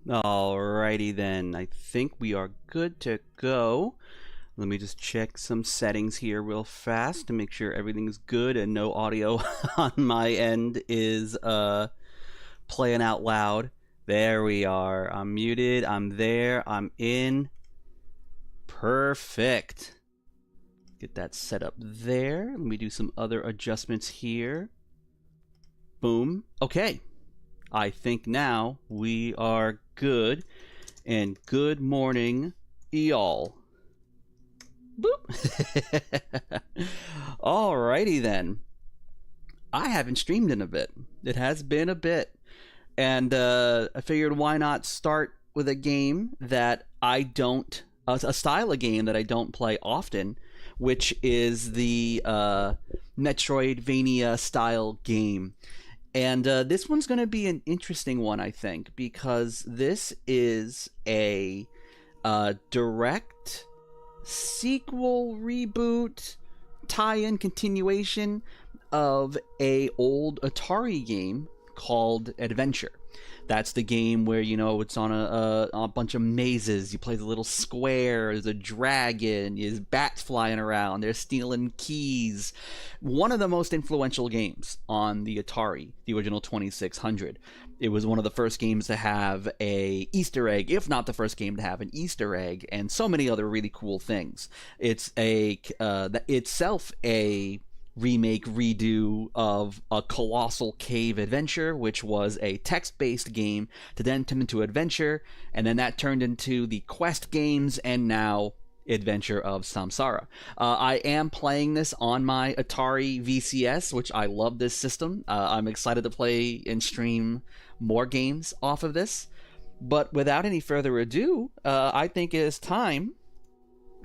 Alrighty then, I think we are good to go. Let me just check some settings here real fast to make sure everything's good and no audio on my end is playing out loud. There we are. I'm muted, I'm there, I'm in. Perfect. Get that set up there. Let me do some other adjustments here. Boom. Okay. I think now we are good. And good morning, y'all. Boop. Alrighty then. I haven't streamed in a bit. It has been a bit. And I figured why not start with a game that I don't, a style of game that I don't play often, which is the Metroidvania style game. And this one's going to be an interesting one, I think, because this is a direct sequel, reboot, tie-in continuation of a old Atari game called Adventure. That's the game where, you know, it's on a bunch of mazes. You play the little square, there's a dragon, there's bats flying around, they're stealing keys. One of the most influential games on the Atari, the original 2600. It was one of the first games to have a Easter egg, if not the first game to have an Easter egg, and so many other really cool things. It's itself a remake redo of a Colossal Cave Adventure, which was a text-based game to then turn into Adventure, and then that turned into the Quest games, and now Adventure of Samsara. I am playing this on my Atari VCS, which I love this system. I'm excited to play and stream more games off of this. But without any further ado, I think it is time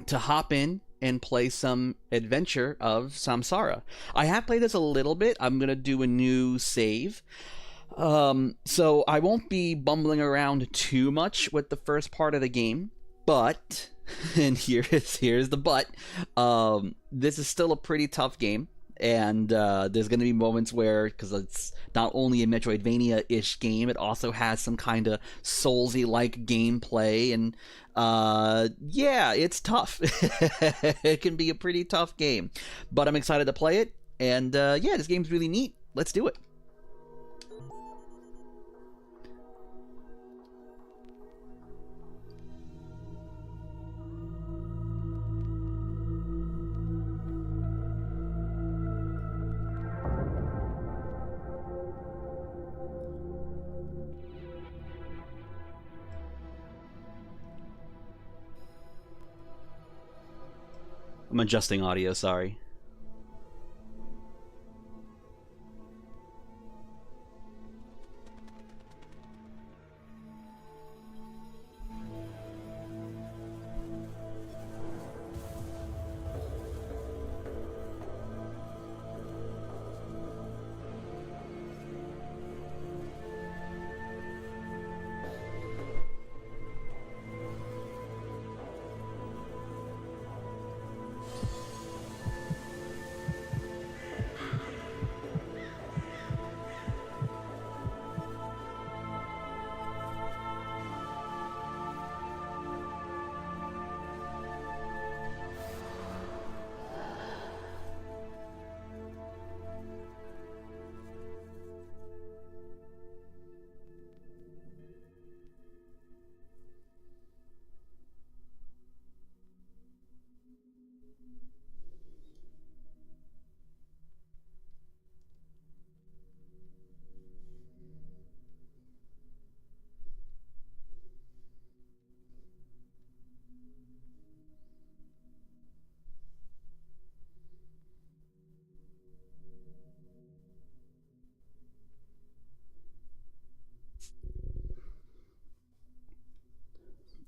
to hop in and play some Adventure of Samsara. I have played this a little bit. I'm going to do a new save. So I won't be bumbling around too much with the first part of the game, but, and here's the but, this is still a pretty tough game. And there's going to be moments where, because it's not only a Metroidvania-ish game, it also has some kind of Soulsy-like gameplay, and yeah, it's tough. It can be a pretty tough game, but I'm excited to play it, and yeah, this game's really neat. Let's do it. I'm adjusting audio, sorry.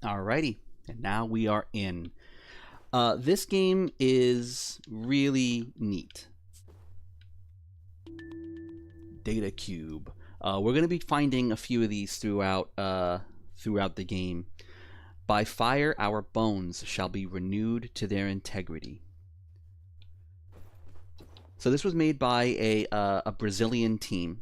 Alrighty, and now we are in. This game is really neat. Data cube. We're going to be finding a few of these throughout the game. By fire, our bones shall be renewed to their integrity. So this was made by a Brazilian team,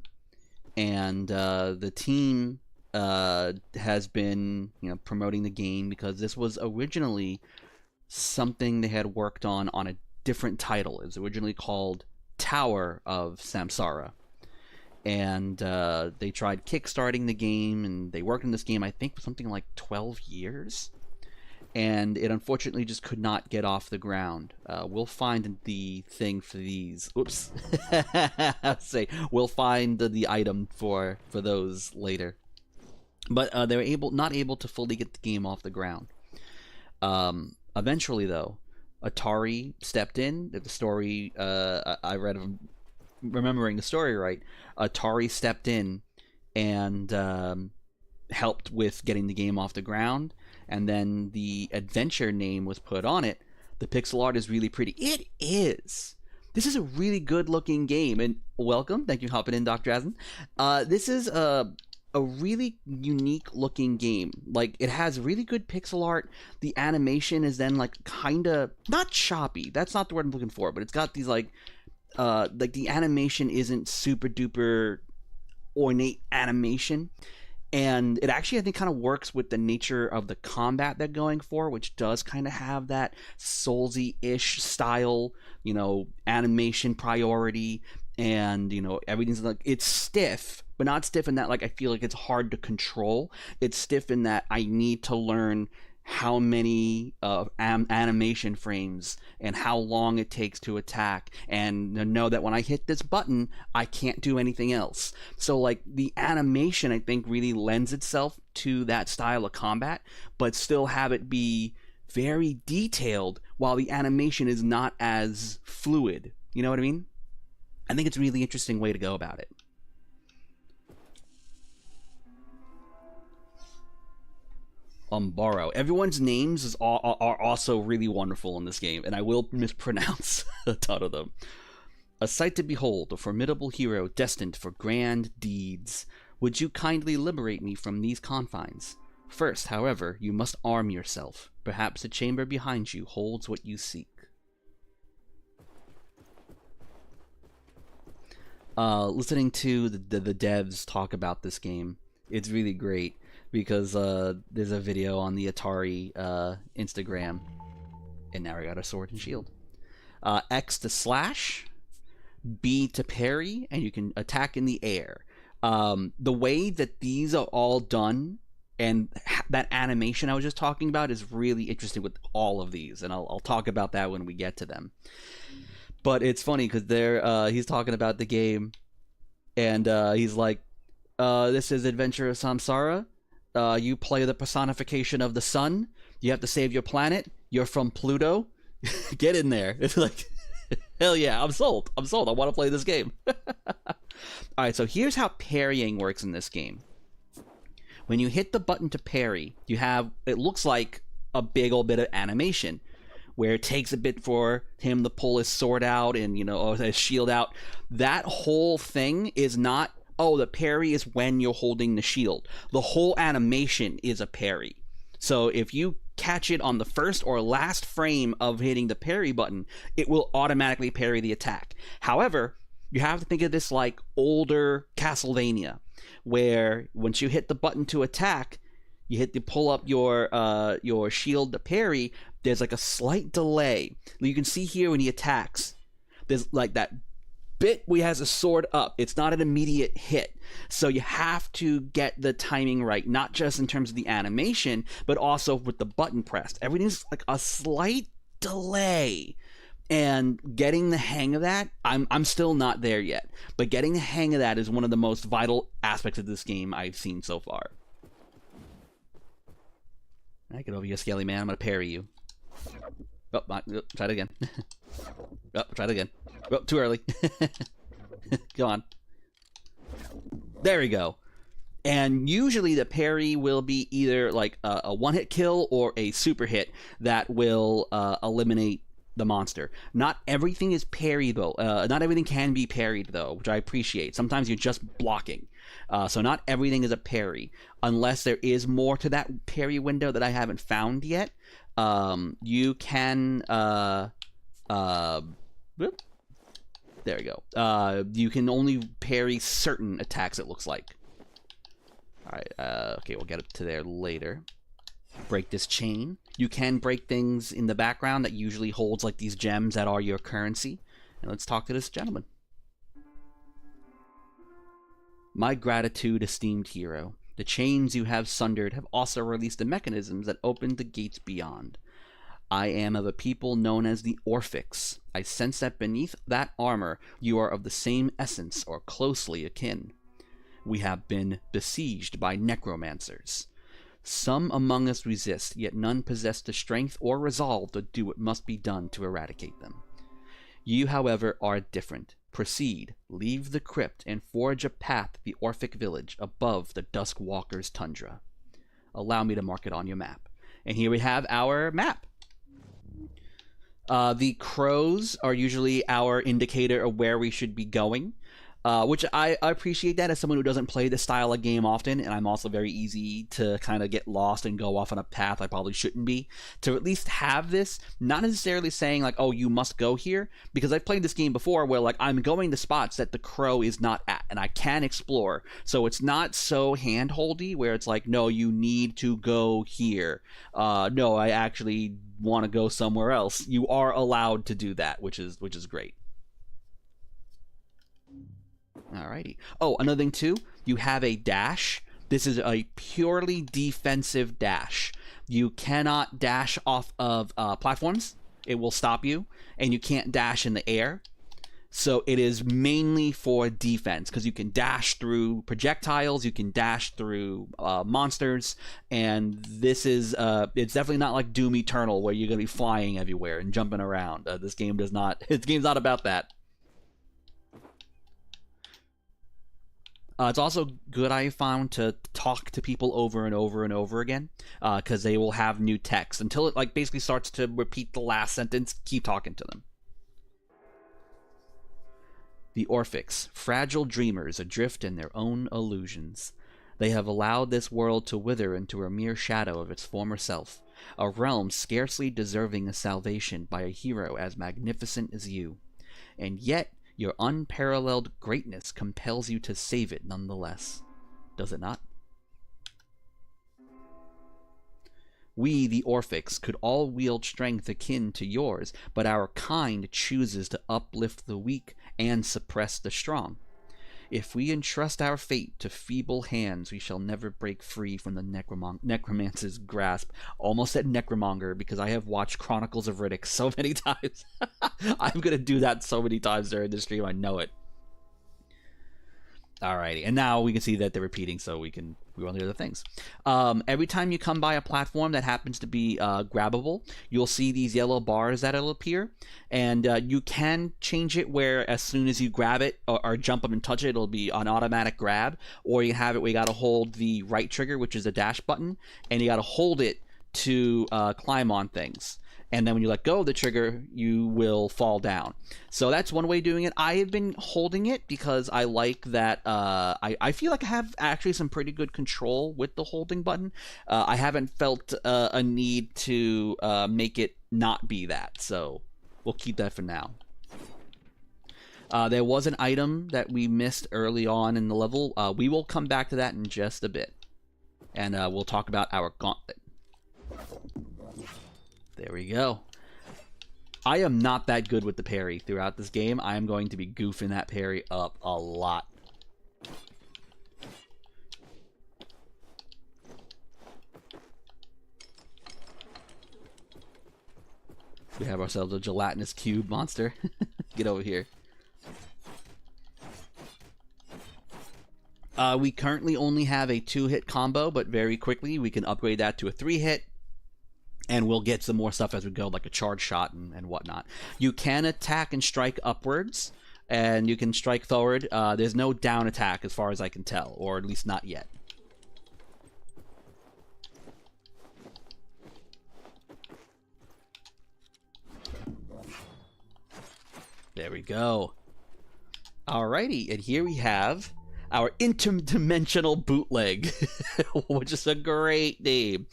and the team has been, promoting the game, because this was originally something they had worked on a different title. It was originally called Tower of Samsara. And they tried kickstarting the game, and they worked on this game, I think, for something like 12 years. And it unfortunately just could not get off the ground. We'll find the thing for these. Oops. Say, we'll find the item for those later. But they were not able to fully get the game off the ground. Eventually, though, Atari stepped in. The story I read of, remembering the story right, Atari stepped in and helped with getting the game off the ground. And then the adventure name was put on it. The pixel art is really pretty. It is. This is a really good looking game. And welcome. Thank you for hopping in, Dr. Asen. This is a really unique looking game. Like, it has really good pixel art. The animation is then like kind of not choppy. That's not the word I'm looking for, but it's got these like the animation isn't super duper ornate animation. And it actually, I think, kind of works with the nature of the combat they're going for, which does kind of have that Soulsy-ish style, animation priority. And, everything's like, it's stiff, but not stiff in that, like, I feel like it's hard to control. It's stiff in that I need to learn how many animation frames and how long it takes to attack, and know that when I hit this button, I can't do anything else. So, like, the animation, I think, really lends itself to that style of combat, but still have it be very detailed while the animation is not as fluid. You know what I mean? I think it's a really interesting way to go about it. Umbaro. Everyone's names are also really wonderful in this game, and I will mispronounce a ton of them. A sight to behold, a formidable hero destined for grand deeds. Would you kindly liberate me from these confines? First, however, you must arm yourself. Perhaps the chamber behind you holds what you seek. Listening to the devs talk about this game, it's really great. Because there's a video on the Atari Instagram, and now I got a sword and shield. X to slash, B to parry, and you can attack in the air. The way that these are all done, and that animation I was just talking about, is really interesting with all of these, and I'll talk about that when we get to them. But it's funny because he's talking about the game, and he's like, "This is Adventure of Samsara. You play the personification of the sun. You have to save your planet. You're from Pluto. Get in there." It's like, hell yeah, I'm sold. I'm sold. I want to play this game. Alright, so here's how parrying works in this game. When you hit the button to parry, you have, it looks like a big old bit of animation, where it takes a bit for him to pull his sword out and, or his shield out. That whole thing is not, oh, the parry is when you're holding the shield. The whole animation is a parry. So if you catch it on the first or last frame of hitting the parry button, it will automatically parry the attack. However, you have to think of this like older Castlevania, where once you hit the button to attack, you hit to pull up your shield to parry, there's like a slight delay. You can see here when he attacks, there's like that bit where he has a sword up. It's not an immediate hit. So you have to get the timing right, not just in terms of the animation, but also with the button pressed. Everything's like a slight delay. And getting the hang of that, I'm still not there yet. But getting the hang of that is one of the most vital aspects of this game I've seen so far. Alright, get over here, Scaly Man. I'm going to parry you. Oh, try it again. Oh, try it again. Oh, too early. Go on. There we go. And usually the parry will be either like a one-hit kill or a super hit that will eliminate the monster. Not everything is parried though. Not everything can be parried though, which I appreciate. Sometimes you're just blocking. So not everything is a parry. Unless there is more to that parry window that I haven't found yet. You can there we go. You can only parry certain attacks, it looks like. All right. Okay, we'll get up to there later. Break this chain. You can break things in the background that usually holds like these gems that are your currency. And let's talk to this gentleman. My gratitude, esteemed hero. The chains you have sundered have also released the mechanisms that opened the gates beyond. I am of a people known as the Orphics. I sense that beneath that armor you are of the same essence or closely akin. We have been besieged by necromancers. Some among us resist, yet none possess the strength or resolve to do what must be done to eradicate them. You, however, are different. Proceed, leave the crypt, and forge a path to the Orphic village above the Dusk Walker's tundra. Allow me to mark it on your map. And here we have our map. The crows are usually our indicator of where we should be going, which I appreciate that as someone who doesn't play this style of game often, and I'm also very easy to kind of get lost and go off on a path I probably shouldn't be. To at least have this, not necessarily saying like, oh, you must go here, because I've played this game before where like I'm going to spots that the crow is not at, and I can explore. So it's not so hand-holdy where it's like, no, you need to go here. No, I actually want to go somewhere else. You are allowed to do that, which is great. Alrighty. Oh, another thing too, you have a dash. This is a purely defensive dash. You cannot dash off of platforms. It will stop you. And you can't dash in the air. So it is mainly for defense, because you can dash through projectiles, you can dash through monsters, and this is, it's definitely not like Doom Eternal where you're going to be flying everywhere and jumping around. This game does not, this game's not about that. It's also good, I found, to talk to people over and over and over again, because they will have new text. Until it like basically starts to repeat the last sentence, keep talking to them. The Orphics, fragile dreamers adrift in their own illusions. They have allowed this world to wither into a mere shadow of its former self, a realm scarcely deserving a salvation by a hero as magnificent as you. And yet, your unparalleled greatness compels you to save it nonetheless. Does it not? We, the Orphics, could all wield strength akin to yours, but our kind chooses to uplift the weak and suppress the strong. If we entrust our fate to feeble hands, we shall never break free from the necromancer's grasp. Almost said necromonger, because I have watched Chronicles of Riddick so many times. I'm going to do that so many times during the stream, I know it. Alrighty, and now we can see that they're repeating, so we can on the other things. Every time you come by a platform that happens to be grabbable, you'll see these yellow bars that'll appear, and you can change it where as soon as you grab it or jump up and touch it, it'll be an automatic grab, or you have it where you gotta hold the right trigger, which is a dash button, and you gotta hold it to climb on things. And then when you let go of the trigger, you will fall down. So that's one way of doing it. I have been holding it because I like that. I feel like I have actually some pretty good control with the holding button. I haven't felt a need to make it not be that. So we'll keep that for now. There was an item that we missed early on in the level. We will come back to that in just a bit. And we'll talk about our gauntlet. There we go. I am not that good with the parry throughout this game. I am going to be goofing that parry up a lot. We have ourselves a gelatinous cube monster. Get over here. We currently only have a 2-hit combo, but very quickly we can upgrade that to a 3-hit. And we'll get some more stuff as we go, like a charge shot and whatnot. You can attack and strike upwards, and you can strike forward. There's no down attack as far as I can tell, or at least not yet. There we go. Alrighty, and here we have our interdimensional bootleg, which is a great name.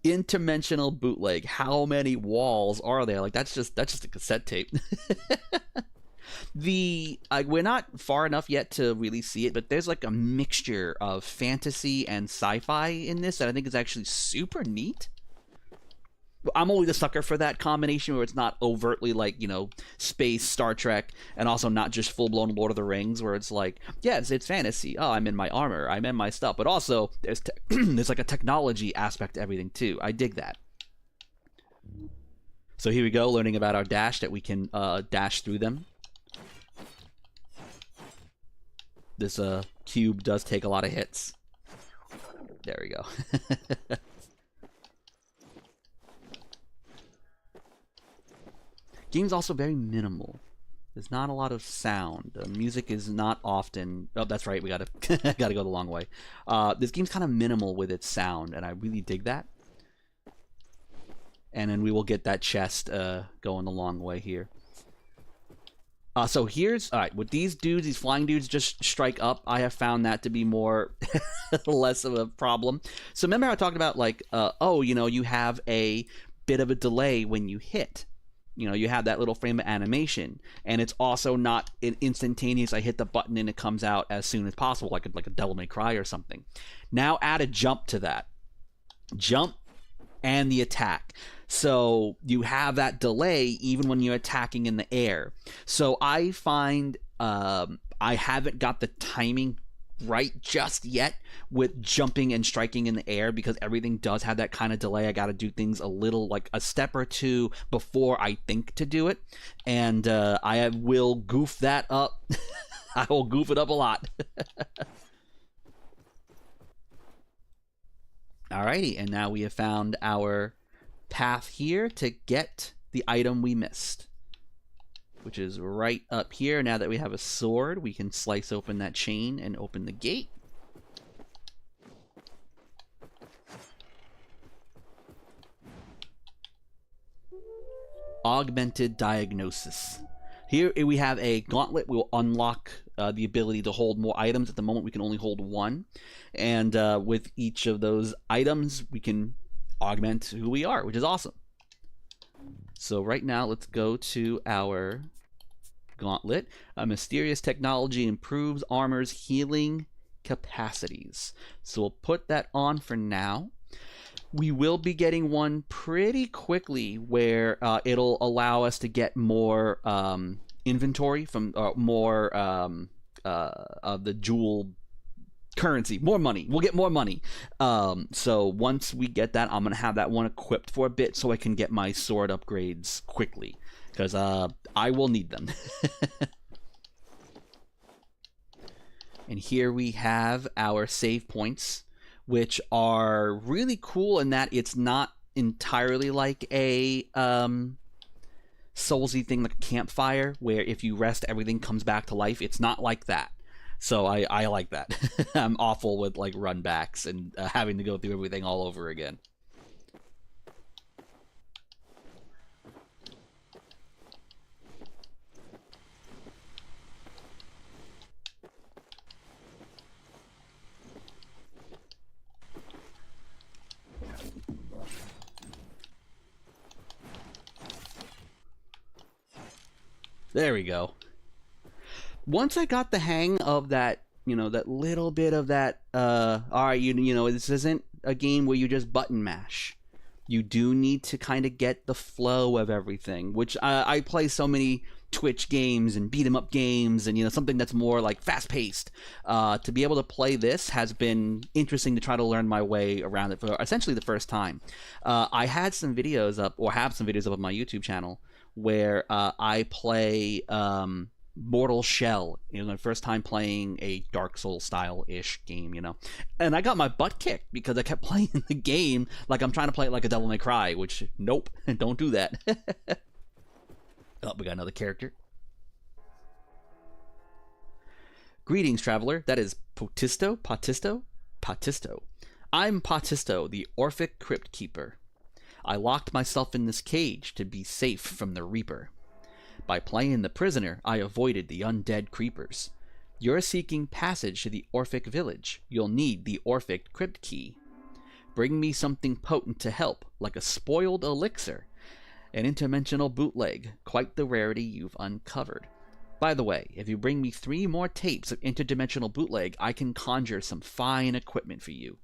Interdimensional bootleg. How many walls are there? Like that's just a cassette tape. We're not far enough yet to really see it, but there's like a mixture of fantasy and sci-fi in this that I think is actually super neat. I'm always a sucker for that combination where it's not overtly like, space, Star Trek, and also not just full-blown Lord of the Rings, where it's like, yes, it's fantasy. Oh, I'm in my armor. I'm in my stuff. But also, there's like a technology aspect to everything, too. I dig that. So here we go, learning about our dash, that we can dash through them. This cube does take a lot of hits. There we go. Game's also very minimal. There's not a lot of sound. Music is not often... Oh, that's right, we gotta gotta go the long way. This game's kind of minimal with its sound, and I really dig that. And then we will get that chest going the long way here. So here's... Alright, with these dudes, these flying dudes just strike up, I have found that to be more... less of a problem. So remember how I talked about, like, you have a bit of a delay when you hit. You have that little frame of animation, and it's also not an instantaneous, I hit the button and it comes out as soon as possible, like a Devil May Cry or something. Now add a jump to that. Jump and the attack. So you have that delay even when you're attacking in the air. So I find I haven't got the timing right just yet with jumping and striking in the air, because everything does have that kind of delay. I got to do things a little, like a step or two before I think to do it, and I will goof that up. I will goof it up a lot. Alrighty, and now we have found our path here to get the item we missed, which is right up here. Now that we have a sword, we can slice open that chain and open the gate. Augmented diagnosis. Here we have a gauntlet. We will unlock the ability to hold more items. At the moment, we can only hold one. And with each of those items, we can augment who we are, which is awesome. So right now, let's go to our gauntlet. A mysterious technology improves armor's healing capacities. So we'll put that on for now. We will be getting one pretty quickly where it'll allow us to get more inventory from more of the jewel currency, more money. We'll get more money. So once we get that, I'm going to have that one equipped for a bit so I can get my sword upgrades quickly, because I will need them. And here we have our save points, which are really cool in that it's not entirely like a Soulsy thing, like a campfire, where if you rest, everything comes back to life. It's not like that. So I like that. I'm awful with like run backs and having to go through everything all over again. There we go. Once I got the hang of that, that little bit of that, all right, this isn't a game where you just button mash. You do need to kind of get the flow of everything, which I play so many Twitch games and beat 'em up games and, something that's more like fast paced. To be able to play this has been interesting to try to learn my way around it for essentially the first time. I had some videos up, or have some videos up on my YouTube channel, where I play Mortal Shell. It was my first time playing a Dark Souls style-ish game, And I got my butt kicked because I kept playing the game like I'm trying to play it like a Devil May Cry, which, nope, don't do that. Oh, we got another character. Greetings, traveler. That is Potisto? Potisto? Potisto. I'm Potisto, the Orphic Crypt Keeper. I locked myself in this cage to be safe from the Reaper. By playing the prisoner, I avoided the undead creepers. You're seeking passage to the Orphic village. You'll need the Orphic crypt key. Bring me something potent to help, like a spoiled elixir. An interdimensional bootleg, quite the rarity you've uncovered. By the way, if you bring me 3 more tapes of Interdimensional Bootleg, I can conjure some fine equipment for you.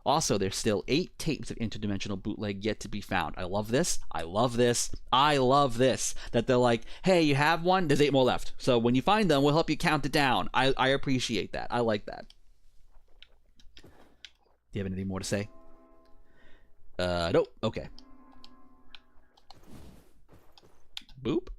Also, there's still 8 tapes of Interdimensional Bootleg yet to be found. I love this. I love this. I love this. That they're like, hey, you have one? There's 8 more left. So when you find them, we'll help you count it down. I appreciate that. I like that. Do you have anything more to say? Nope. Okay. Boop.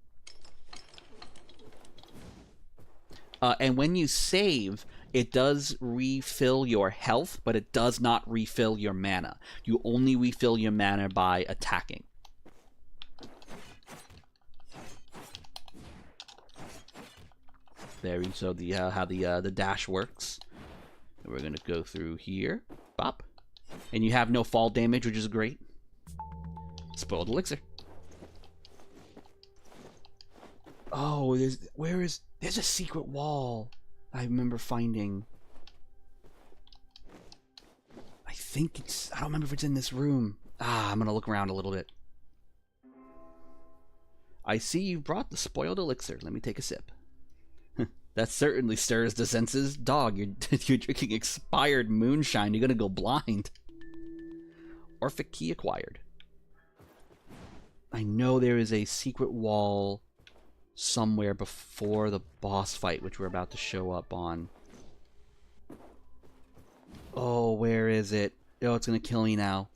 And when you save, it does refill your health, but it does not refill your mana. You only refill your mana by attacking. There you so the how the dash works. And we're gonna go through here. Bop. And you have no fall damage, which is great. Spoiled elixir. Oh, there's a secret wall I remember finding. I think I don't remember if it's in this room. I'm gonna look around a little bit. I see you brought the spoiled elixir. Let me take a sip. That certainly stirs the senses. Dog, you're drinking expired moonshine. You're gonna go blind. Orphic key acquired. I know there is a secret wall somewhere before the boss fight, which we're about to show up on. Oh, where is it? Oh, it's gonna kill me now.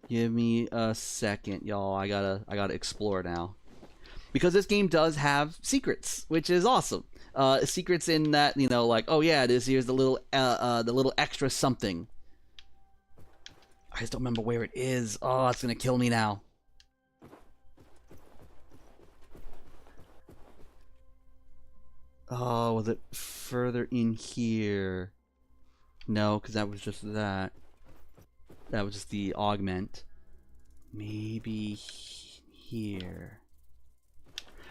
Give me a second, y'all. I gotta explore now, because this game does have secrets, which is awesome. Secrets in that, you know, like, oh yeah, here's the little extra something. I just don't remember where it is. Oh, it's gonna kill me now. Oh, was it further in here? No, because that was just that. That was just the augment. Maybe here.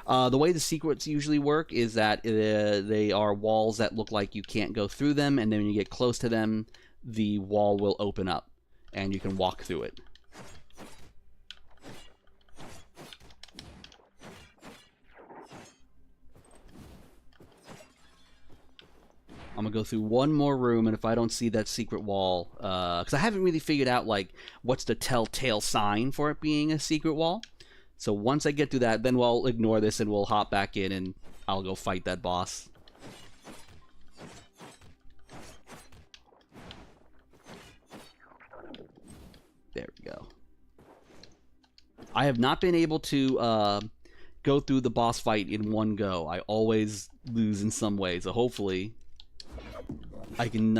The way the secrets usually work is that they are walls that look like you can't go through them, and then when you get close to them, the wall will open up, and you can walk through it. I'm gonna go through one more room, and if I don't see that secret wall, because I haven't really figured out, like, what's the telltale sign for it being a secret wall. So once I get through that, then we'll ignore this and we'll hop back in and I'll go fight that boss. There we go. I have not been able to go through the boss fight in one go. I always lose in some way, so hopefully I can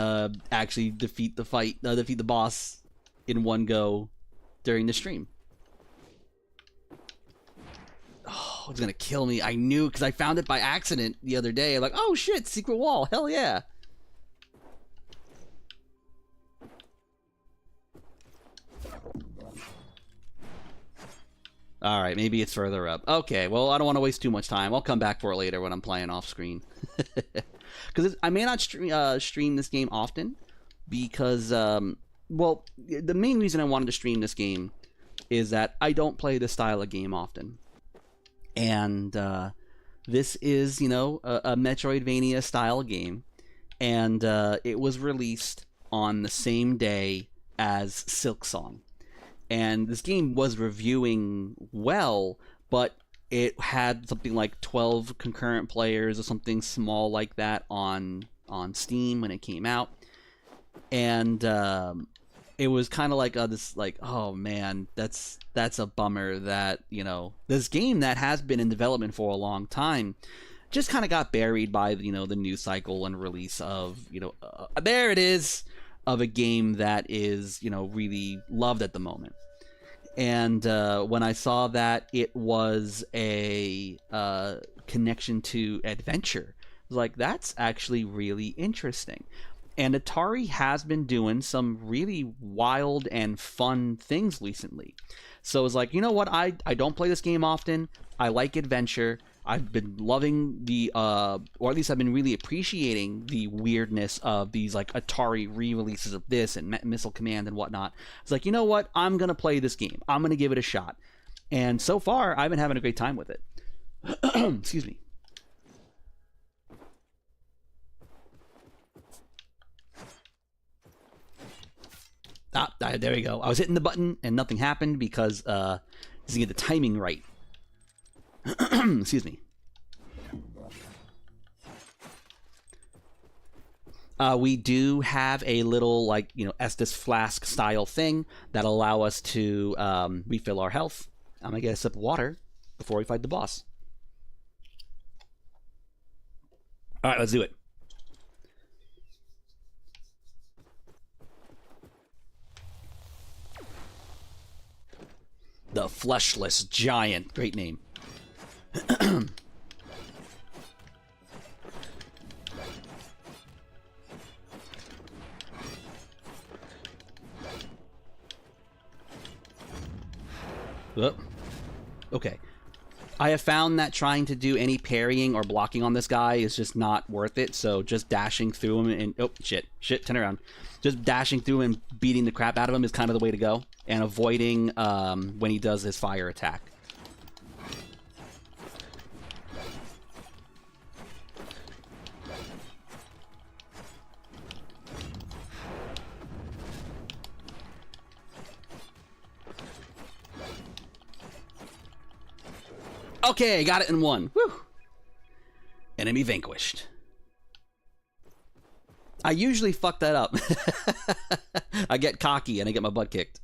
actually defeat the boss in one go during the stream. Oh, it's gonna kill me. I knew, because I found it by accident the other day. I'm like, oh shit, secret wall, hell yeah. Alright, maybe it's further up. Okay, well, I don't want to waste too much time. I'll come back for it later when I'm playing off screen. Because I may not stream this game often, because, well, the main reason I wanted to stream this game is that I don't play this style of game often. And this is, you know, a Metroidvania style game, and it was released on the same day as Silksong. And this game was reviewing well, but it had something like 12 concurrent players or something small like that on Steam when it came out. And it was kind of like this, like, oh man, that's a bummer that, you know, this game that has been in development for a long time just kind of got buried by, you know, the news cycle and release of, you know, there it is, of a game that is, you know, really loved at the moment. And when I saw that it was a connection to adventure, I was like, that's actually really interesting. And Atari has been doing some really wild and fun things recently. So I was like, you know what? I don't play this game often. I like adventure. I've been loving the, or at least I've been really appreciating the weirdness of these, like, Atari re-releases of this and Missile Command and whatnot. It's like, you know what? I'm going to play this game. I'm going to give it a shot. And so far, I've been having a great time with it. Excuse me. There we go. I was hitting the button and nothing happened because doesn't get the timing right. Excuse me. We do have a little, like, you know, Estus flask style thing that allow us to refill our health. I'm gonna get a sip of water before we fight the boss. All right, let's do it. The Fleshless Giant. Great name. Oh. Okay. I have found that trying to do any parrying or blocking on this guy is just not worth it, so just dashing through him and... Oh, shit. Shit, turn around. Just dashing through and beating the crap out of him is kind of the way to go. And avoiding when he does his fire attack. Okay, got it in one. Whew. Enemy vanquished. I usually fuck that up. I get cocky and I get my butt kicked.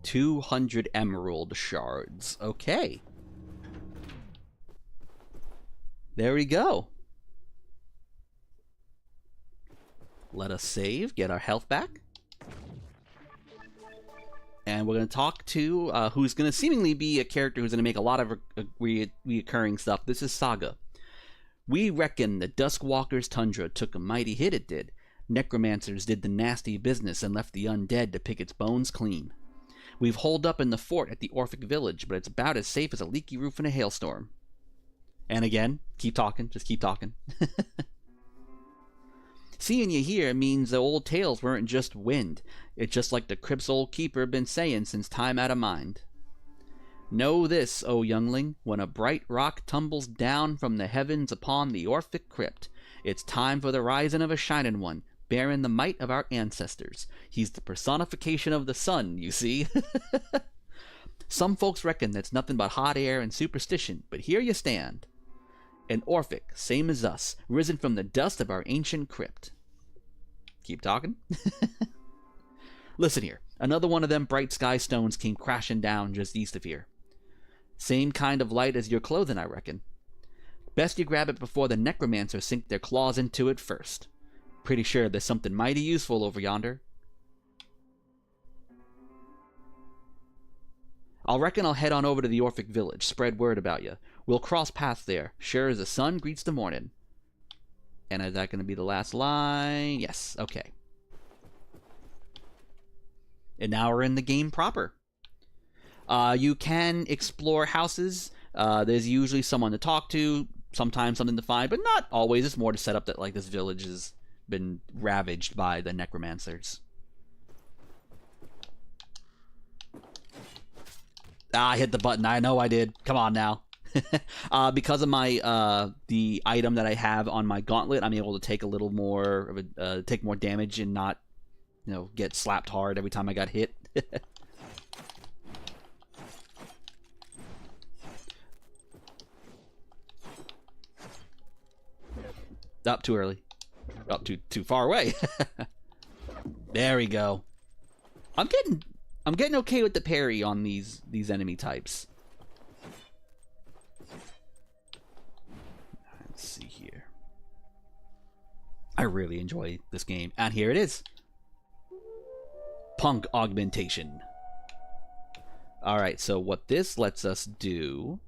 200 emerald shards. Okay. There we go. Let us save, get our health back. And we're going to talk to who's going to seemingly be a character who's going to make a lot of reoccurring stuff. This is Saga. We reckon the Duskwalker's Tundra took a mighty hit, it did. Necromancers did the nasty business and left the undead to pick its bones clean. We've holed up in the fort at the Orphic village, but it's about as safe as a leaky roof in a hailstorm. And again, keep talking, just keep talking. Seeing you here means the old tales weren't just wind. It's just like the crypt's old keeper been saying since time out of mind. Know this, O youngling, when a bright rock tumbles down from the heavens upon the Orphic crypt, it's time for the rising of a shining one, bearing the might of our ancestors. He's the personification of the sun, you see. Some folks reckon that's nothing but hot air and superstition, but here you stand. An Orphic, same as us, risen from the dust of our ancient crypt. Keep talking. Listen here, another one of them bright sky stones came crashing down just east of here. Same kind of light as your clothing, I reckon. Best you grab it before the necromancers sink their claws into it first. Pretty sure there's something mighty useful over yonder. I'll reckon I'll head on over to the Orphic village, spread word about you. We'll cross paths there, sure as the sun greets the morning. And is that going to be the last line? Yes, okay. And now we're in the game proper. You can explore houses. There's usually someone to talk to, sometimes something to find, but not always. It's more to set up that, like, this village has been ravaged by the necromancers. Ah, I hit the button. I know I did. Come on now. Because of my the item that I have on my gauntlet, I'm able to take a little more of a take more damage and not, you know, get slapped hard every time I got hit. Up too early. Up too far away. There we go. I'm getting okay with the parry on these enemy types. Let's see here. I really enjoy this game, and here it is. Punk augmentation. All right, so what this lets us do.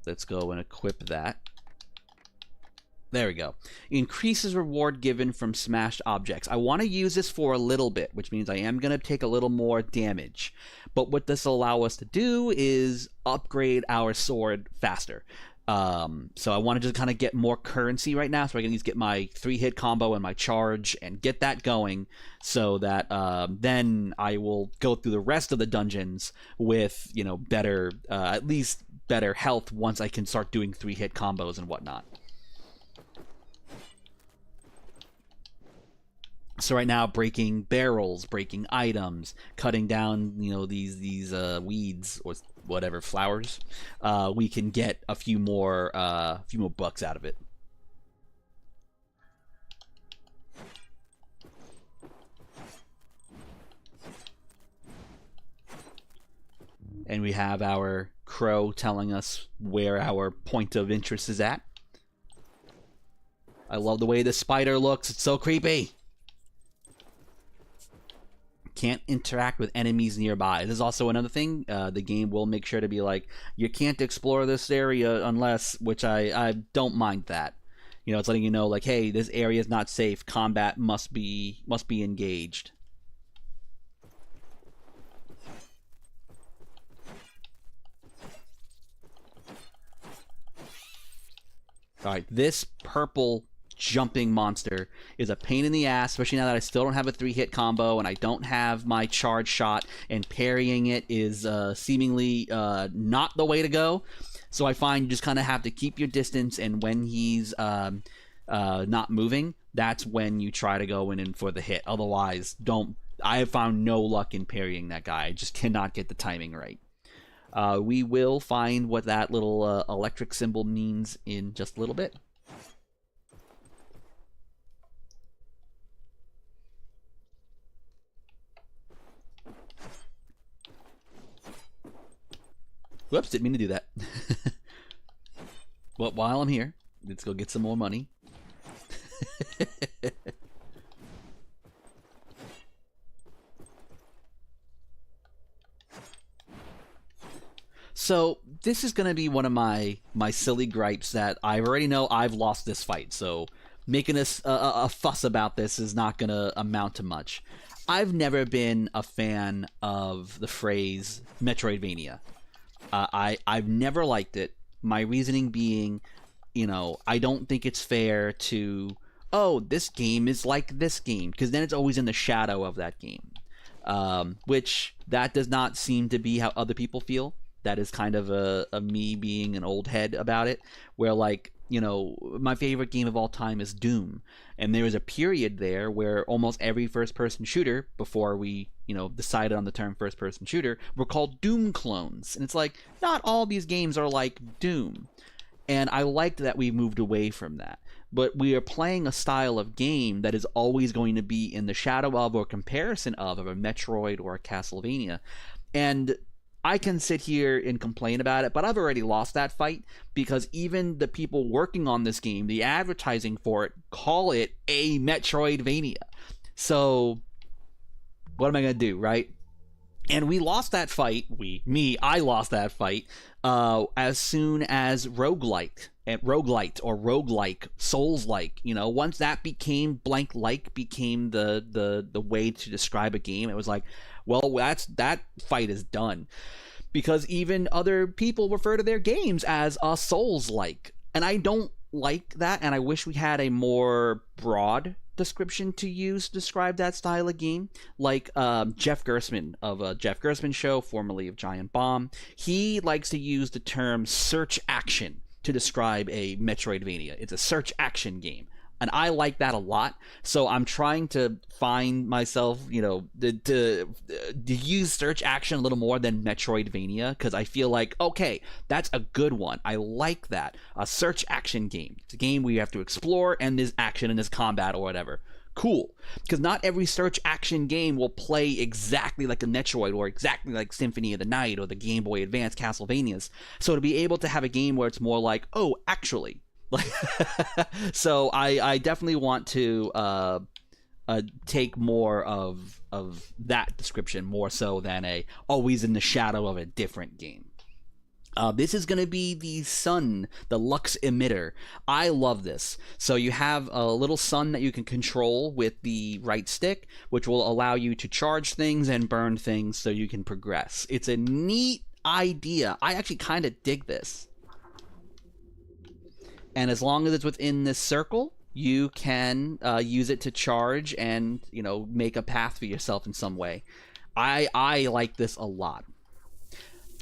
Let's go and equip that. There we go. Increases reward given from smashed objects. I want to use this for a little bit, which means I am going to take a little more damage. But what this will allow us to do is upgrade our sword faster. So I want to just kind of get more currency right now, so I can at least get my 3-hit combo and my charge and get that going, so that then I will go through the rest of the dungeons with, you know, better, at least better health once I can start doing 3-hit combos and whatnot. So right now, breaking barrels, breaking items, cutting down, you know, these weeds or whatever, flowers, we can get a few more bucks out of it. And we have our crow telling us where our point of interest is at. I love the way the spider looks. It's so creepy. Can't interact with enemies nearby. This is also another thing. The game will make sure to be like, you can't explore this area unless, which I don't mind that. You know, it's letting you know, like, hey, this area is not safe. Combat must be engaged. All right, this purple jumping monster is a pain in the ass, especially now that I still don't have a 3-hit combo and I don't have my charge shot, and parrying it is seemingly not the way to go. So I find you just kind of have to keep your distance, and when he's not moving, that's when you try to go in for the hit. Otherwise, don't. I have found no luck in parrying that guy. I just cannot get the timing right. We will find what that little electric symbol means in just a little bit. Whoops, didn't mean to do that. Well, while I'm here, let's go get some more money. So this is going to be one of my silly gripes that I already know I've lost this fight. So making a fuss about this is not going to amount to much. I've never been a fan of the phrase Metroidvania. I've never liked it. My reasoning being, you know, I don't think it's fair to, oh, this game is like this game, because then it's always in the shadow of that game. Which that does not seem to be how other people feel. That is kind of a me being an old head about it, where, like, you know, my favorite game of all time is Doom, and there was a period there where almost every first-person shooter, before we, you know, decided on the term first-person shooter, were called Doom clones. And it's like, not all these games are like Doom. And I liked that we moved away from that. But we are playing a style of game that is always going to be in the shadow of, or comparison of a Metroid or a Castlevania. And I can sit here and complain about it, but I've already lost that fight, because even the people working on this game, the advertising for it, call it a Metroidvania. So what am I going to do, right? And we lost that fight. I lost that fight as soon as roguelite or roguelike, Souls-like. You know, once that became blank-like, became the way to describe a game, it was like, well, that fight is done. Because even other people refer to their games as a Souls-like. And I don't like that, and I wish we had a more broad description to use to describe that style of game. Like Jeff Gerstmann of Jeff Gerstmann Show, formerly of Giant Bomb, he likes to use the term search action to describe a Metroidvania. It's a search action game. And I like that a lot, so I'm trying to find myself, you know, to use search action a little more than Metroidvania, because I feel like, okay, that's a good one. I like that. A search action game. It's a game where you have to explore, and there's action and there's combat or whatever. Cool. Because not every search action game will play exactly like a Metroid or exactly like Symphony of the Night or the Game Boy Advance Castlevanias. So to be able to have a game where it's more like, oh, actually... Like, so I definitely want to take more of that description, more so than always in the shadow of a different game. This is going to be the sun, the Lux Emitter. I love this. So you have a little sun that you can control with the right stick, which will allow you to charge things and burn things so you can progress. It's a neat idea. I actually kind of dig this. And as long as it's within this circle, you can use it to charge and, you know, make a path for yourself in some way. I like this a lot.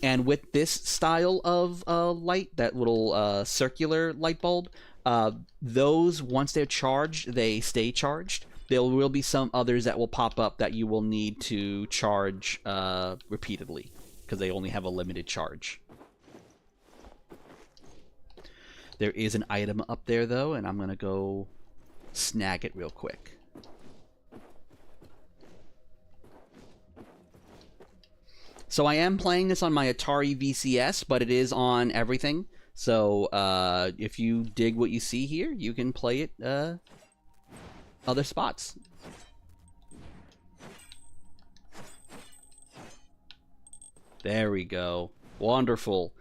And with this style of light, that little circular light bulb, those, once they're charged, they stay charged. There will be some others that will pop up that you will need to charge repeatedly, because they only have a limited charge. There is an item up there, though, and I'm going to go snag it real quick. So I am playing this on my Atari VCS, but it is on everything. So if you dig what you see here, you can play it other spots. There we go. Wonderful.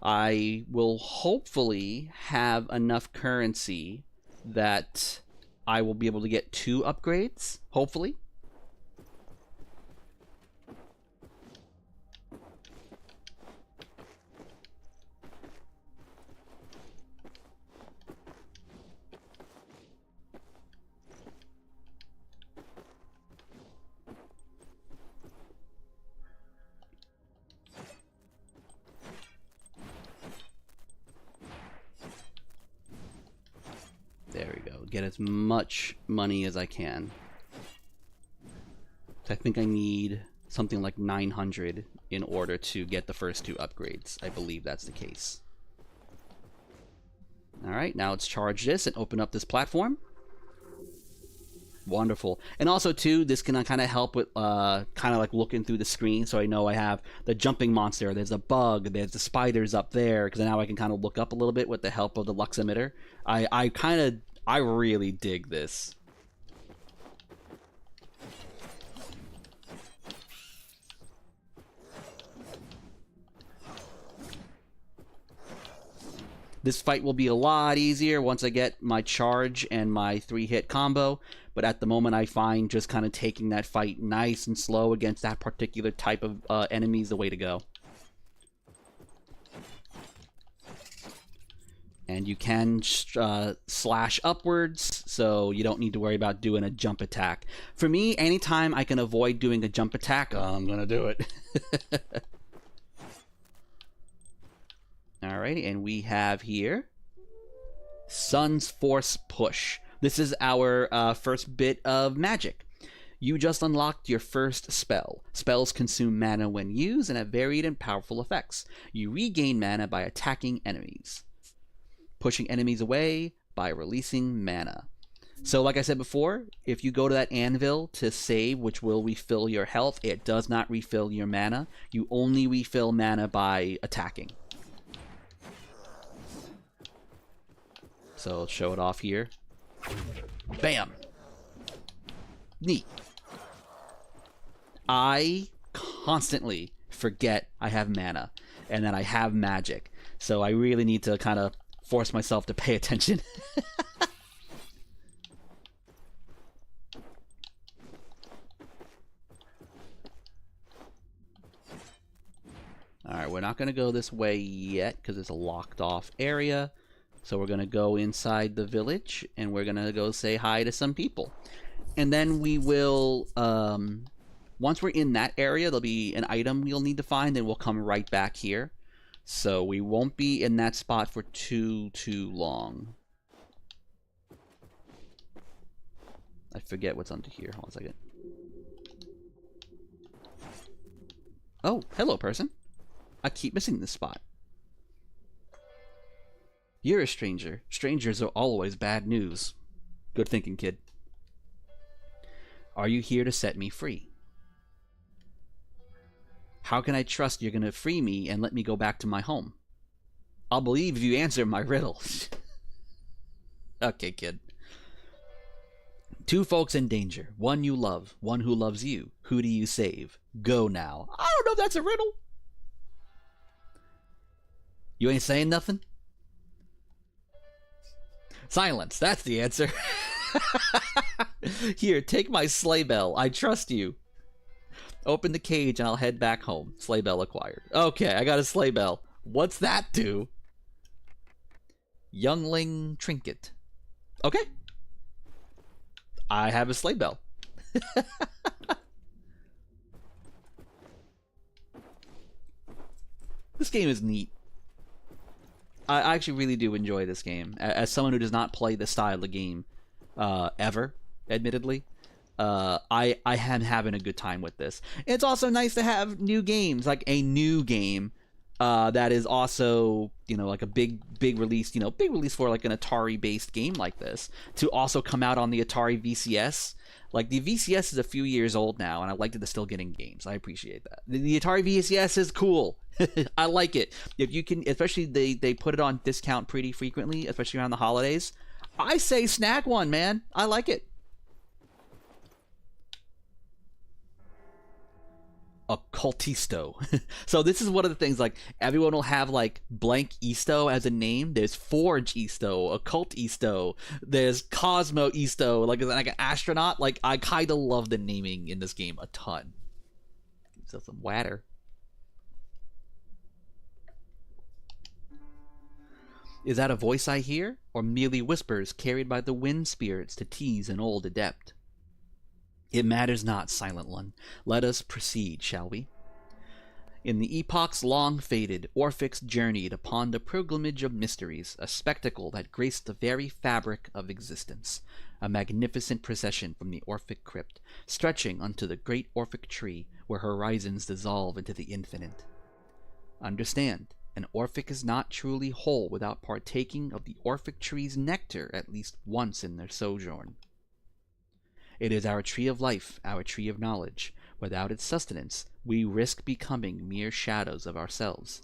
I will hopefully have enough currency that I will be able to get 2 upgrades, hopefully. There we go. Get as much money as I can. I think I need something like 900 in order to get the first 2 upgrades. I believe that's the case. Alright, now let's charge this and open up this platform. Wonderful. And also, too, this can kind of help with kind of like looking through the screen, so I know I have the jumping monster, there's a bug, there's the spiders up there, because now I can kind of look up a little bit with the help of the lux emitter. I really dig this. This fight will be a lot easier once I get my charge and my 3-hit combo, but at the moment I find just kind of taking that fight nice and slow against that particular type of enemy is the way to go. And you can slash upwards, so you don't need to worry about doing a jump attack. For me, anytime I can avoid doing a jump attack, I'm going to do it. Alright, and we have here Sun's Force Push. This is our first bit of magic. You just unlocked your first spell. Spells consume mana when used and have varied and powerful effects. You regain mana by attacking enemies, pushing enemies away by releasing mana. So like I said before, if you go to that anvil to save, which will refill your health, it does not refill your mana. You only refill mana by attacking. So let's show it off here. Bam! Neat. I constantly forget I have mana and that I have magic. So I really need to kind of force myself to pay attention. Alright, we're not going to go this way yet because it's a locked off area. So we're going to go inside the village and we're going to go say hi to some people. And then we will, once we're in that area, there'll be an item we'll need to find and we'll come right back here. So we won't be in that spot for too long. I forget what's under here. Hold on a second. Oh, hello, person. I keep missing this spot. You're a stranger. Strangers are always bad news. Good thinking, kid. Are you here to set me free? How can I trust you're going to free me and let me go back to my home? I'll believe if you answer my riddle. Okay, kid. 2 folks in danger. One you love. One who loves you. Who do you save? Go now. I don't know if that's a riddle. You ain't saying nothing? Silence, that's the answer. Here, take my sleigh bell. I trust you. Open the cage and I'll head back home. Sleigh bell acquired. Okay, I got a sleigh bell. What's that do? Youngling Trinket. Okay. I have a sleigh bell. This game is neat. I actually really do enjoy this game. As someone who does not play this style of game ever, admittedly, I am having a good time with this. It's also nice to have new games, like a new game that is also, you know, like a big release, you know, big release for like an Atari-based game like this to also come out on the Atari VCS. Like, the VCS is a few years old now, and I like that they're still getting games. I appreciate that. The Atari VCS is cool. I like it. If you can, especially they put it on discount pretty frequently, especially around the holidays. I say snag one, man. I like it. Occultisto. So this is one of the things, like, everyone will have like blank Easto as a name. There's Forge Easto, Occult Easto, there's Cosmo Easto, like an astronaut. Like, I kind of love the naming in this game a ton. So some water. Is that a voice I hear, or merely whispers carried by the wind spirits to tease an old adept? It matters not, Silent One. Let us proceed, shall we? In the epochs long faded, Orphics journeyed upon the pilgrimage of mysteries, a spectacle that graced the very fabric of existence. A magnificent procession from the Orphic crypt, stretching unto the great Orphic tree, where horizons dissolve into the infinite. Understand, an Orphic is not truly whole without partaking of the Orphic tree's nectar at least once in their sojourn. It is our tree of life, our tree of knowledge. Without its sustenance, we risk becoming mere shadows of ourselves.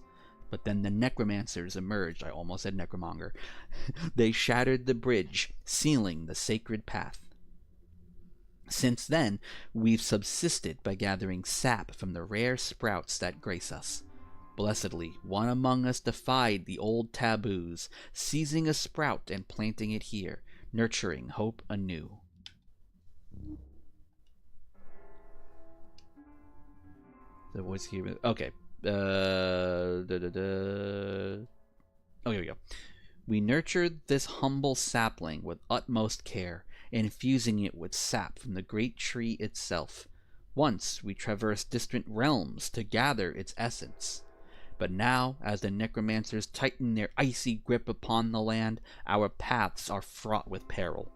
But then the necromancers emerged. I almost said necromonger. They shattered the bridge, sealing the sacred path. Since then, we've subsisted by gathering sap from the rare sprouts that grace us. Blessedly, one among us defied the old taboos, seizing a sprout and planting it here, nurturing hope anew. The voice here. Okay. Oh, here we go. We nurtured this humble sapling with utmost care, infusing it with sap from the great tree itself. Once we traversed distant realms to gather its essence. But now, as the necromancers tighten their icy grip upon the land, our paths are fraught with peril.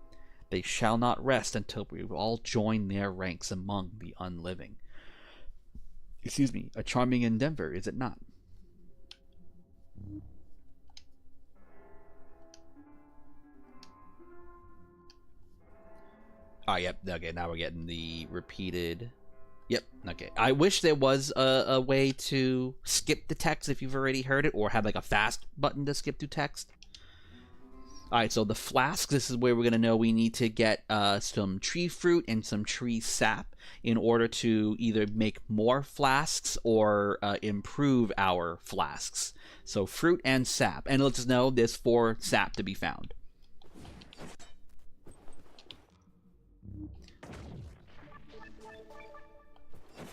They shall not rest until we all join their ranks among the unliving. Excuse me, a charming endeavor, is it not? Oh, yep. Okay, now we're getting the repeated. Yep. Okay. I wish there was a way to skip the text if you've already heard it, or have like a fast button to skip to text. Alright, so the flask, this is where we're going to know we need to get some tree fruit and some tree sap in order to either make more flasks or improve our flasks. So fruit and sap. And let's know there's 4 sap to be found.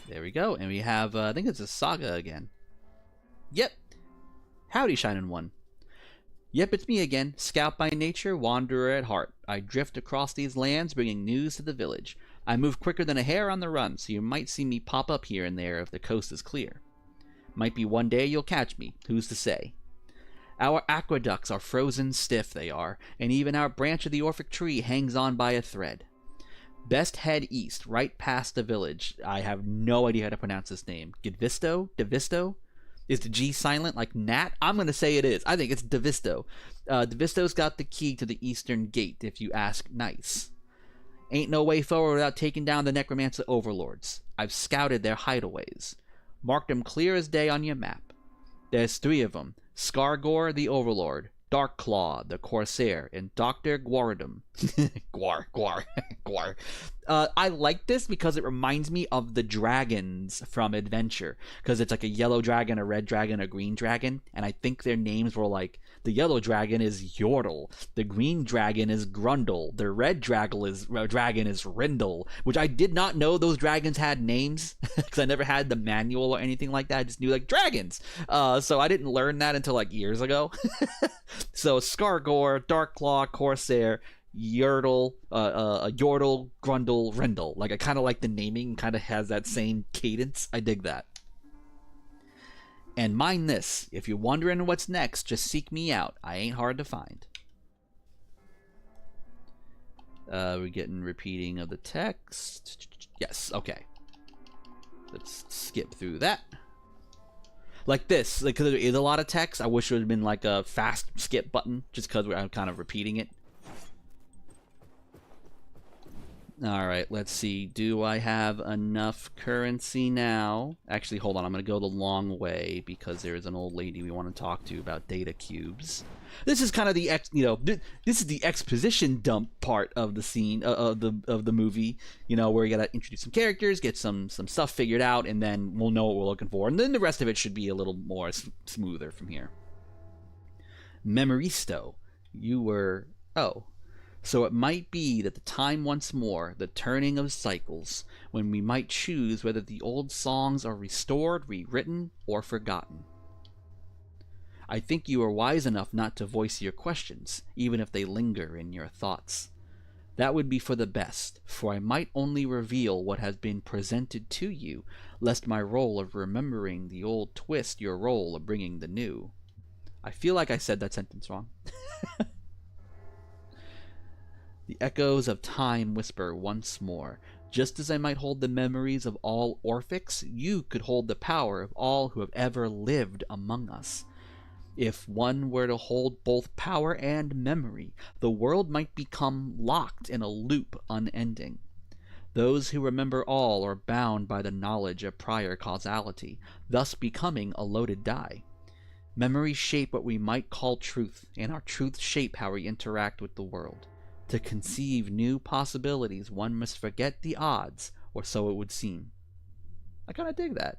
There we go. And we have, I think it's a saga again. Yep. Howdy, Shining One. Yep, it's me again, scout by nature, wanderer at heart. I drift across these lands, bringing news to the village. I move quicker than a hare on the run, so you might see me pop up here and there if the coast is clear. Might be one day you'll catch me, who's to say? Our aqueducts are frozen stiff, they are, and even our branch of the Orphic tree hangs on by a thread. Best head east, right past the village. I have no idea how to pronounce this name. Gidvisto? Devisto? Is the G silent like Nat? I'm going to say it is. I think it's Devisto. Devisto's got the key to the eastern gate, if you ask nice. Ain't no way forward without taking down the necromancer overlords. I've scouted their hideaways. Marked them clear as day on your map. There's 3 of them. Scargor, the overlord. Darkclaw, the corsair. And Dr. Guaridum. Skargor. I like this because it reminds me of the dragons from Adventure, because it's like a yellow dragon, a red dragon, a green dragon, and I think their names were like, the yellow dragon is Yordle, the green dragon is Grundle, the red dragon is Rindle, which I did not know those dragons had names, because I never had the manual or anything like that. I just knew like dragons. So I didn't learn that until like years ago. So Skargor, Darklaw, Corsair, Yordle, Grundle, Rindle. Like, I kind of like the naming, kind of has that same cadence. I dig that. And mind this, if you're wondering what's next, just seek me out. I ain't hard to find. We're getting repeating of the text. Yes, okay. Let's skip through that. Like this, like, because there is a lot of text, I wish it would have been like a fast skip button, just because I'm kind of repeating it. Alright, let's see. Do I have enough currency now? Actually, hold on. I'm going to go the long way because there is an old lady we want to talk to about data cubes. This is kind of the this is the exposition dump part of the scene of the movie, where you got to introduce some characters, get some stuff figured out, and then we'll know what we're looking for. And then the rest of it should be a little more smoother from here. Memoristo, you were So it might be that the time once more, the turning of cycles, when we might choose whether the old songs are restored, rewritten, or forgotten. I think you are wise enough not to voice your questions, even if they linger in your thoughts. That would be for the best, for I might only reveal what has been presented to you, lest my role of remembering the old twist your role of bringing the new. I feel like I said that sentence wrong. The echoes of time whisper once more. Just as I might hold the memories of all Orphics, you could hold the power of all who have ever lived among us. If one were to hold both power and memory, the world might become locked in a loop unending. Those who remember all are bound by the knowledge of prior causality, thus becoming a loaded die. Memories shape what we might call truth, and our truths shape how we interact with the world. To conceive new possibilities, one must forget the odds, or so it would seem. I kind of dig that.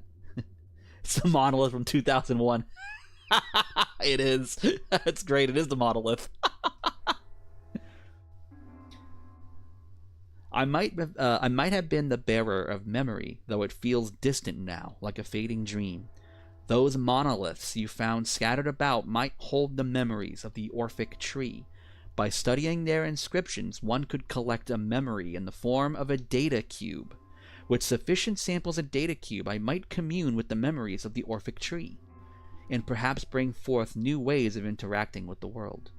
It's the monolith from 2001. It is. That's great. It is the monolith. I might have been the bearer of memory, though it feels distant now, like a fading dream. Those monoliths you found scattered about might hold the memories of the Orphic tree. By studying their inscriptions, one could collect a memory in the form of a data cube. With sufficient samples of data cube, I might commune with the memories of the Orphic tree, and perhaps bring forth new ways of interacting with the world.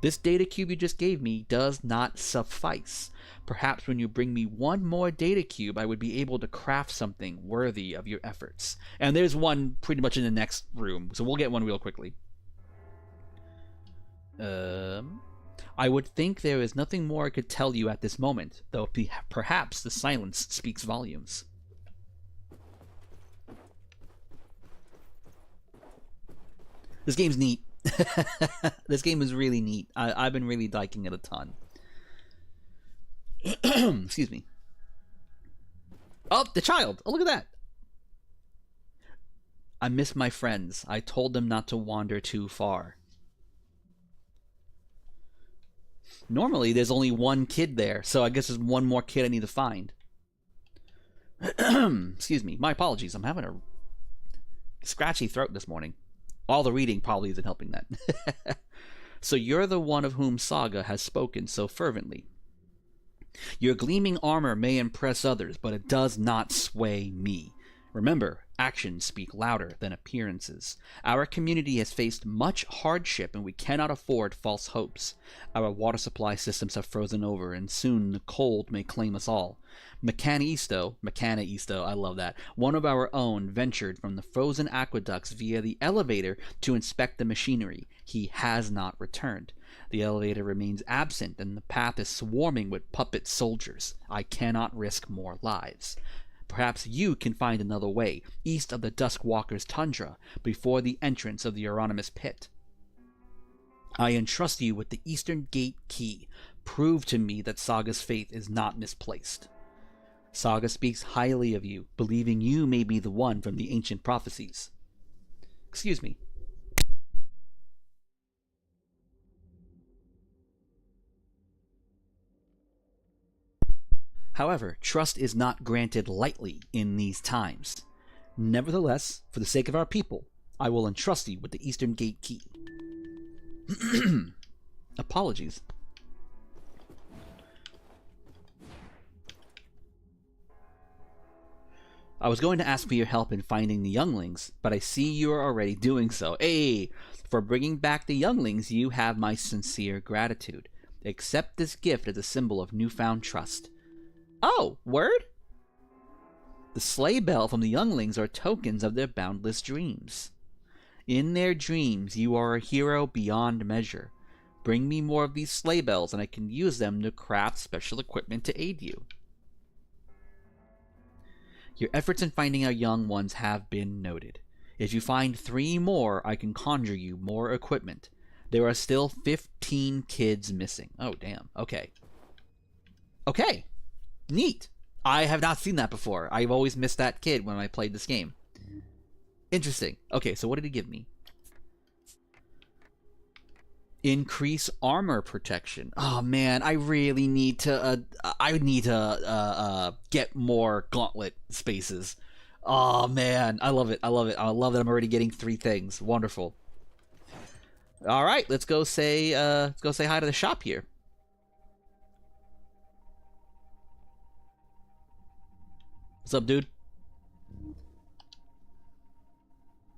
This data cube you just gave me does not suffice. Perhaps when you bring me one more data cube, I would be able to craft something worthy of your efforts. And there's one pretty much in the next room, so we'll get one real quickly. I would think there is nothing more I could tell you at this moment, though perhaps the silence speaks volumes. This game's neat. This game is really neat. I've been really liking it a ton. Excuse me. Oh, the child! Oh, look at that! I miss my friends. I told them not to wander too far. Normally, there's only one kid there, so I guess there's one more kid I need to find. Excuse me. My apologies. I'm having a scratchy throat this morning. All the reading probably isn't helping that. So you're the one of whom Saga has spoken so fervently. Your gleaming armor may impress others, but it does not sway me. Remember, actions speak louder than appearances. Our community has faced much hardship, and we cannot afford false hopes. Our water supply systems have frozen over, and soon the cold may claim us all. Mechanisto, I love that, one of our own, ventured from the frozen aqueducts via the elevator to inspect the machinery. He has not returned. The elevator remains absent, and the path is swarming with puppet soldiers. I cannot risk more lives. Perhaps you can find another way, east of the Duskwalker's tundra, before the entrance of the Euronymous pit. I entrust you with the Eastern Gate key. Prove to me that Saga's faith is not misplaced. Saga speaks highly of you, believing you may be the one from the ancient prophecies. Excuse me. However, trust is not granted lightly in these times. Nevertheless, for the sake of our people, I will entrust you with the Eastern Gate key. Apologies. I was going to ask for your help in finding the younglings, but I see you are already doing so. Hey, for bringing back the younglings, you have my sincere gratitude. Accept this gift as a symbol of newfound trust. Oh, word? The sleigh bell from the younglings are tokens of their boundless dreams. In their dreams, you are a hero beyond measure. Bring me more of these sleigh bells, and I can use them to craft special equipment to aid you. Your efforts in finding our young ones have been noted. If you find 3 more, I can conjure you more equipment. There are still 15 kids missing. Oh, damn. Okay. Okay. Neat. I have not seen that before. I've always missed that kid when I played this game. Interesting. Okay, so what did he give me? Increase armor protection. Oh man, I really need to. I need to get more gauntlet spaces. Oh man, I love it. I love it. I love that I'm already getting 3 things. Wonderful. All right, let's go say hi to the shop here. What's up, dude?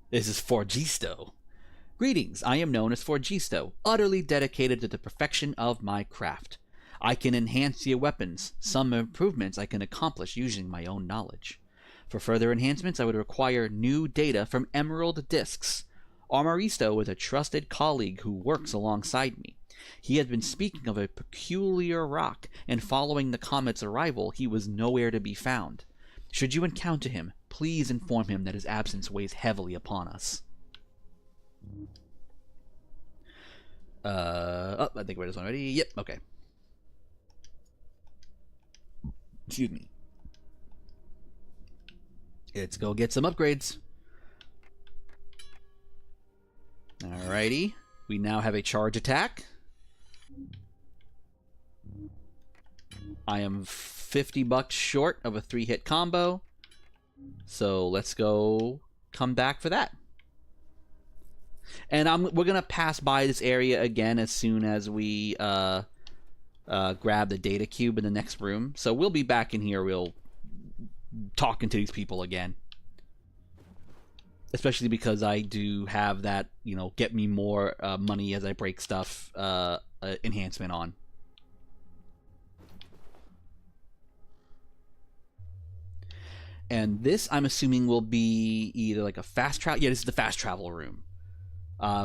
This is Forgisto. Greetings, I am known as Forgisto, utterly dedicated to the perfection of my craft. I can enhance your weapons. Some improvements I can accomplish using my own knowledge. For further enhancements, I would require new data from Emerald Discs. Armoristo is a trusted colleague who works alongside me. He had been speaking of a peculiar rock, and following the comet's arrival, he was nowhere to be found. Should you encounter him, please inform him that his absence weighs heavily upon us. Oh, I think I read this one already. Yep, okay. Excuse me. Let's go get some upgrades. Alrighty. We now have a charge attack. I am $50 short of a 3-hit combo. So let's go come back for that. And we're going to pass by this area again as soon as we grab the data cube in the next room. So we'll be back in here. We'll talking to these people again. Especially because I do have that, you know, get me more money as I break stuff enhancement on. And this, I'm assuming, will be either like a fast travel. Yeah, this is the fast travel room.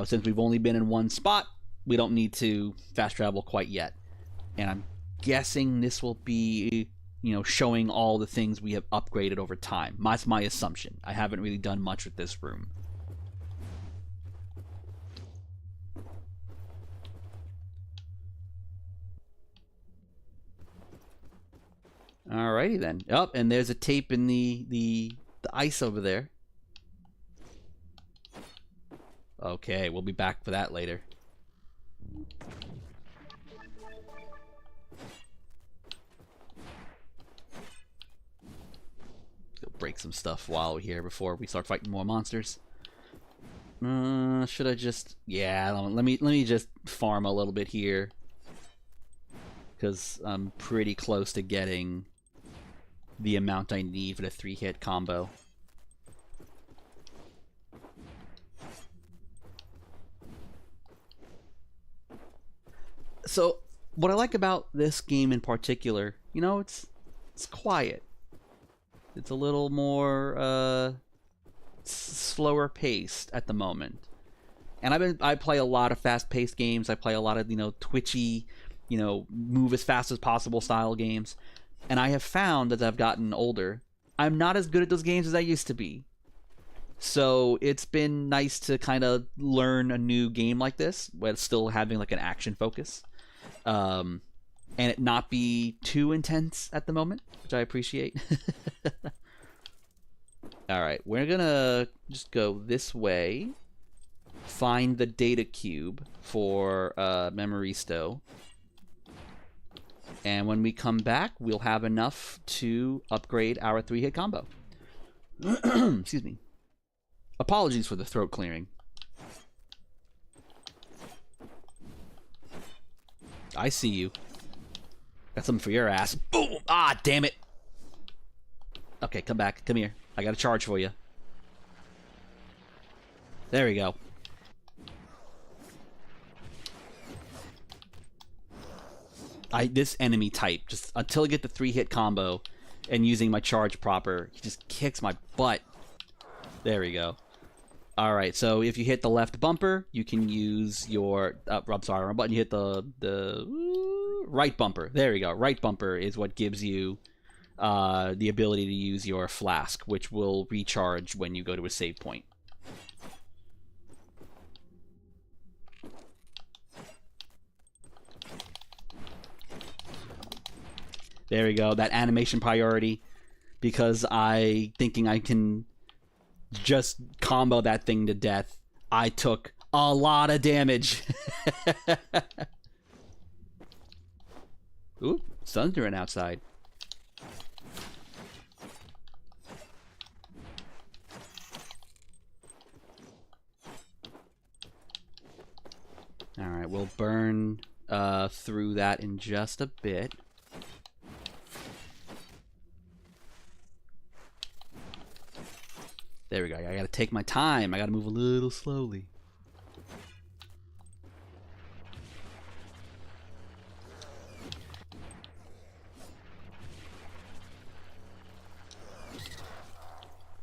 Since we've only been in one spot, we don't need to fast travel quite yet. And I'm guessing this will be, you know, showing all the things we have upgraded over time. That's my assumption. I haven't really done much with this room. Alrighty then. Oh, and there's a tape in the ice over there. Okay, we'll be back for that later. Go break some stuff while we're here before we start fighting more monsters. Should I just... Yeah, let me just farm a little bit here. Because I'm pretty close to getting the amount I need for the 3-hit combo. So, what I like about this game in particular, you know, it's quiet. It's a little more slower paced at the moment. And I play a lot of fast-paced games. I play a lot of, you know, twitchy, you know, move as fast as possible style games. And I have found as I've gotten older, I'm not as good at those games as I used to be. So it's been nice to kind of learn a new game like this, but still having like an action focus, and it not be too intense at the moment, which I appreciate. All right, we're gonna just go this way, find the data cube for Memoristo, and when we come back, we'll have enough to upgrade our 3-hit combo. Excuse me. Apologies for the throat clearing. I see you. Got something for your ass. Boom! Ah, damn it! Okay, come back. Come here. I got a charge for you. There we go. This enemy type, just until I get the 3-hit combo and using my charge proper, he just kicks my butt. There we go. Alright, so if you hit the left bumper, you can use your... I'm sorry, wrong button. You hit the right bumper. There we go. Right bumper is what gives you the ability to use your flask, which will recharge when you go to a save point. There we go. That animation priority, because thinking I can just combo that thing to death, I took a lot of damage. Ooh, thundering outside. Alright, we'll burn through that in just a bit. There we go. I gotta take my time. I gotta move a little slowly.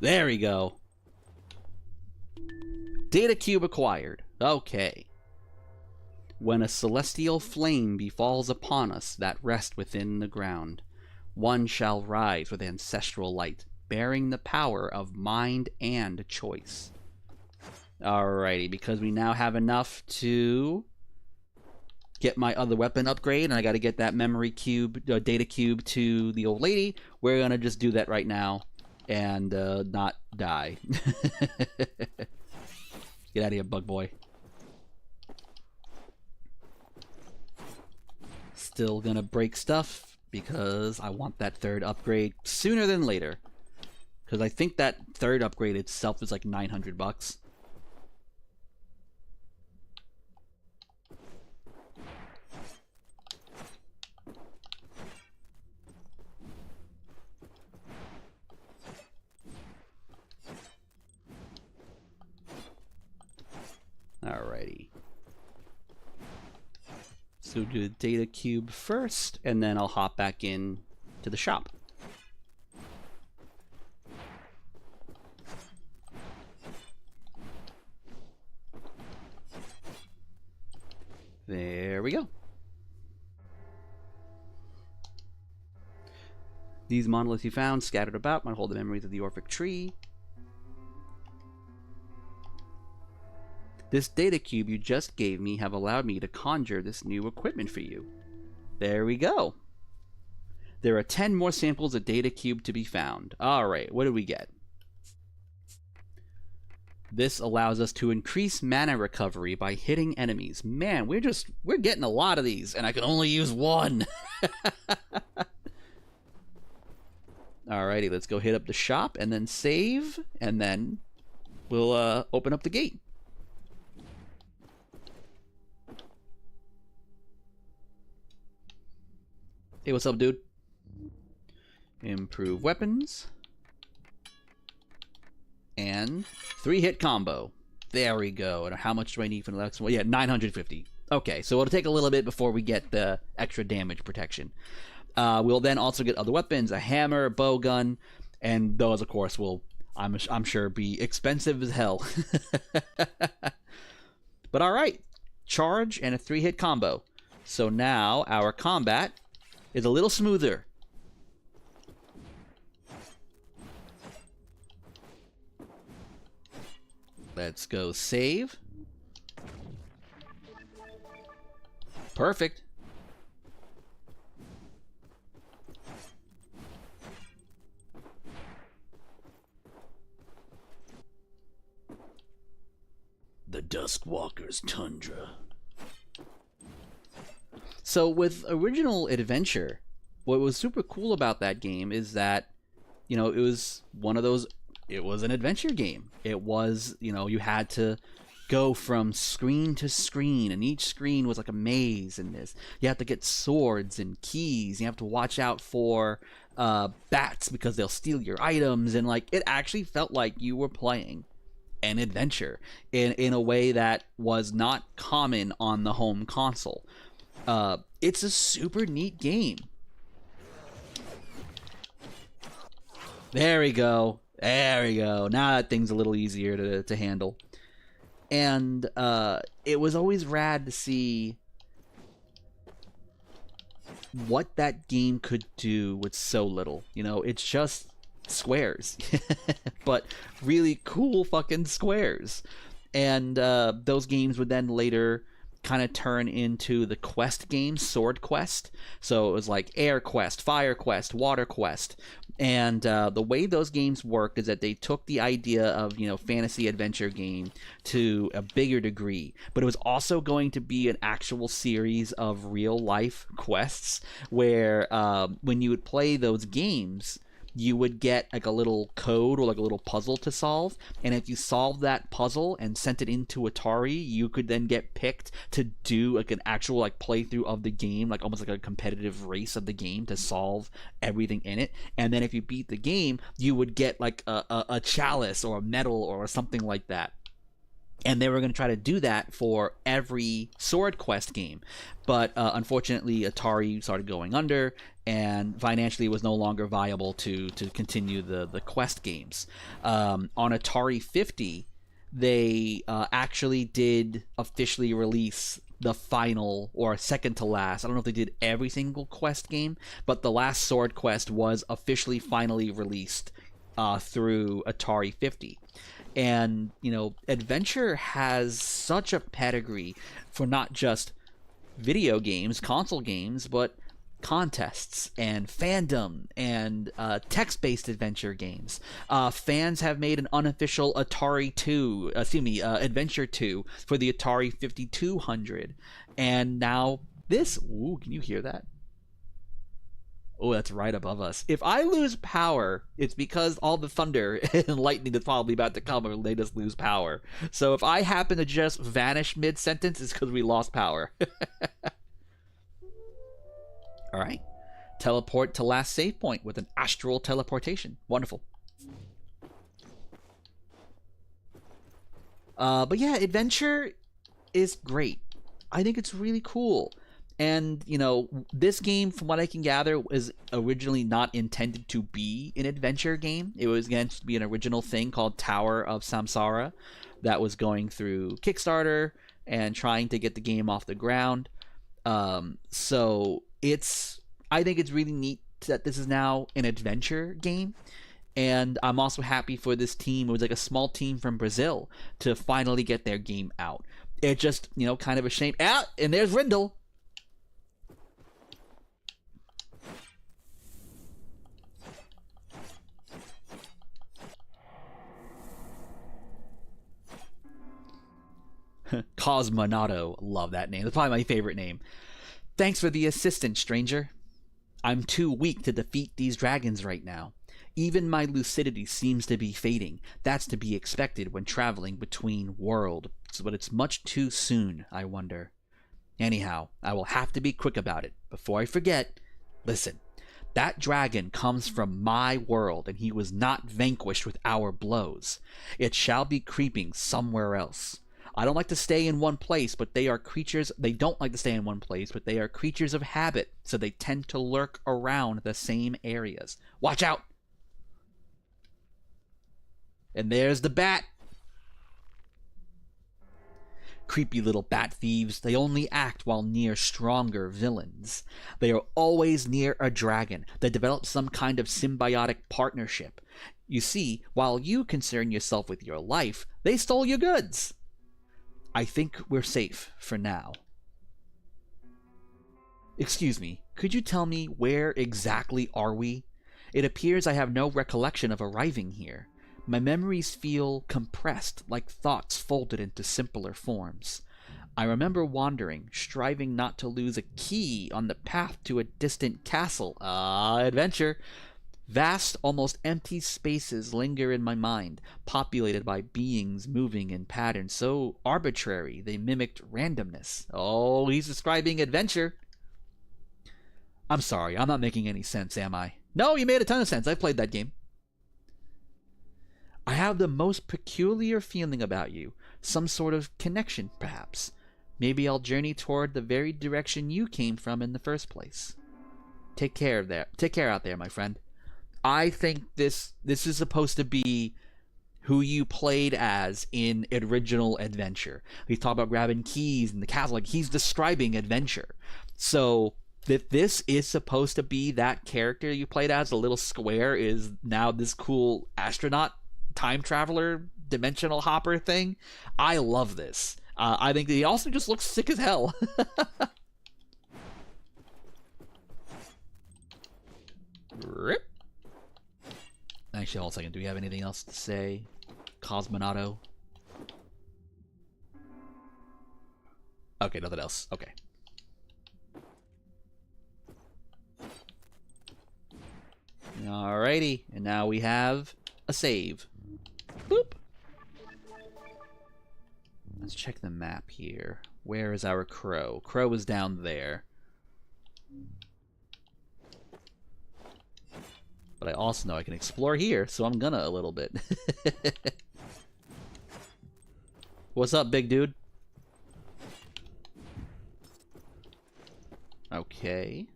There we go. Data cube acquired. Okay. When a celestial flame befalls upon us that rest within the ground, one shall rise with ancestral light, bearing the power of mind and choice. Alrighty, because we now have enough to get my other weapon upgrade, and I got to get that memory cube, data cube to the old lady. We're gonna just do that right now and not die. Get out of here, bug boy. Still gonna break stuff because I want that third upgrade sooner than later. Because I think that third upgrade itself is like 900 bucks. Alrighty. So do the data cube first, and then I'll hop back in to the shop. There we go. These monoliths you found scattered about might hold the memories of the Orphic tree. This data cube you just gave me have allowed me to conjure this new equipment for you. There we go. There are 10 more samples of data cube to be found. Alright, what do we get? This allows us to increase mana recovery by hitting enemies. Man, we're getting a lot of these, and I can only use one. Alrighty, let's go hit up the shop, and then save, and then we'll open up the gate. Hey, what's up, dude? Improve weapons. And 3-hit combo. There we go. And how much do I need for the next one? Yeah, 950. Okay, so it'll take a little bit before we get the extra damage protection. We'll then also get other weapons, a hammer, a bow gun, and those, of course, will, I'm sure, be expensive as hell. But all right, charge and a 3-hit combo. So now our combat is a little smoother. Let's go save. Perfect. The Duskwalker's Tundra. So with original Adventure, what was super cool about that game is that, you know, it was one of those, it was an adventure game. It was, you know, you had to go from screen to screen, and each screen was like a maze, and this, you have to get swords and keys, you have to watch out for bats because they'll steal your items, and like, it actually felt like you were playing an adventure in a way that was not common on the home console. It's a super neat game. There we go. There we go. Now that thing's a little easier to handle. And it was always rad to see what that game could do with so little. You know, it's just squares. But really cool fucking squares. And those games would then later kind of turn into the quest games, Sword Quest. So it was like Air Quest, Fire Quest, Water Quest. And the way those games worked is that they took the idea of, you know, fantasy adventure game to a bigger degree, but it was also going to be an actual series of real life quests where when you would play those games, you would get like a little code or like a little puzzle to solve, and if you solved that puzzle and sent it into Atari, you could then get picked to do like an actual like playthrough of the game, like almost like a competitive race of the game to solve everything in it. And then if you beat the game, you would get like a chalice or a medal or something like that. And they were going to try to do that for every Sword Quest game. But unfortunately, Atari started going under, and financially it was no longer viable to continue the Quest games. On Atari 50, they actually did officially release the final, or second to last. I don't know if they did every single Quest game, but the last Sword Quest was officially finally released through Atari 50. And, you know, Adventure has such a pedigree for not just video games, console games, but contests and fandom and text-based adventure games. Fans have made an unofficial Adventure 2 for the Atari 5200. And now this, ooh, can you hear that? Oh, that's right above us. If I lose power, it's because all the thunder and lightning is probably about to come and made us lose power. So if I happen to just vanish mid-sentence, it's because we lost power. All right. Teleport to last save point with an astral teleportation. Wonderful. But yeah, Adventure is great. I think it's really cool. And, you know, this game, from what I can gather, was originally not intended to be an adventure game. It was going to be an original thing called Tower of Samsara that was going through Kickstarter and trying to get the game off the ground. So I think it's really neat that this is now an adventure game. And I'm also happy for this team. It was like a small team from Brazil to finally get their game out. It's just, you know, kind of a shame. Ah, and there's Rindle. Cosmonato. Love that name. That's probably my favorite name. Thanks for the assistance, stranger. I'm too weak to defeat these dragons right now. Even my lucidity seems to be fading. That's to be expected when traveling between worlds, but it's much too soon, I wonder. Anyhow, I will have to be quick about it. Before I forget, listen. That dragon comes from my world, and he was not vanquished with our blows. It shall be creeping somewhere else. I don't like to stay in one place, but they are creatures. They don't like to stay in one place, but they are creatures of habit, so they tend to lurk around the same areas. Watch out! And there's the bat. Creepy little bat thieves, they only act while near stronger villains. They are always near a dragon. They develop some kind of symbiotic partnership. You see, while you concern yourself with your life, they stole your goods. I think we're safe for now. Excuse me, could you tell me where exactly are we? It appears I have no recollection of arriving here. My memories feel compressed, like thoughts folded into simpler forms. I remember wandering, striving not to lose a key on the path to a distant castle. Adventure. Vast, almost empty spaces linger in my mind, populated by beings moving in patterns so arbitrary they mimicked randomness. Oh, he's describing adventure. I'm sorry, I'm not making any sense, am I? No, you made a ton of sense. I played that game. I have the most peculiar feeling about you. Some sort of connection, perhaps. Maybe I'll journey toward the very direction you came from in the first place. Take care out there, my friend. I think this is supposed to be who you played as in original Adventure. He's talking about grabbing keys in the castle. Like, he's describing Adventure. So if this is supposed to be that character you played as, the little square is now this cool astronaut, time traveler, dimensional hopper thing. I love this. I think he also just looks sick as hell. Rip. Actually, hold a second. Do we have anything else to say? Cosmonato. Okay, nothing else. Okay. Alrighty, and now we have a save. Boop. Let's check the map here. Where is our crow? Crow is down there. But I also know I can explore here, so I'm gonna a little bit. What's up, big dude? Okay.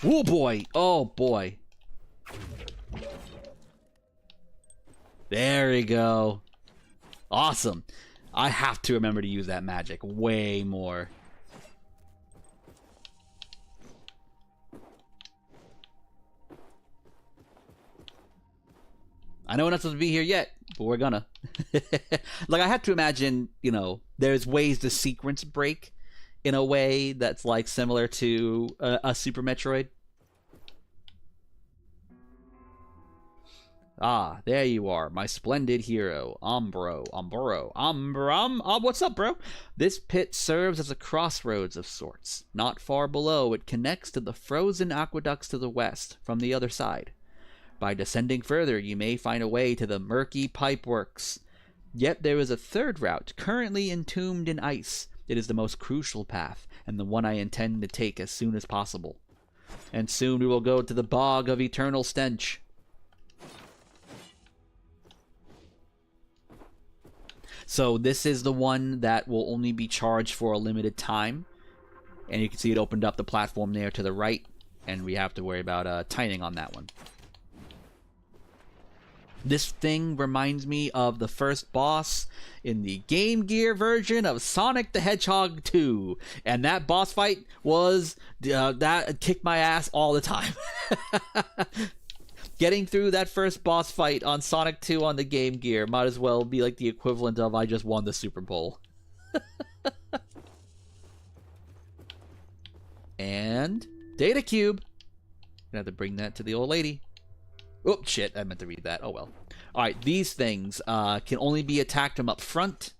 Oh boy! Oh boy! There we go. Awesome. I have to remember to use that magic way more. I know we're not supposed to be here yet, but we're gonna. Like, I have to imagine, you know, there's ways to sequence break in a way that's like similar to a Super Metroid. Ah, there you are, my splendid hero, Umbro. What's up, bro? This pit serves as a crossroads of sorts. Not far below, it connects to the frozen aqueducts to the west, from the other side. By descending further, you may find a way to the murky pipeworks. Yet there is a third route, currently entombed in ice. It is the most crucial path, and the one I intend to take as soon as possible. And soon we will go to the bog of eternal stench. So this is the one that will only be charged for a limited time. And you can see it opened up the platform there to the right. And we have to worry about timing on that one. This thing reminds me of the first boss in the Game Gear version of Sonic the Hedgehog 2. And that boss fight was... that kicked my ass all the time. Getting through that first boss fight on Sonic 2 on the Game Gear might as well be like the equivalent of I just won the Super Bowl. And Data Cube. Gonna have to bring that to the old lady. Oh, shit, I meant to read that. Oh, well. Alright, these things can only be attacked from up front.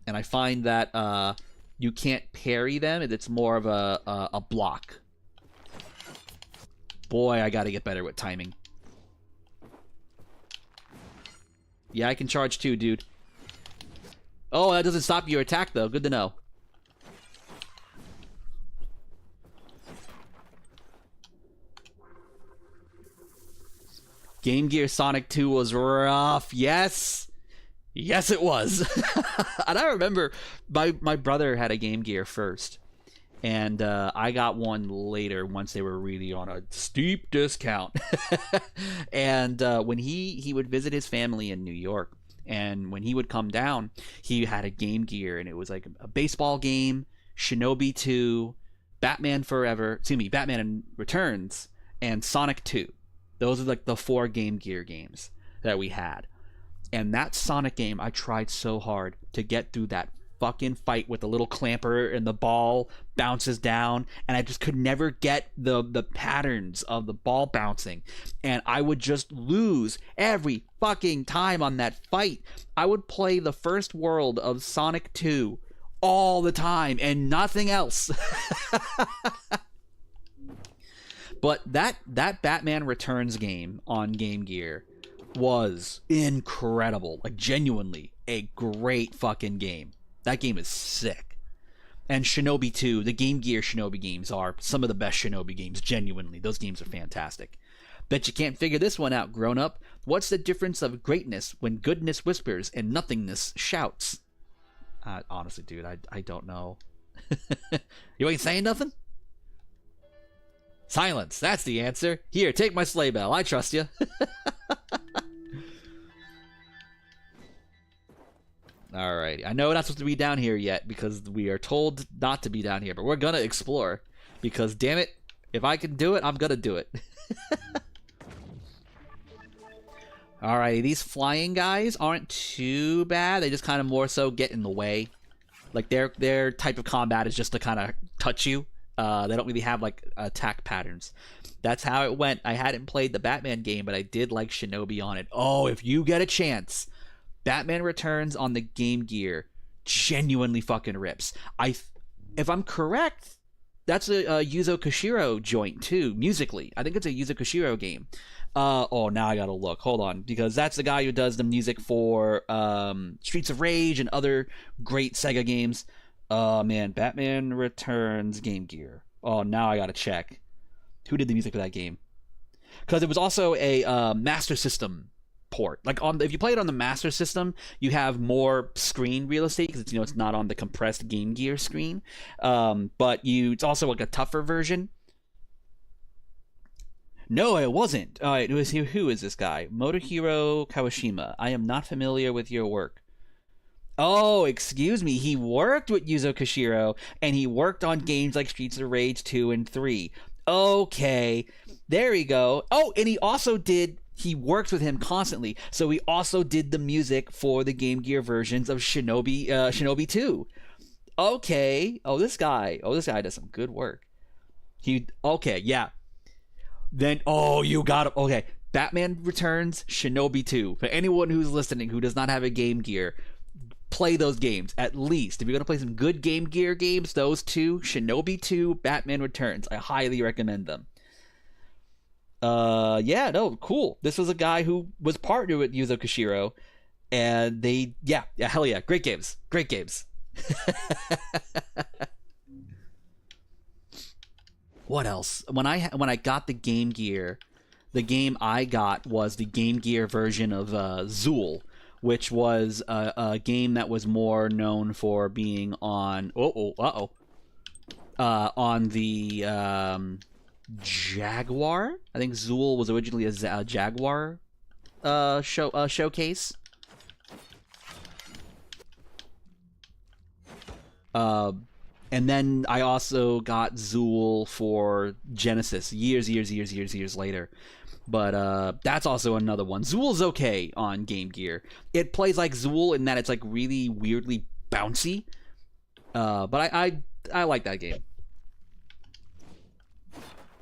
And I find that you can't parry them. It's more of a block. Boy, I gotta get better with timing. Yeah, I can charge too, dude. Oh, that doesn't stop your attack, though. Good to know. Game Gear Sonic 2 was rough. Yes. Yes, it was. And I remember my brother had a Game Gear first. And I got one later once they were really on a steep discount. And when he would visit his family in New York, and when he would come down, he had a Game Gear, and it was like a baseball game, Shinobi 2, Batman Returns, and Sonic 2. Those are like the 4 Game Gear games that we had. And that Sonic game, I tried so hard to get through that fucking fight with the little clamper and the ball bounces down, and I just could never get the patterns of the ball bouncing, and I would just lose every fucking time on that fight. I would play the first world of Sonic 2 all the time and nothing else. But that Batman Returns game on Game Gear was incredible. Like, genuinely a great fucking game. That game is sick. And Shinobi 2, the Game Gear Shinobi games are some of the best Shinobi games, genuinely. Those games are fantastic. Bet you can't figure this one out, grown up. What's the difference of greatness when goodness whispers and nothingness shouts? Honestly, dude, I don't know. You ain't saying nothing? Silence, that's the answer. Here, take my sleigh bell. I trust you. Alrighty. I know we're not supposed to be down here yet because we are told not to be down here, but we're gonna explore. Because, damn it, if I can do it, I'm gonna do it. Alrighty, these flying guys aren't too bad. They just kind of more so get in the way. Like, their type of combat is just to kind of touch you. They don't really have, like, attack patterns. That's how it went. I hadn't played the Batman game, but I did like Shinobi on it. Oh, if you get a chance, Batman Returns on the Game Gear genuinely fucking rips. If I'm correct, that's a Yuzo Koshiro joint, too, musically. I think it's a Yuzo Koshiro game. Oh, now I gotta look. Hold on, because that's the guy who does the music for Streets of Rage and other great Sega games. Oh, man, Batman Returns Game Gear. Oh, now I gotta check. Who did the music for that game? Because it was also a Master System port. Like, if you play it on the Master System, you have more screen real estate because it's not on the compressed Game Gear screen. But it's also like a tougher version. No, it wasn't. All right, who is this guy? Motohiro Kawashima. I am not familiar with your work. Oh, excuse me. He worked with Yuzo Koshiro, and he worked on games like Streets of Rage 2 and 3. Okay, there we go. Oh, and he worked with him constantly, so he also did the music for the Game Gear versions of Shinobi 2. Okay. Oh, this guy does some good work. Okay, yeah. Then, you got him. Okay, Batman Returns, Shinobi 2. For anyone who's listening who does not have a Game Gear, play those games, at least. If you're going to play some good Game Gear games, those two, Shinobi 2, Batman Returns, I highly recommend them. Yeah, no, cool. This was a guy who was partnered with Yuzo Koshiro, and hell yeah, great games. What else? When I got the Game Gear, the game I got was the Game Gear version of Zool, which was a game that was more known for being on on the Jaguar. I think Zool was originally a Jaguar showcase. And then I also got Zool for Genesis years later. But that's also another one. Zool's okay on Game Gear. It plays like Zool in that it's like really weirdly bouncy. But I like that game.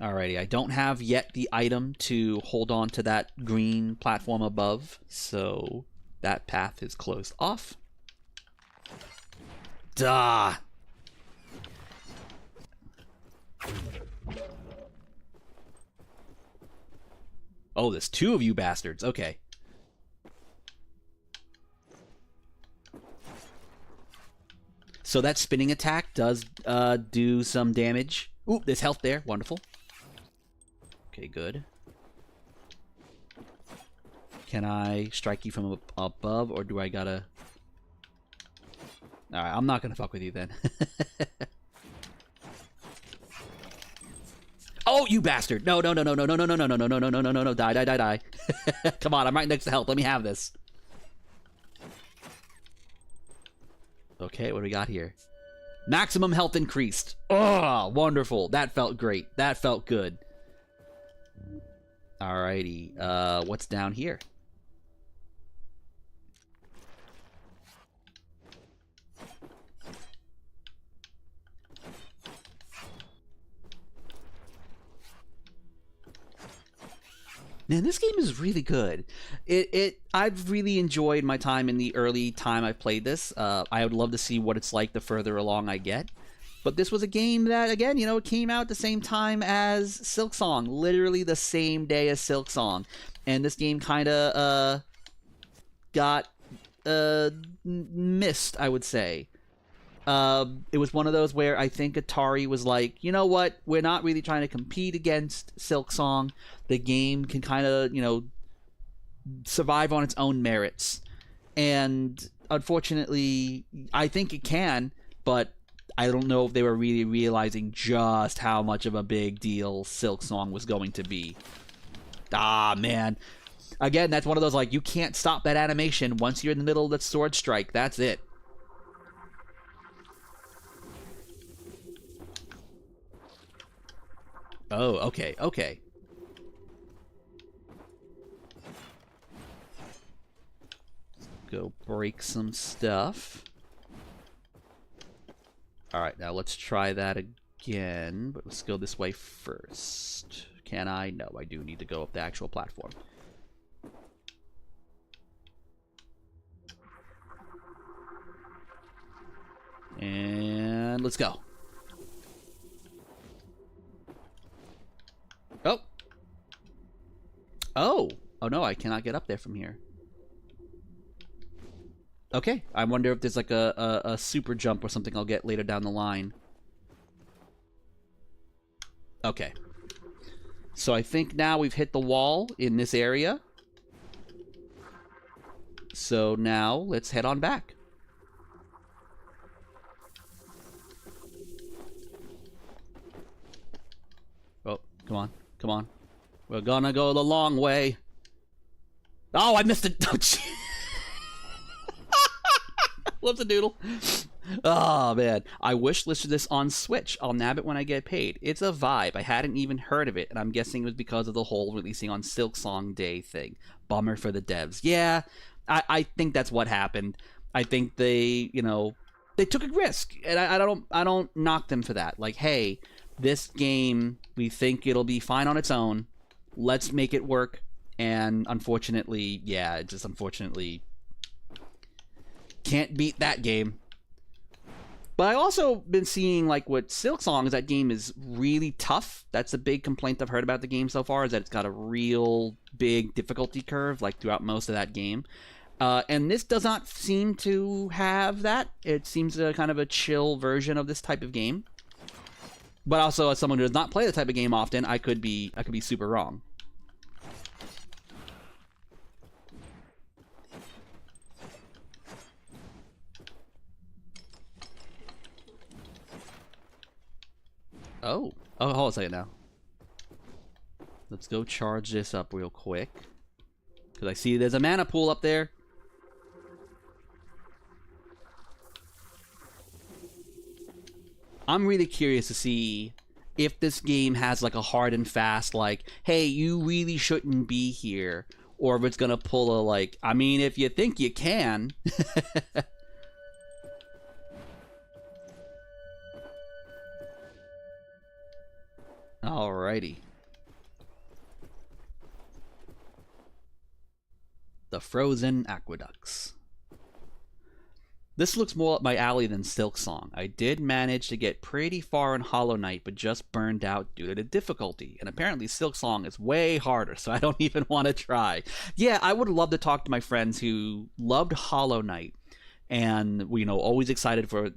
Alrighty, I don't have yet the item to hold on to that green platform above, so that path is closed off. Duh! Oh, there's two of you bastards. Okay. So that spinning attack does do some damage. Ooh, there's health there. Wonderful. Okay, good. Can I strike you from above, or do I gotta... Alright, I'm not gonna fuck with you then. Oh, you bastard! No, no, no, no, no, no, no, no, no, no, no, no, no, no, no, no, no, die, die, die, die. Come on, I'm right next to health. Let me have this. Okay, what do we got here? Maximum health increased. Oh, wonderful. That felt great. That felt good. Alrighty. What's down here? Man, this game is really good. I've really enjoyed my time in the early time I've played this. I would love to see what it's like the further along I get. But this was a game that, again, it came out at the same time as Silksong. Literally the same day as Silksong. And this game kind of got missed, I would say. It was one of those where I think Atari was like, you know what, we're not really trying to compete against Silksong. The game can kind of, survive on its own merits. And unfortunately, I think it can, but I don't know if they were really realizing just how much of a big deal Silksong was going to be. Ah, man. Again, that's one of those, like, you can't stop that animation once you're in the middle of the sword strike. That's it. Oh, okay, okay. Go break some stuff. Alright, now let's try that again, but let's go this way first. Can I? No, I do need to go up the actual platform. And let's go. Oh. Oh. Oh no, I cannot get up there from here. Okay, I wonder if there's like a super jump or something I'll get later down the line. Okay. So I think now we've hit the wall in this area. So now let's head on back. Oh, come on. Come on. We're gonna go the long way. Oh, I missed it. Oh, Whoops a doodle. Oh, man. I wish listed this on Switch. I'll nab it when I get paid. It's a vibe. I hadn't even heard of it, and I'm guessing it was because of the whole releasing on Silksong Day thing. Bummer for the devs. Yeah, I think that's what happened. I think they, they took a risk, and I don't knock them for that. Like, hey, this game, we think it'll be fine on its own. Let's make it work. And unfortunately, yeah, just unfortunately can't beat that game. But I also been seeing, like, what Silksong is, that game is really tough. That's a big complaint I've heard about the game so far, is that it's got a real big difficulty curve, like, throughout most of that game. And this does not seem to have that. It seems a kind of a chill version of this type of game. But also, as someone who does not play the type of game often, I could be super wrong. Oh, hold on a second now. Let's go charge this up real quick. Because I see there's a mana pool up there. I'm really curious to see if this game has like a hard and fast, like, hey, you really shouldn't be here. Or if it's going to pull a, like, I mean, if you think you can. Alrighty. The Frozen Aqueducts. This looks more up my alley than Silksong. I did manage to get pretty far in Hollow Knight, but just burned out due to the difficulty. And apparently Silksong is way harder, so I don't even want to try. Yeah, I would love to talk to my friends who loved Hollow Knight and were, always excited for,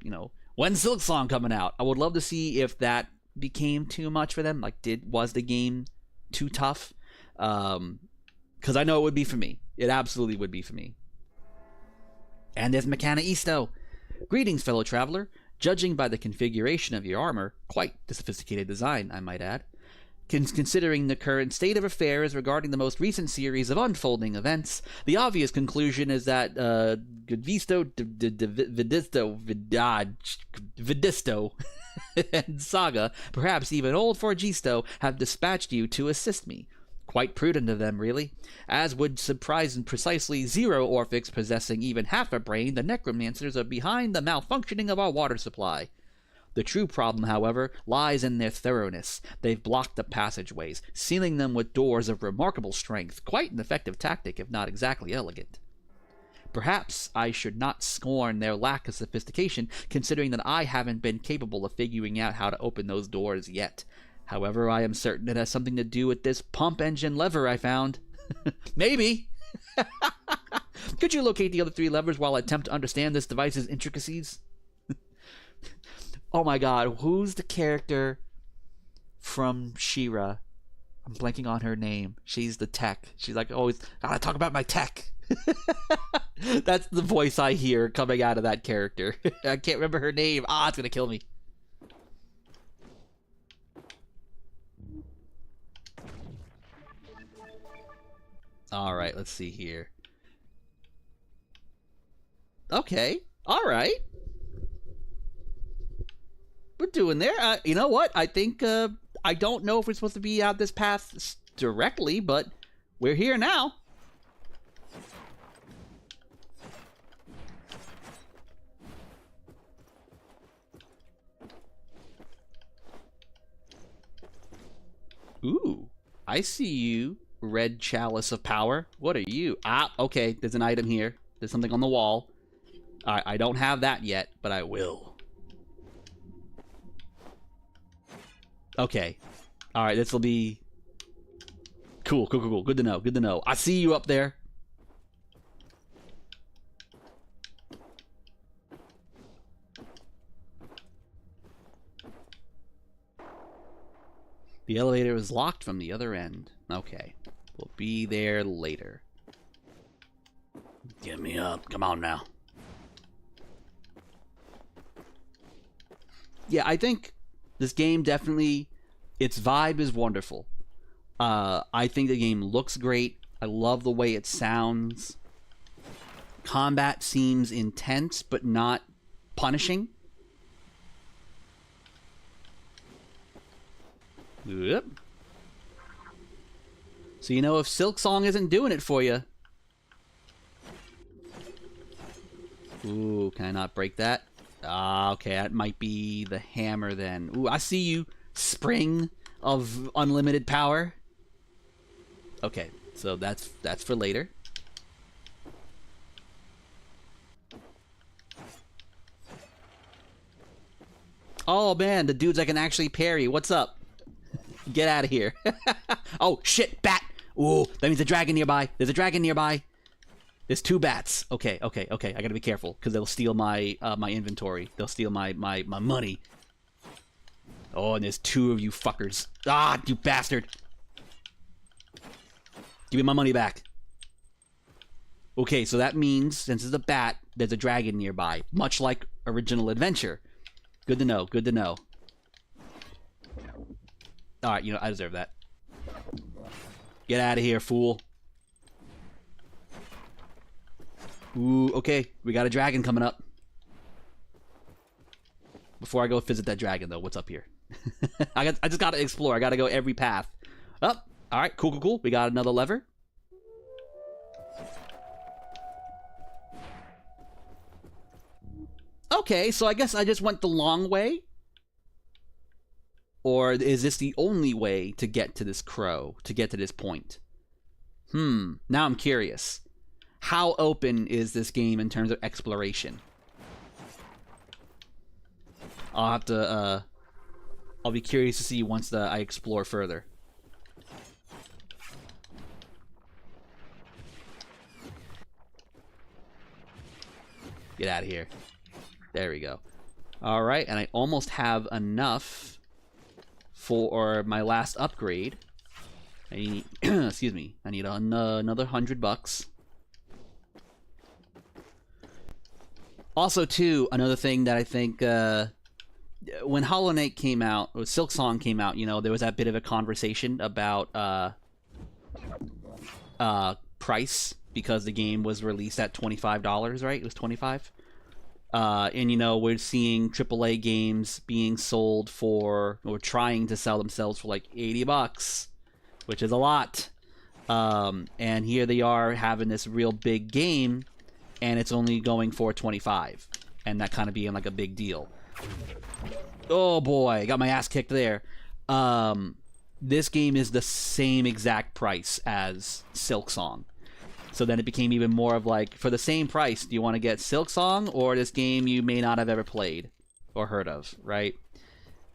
when's Silksong coming out? I would love to see if that became too much for them. Like, was the game too tough? Because I know it would be for me. It absolutely would be for me. And there's Mechana Isto. Greetings, fellow traveler. Judging by the configuration of your armor, quite the sophisticated design, I might add. Considering the current state of affairs regarding the most recent series of unfolding events, the obvious conclusion is that Vidisto and Saga, perhaps even old Forgisto, have dispatched you to assist me. Quite prudent of them, really. As would surprise in precisely 0 Orphics possessing even half a brain, the necromancers are behind the malfunctioning of our water supply. The true problem, however, lies in their thoroughness. They've blocked the passageways, sealing them with doors of remarkable strength. Quite an effective tactic, if not exactly elegant. Perhaps I should not scorn their lack of sophistication, considering that I haven't been capable of figuring out how to open those doors yet. However, I am certain it has something to do with this pump engine lever I found. Maybe! Could you locate the other 3 levers while I attempt to understand this device's intricacies? Oh my god, who's the character from She-Ra? I'm blanking on her name. She's the tech. She's like, always, gotta talk about my tech. That's the voice I hear coming out of that character. I can't remember her name. It's gonna kill me. Alright, let's see here. Okay, alright. We're doing there. You know what? I think, I don't know if we're supposed to be out this path directly, but we're here now. Ooh, I see you, Red Chalice of Power. What are you? Okay, there's an item here. There's something on the wall. Alright, I don't have that yet, but I will. Okay. Alright, this will be... Cool. Good to know. I see you up there. The elevator is locked from the other end. Okay. We'll be there later. Get me up. Come on now. Yeah, I think this game definitely, its vibe is wonderful. I think the game looks great. I love the way it sounds. Combat seems intense, but not punishing. Yep. So you know if Silksong isn't doing it for you. Ooh, can I not break that? Okay, that might be the hammer then. Ooh, I see you, Spring of unlimited power. Okay, so that's for later. Oh man, the dudes I can actually parry. What's up? Get out of here. Oh shit, bat! Ooh, that means a dragon nearby. There's a dragon nearby. There's 2 bats. Okay. I gotta be careful, because they'll steal my my inventory. They'll steal my money. Oh, and there's 2 of you fuckers. You bastard! Give me my money back. Okay, so that means, since it's a bat, there's a dragon nearby. Much like Original Adventure. Good to know, good to know. Alright, you know, I deserve that. Get out of here, fool. Ooh, okay. We got a dragon coming up. Before I go visit that dragon, though, what's up here? I just gotta explore. I gotta go every path. Up. Alright, cool. We got another lever. Okay, so I guess I just went the long way? Or is this the only way to get to this crow, to get to this point? Now I'm curious. How open is this game in terms of exploration? I'll have to, I'll be curious to see once I explore further. Get out of here. There we go. Alright, and I almost have enough for my last upgrade. I need, excuse me, I need another $100. Also, too, another thing that I think when Hollow Knight came out, or Silk Song came out, you know, there was that bit of a conversation about price, because the game was released at $25, right? It was 25. And you know, we're seeing AAA games being sold for, or trying to sell themselves for like $80, which is a lot. And here they are having this real big game, and it's only going for 25, and that kind of being like a big deal. Oh boy, got my ass kicked there. This game is the same exact price as Silk Song. So then it became even more of like, for the same price, do you want to get Silk Song or this game you may not have ever played or heard of, right?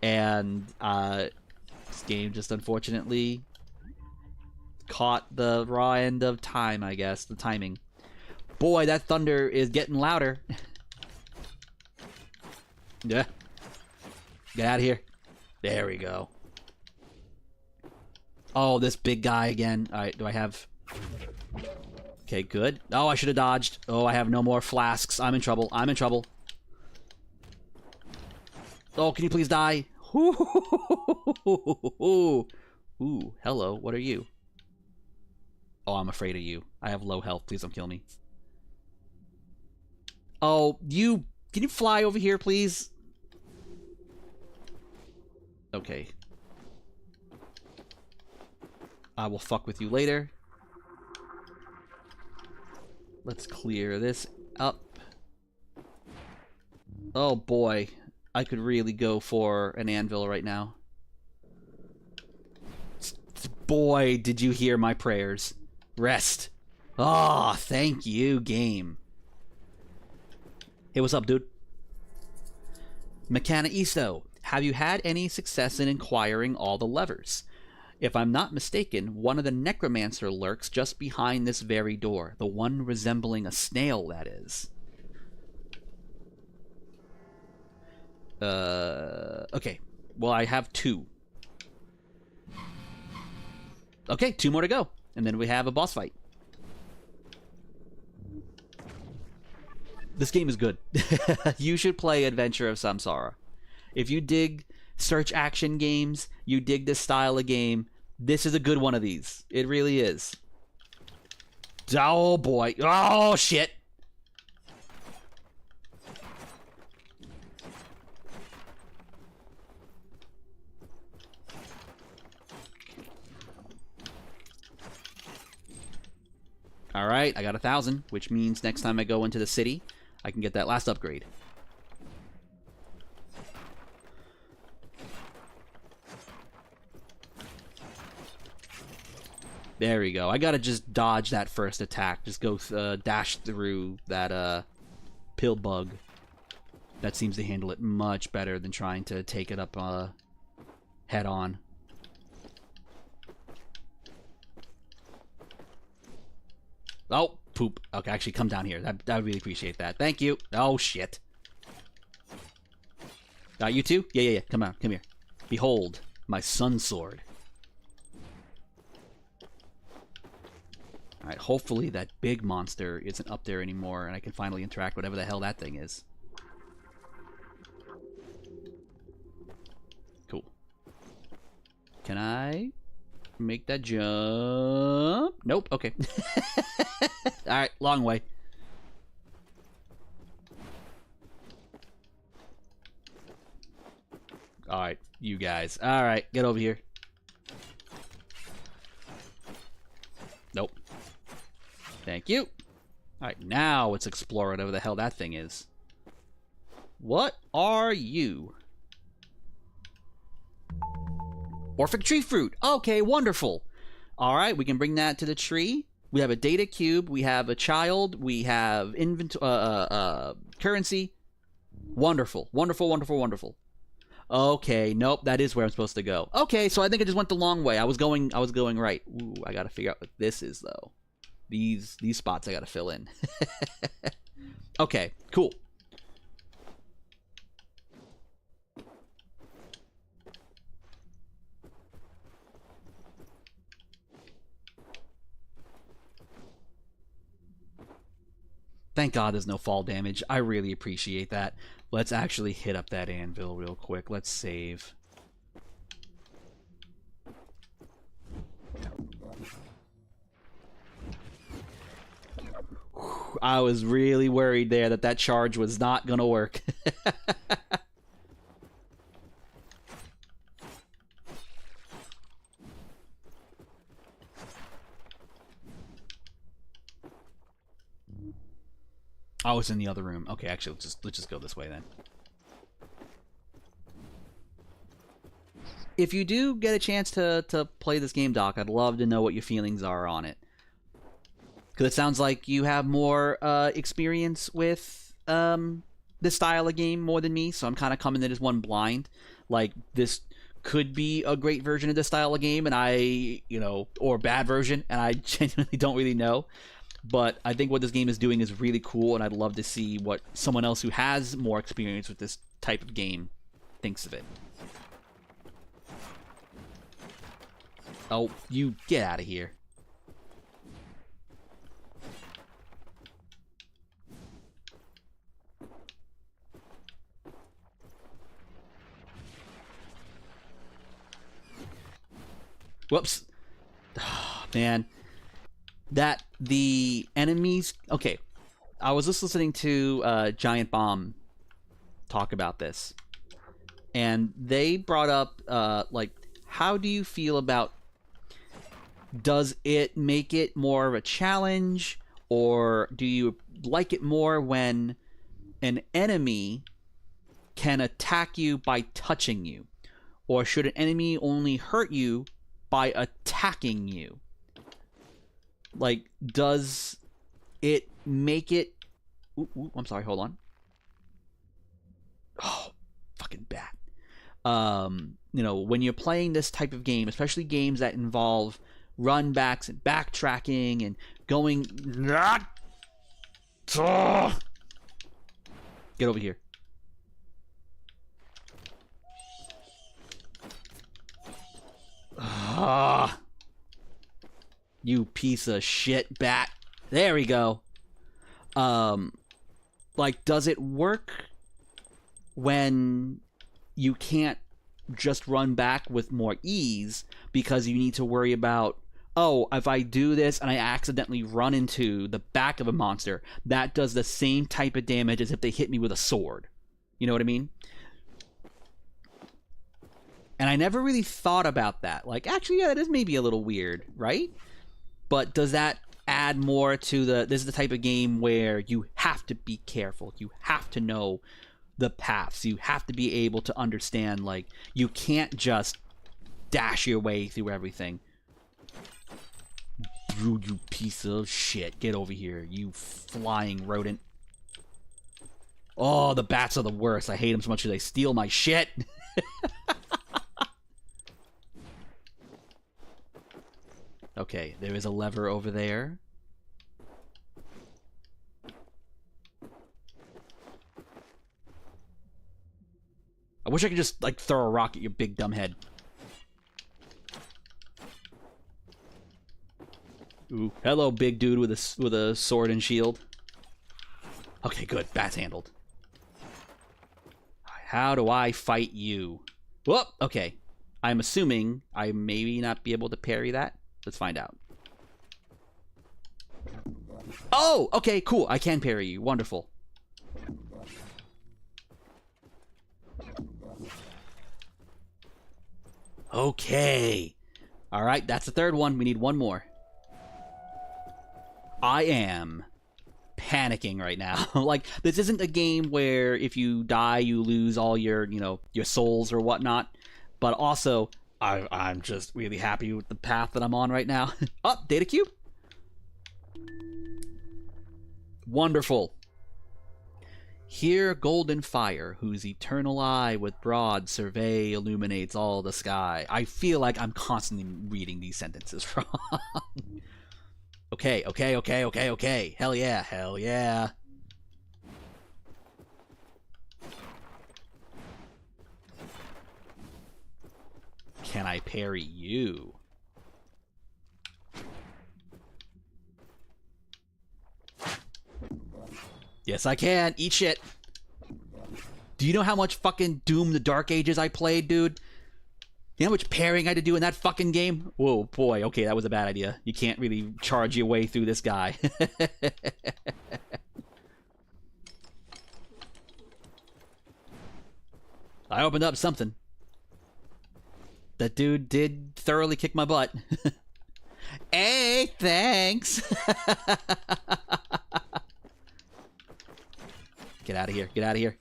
And this game just unfortunately caught the raw end of time, I guess, the timing. Boy, that thunder is getting louder. Yeah. Get out of here. There we go. Oh, this big guy again. All right, do I have... Okay, good. Oh, I should have dodged. Oh, I have no more flasks. I'm in trouble. I'm in trouble. Oh, can you please die? Ooh, hello. What are you? Oh, I'm afraid of you. I have low health. Please don't kill me. Oh, you... Can you fly over here, please? Okay. I will fuck with you later. Let's clear this up. Oh boy. I could really go for an anvil right now. Boy, did you hear my prayers. Rest. Ah, thank you, game. Hey, what's up, dude? Mechana Isto, have you had any success in acquiring all the levers? If I'm not mistaken, one of the necromancer lurks just behind this very door. The one resembling a snail, that is. Okay. Well, I have 2. Okay, 2 more to go. And then we have a boss fight. This game is good. You should play Adventure of Samsara. If you dig search action games, you dig this style of game, this is a good one of these. It really is. Oh boy. Oh shit. Alright, I got 1,000, which means next time I go into the city, I can get that last upgrade. There we go. I gotta just dodge that first attack. Just go dash through that pill bug. That seems to handle it much better than trying to take it up head on. Oh, poop. Okay, actually come down here. I would really appreciate that. Thank you. Oh, shit. You too? Yeah. Come on, come here. Behold, my sun sword. Alright, hopefully that big monster isn't up there anymore and I can finally interact whatever the hell that thing is. Cool. Can I make that jump? Nope, okay. Alright, long way. Alright, you guys. Alright, get over here. Nope. Thank you. Alright, now let's explore whatever the hell that thing is. What are you? Orphic tree fruit. Okay, wonderful. Alright, we can bring that to the tree. We have a data cube. We have a child. We have currency. Wonderful. Wonderful, wonderful, wonderful. Okay, nope, that is where I'm supposed to go. Okay, so I think I just went the long way. I was going right. Ooh, I gotta figure out what this is though. These spots I gotta fill in. Okay, cool. Thank God there's no fall damage. I really appreciate that. Let's actually hit up that anvil real quick. Let's save. I was really worried there that that charge was not going to work. Oh, it's in the other room. Okay, actually, let's just go this way then. If you do get a chance to play this game, Doc, I'd love to know what your feelings are on it. Because it sounds like you have more experience with this style of game more than me, so I'm kind of coming in as one blind. Like, this could be a great version of this style of game, and or a bad version, and I genuinely don't really know. But I think what this game is doing is really cool, and I'd love to see what someone else who has more experience with this type of game thinks of it. Oh, you get out of here. Whoops. Oh, man. That the enemies... Okay. I was just listening to Giant Bomb talk about this. And they brought up, how do you feel about... Does it make it more of a challenge? Or do you like it more when an enemy can attack you by touching you? Or should an enemy only hurt you by attacking you? Like, does it make it... Ooh, I'm sorry, hold on. Oh, fucking bat. When you're playing this type of game, especially games that involve run backs and backtracking and going... Get over here. You piece of shit bat. There we go. Does it work when you can't just run back with more ease because you need to worry about, oh, if I do this and I accidentally run into the back of a monster, that does the same type of damage as if they hit me with a sword. You know what I mean? And I never really thought about that. Like, actually, yeah, that is maybe a little weird, right? But does that add more to this is the type of game where you have to be careful. You have to know the paths. You have to be able to understand, like, you can't just dash your way through everything. You piece of shit. Get over here, you flying rodent. Oh, the bats are the worst. I hate them so much that they steal my shit. Okay, there is a lever over there. I wish I could just, like, throw a rock at your big dumb head. Ooh, hello, big dude with a sword and shield. Okay, good. Bat's handled. How do I fight you? Whoop! Okay. I'm assuming I maybe not be able to parry that. Let's find out. Oh! Okay, cool. I can parry you. Wonderful. Okay. Alright, that's the third one. We need one more. I am panicking right now. Like, this isn't a game where if you die, you lose all your, your souls or whatnot. But also... I'm just really happy with the path that I'm on right now. Oh, data cube. Wonderful. Here golden fire, whose eternal eye with broad survey illuminates all the sky. I feel like I'm constantly reading these sentences wrong. Okay. Hell yeah. Can I parry you? Yes, I can. Eat shit. Do you know how much fucking Doom the Dark Ages I played, dude? You know how much parrying I had to do in that fucking game? Whoa, boy. Okay, that was a bad idea. You can't really charge your way through this guy. I opened up something. That dude did thoroughly kick my butt. Hey, thanks. Get out of here. Get out of here.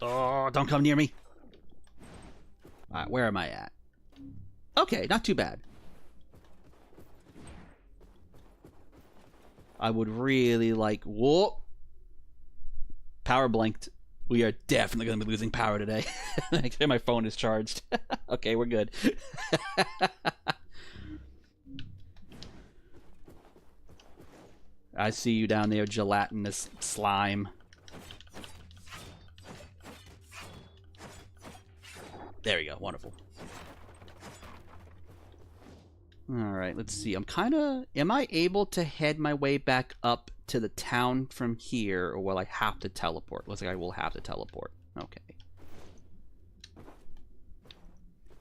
Oh, don't come near me. Alright, where am I at? Okay, not too bad. I would really like... Whoa! Power blinked. We are definitely going to be losing power today. Make sure my phone is charged. Okay, we're good. I see you down there, gelatinous slime. There we go. Wonderful. Alright, let's see. I'm kind of... Am I able to head my way back up to the town from here, or will I have to teleport? Looks like I will have to teleport. Okay.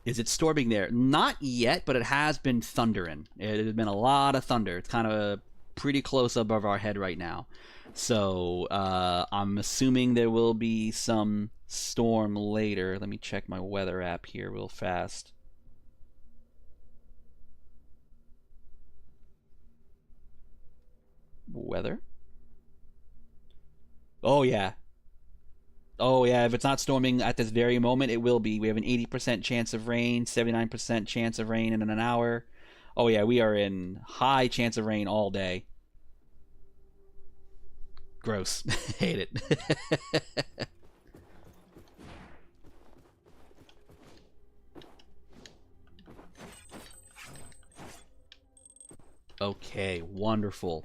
Is it storming there? Not yet, but it has been thundering. It has been a lot of thunder. It's kind of pretty close above our head right now. So, I'm assuming there will be some storm later. Let me check my weather app here real fast. Weather? Oh, yeah. Oh, yeah, if it's not storming at this very moment, it will be. We have an 80% chance of rain, 79% chance of rain in an hour. Oh, yeah, we are in high chance of rain all day. Gross. Hate it. Okay, wonderful.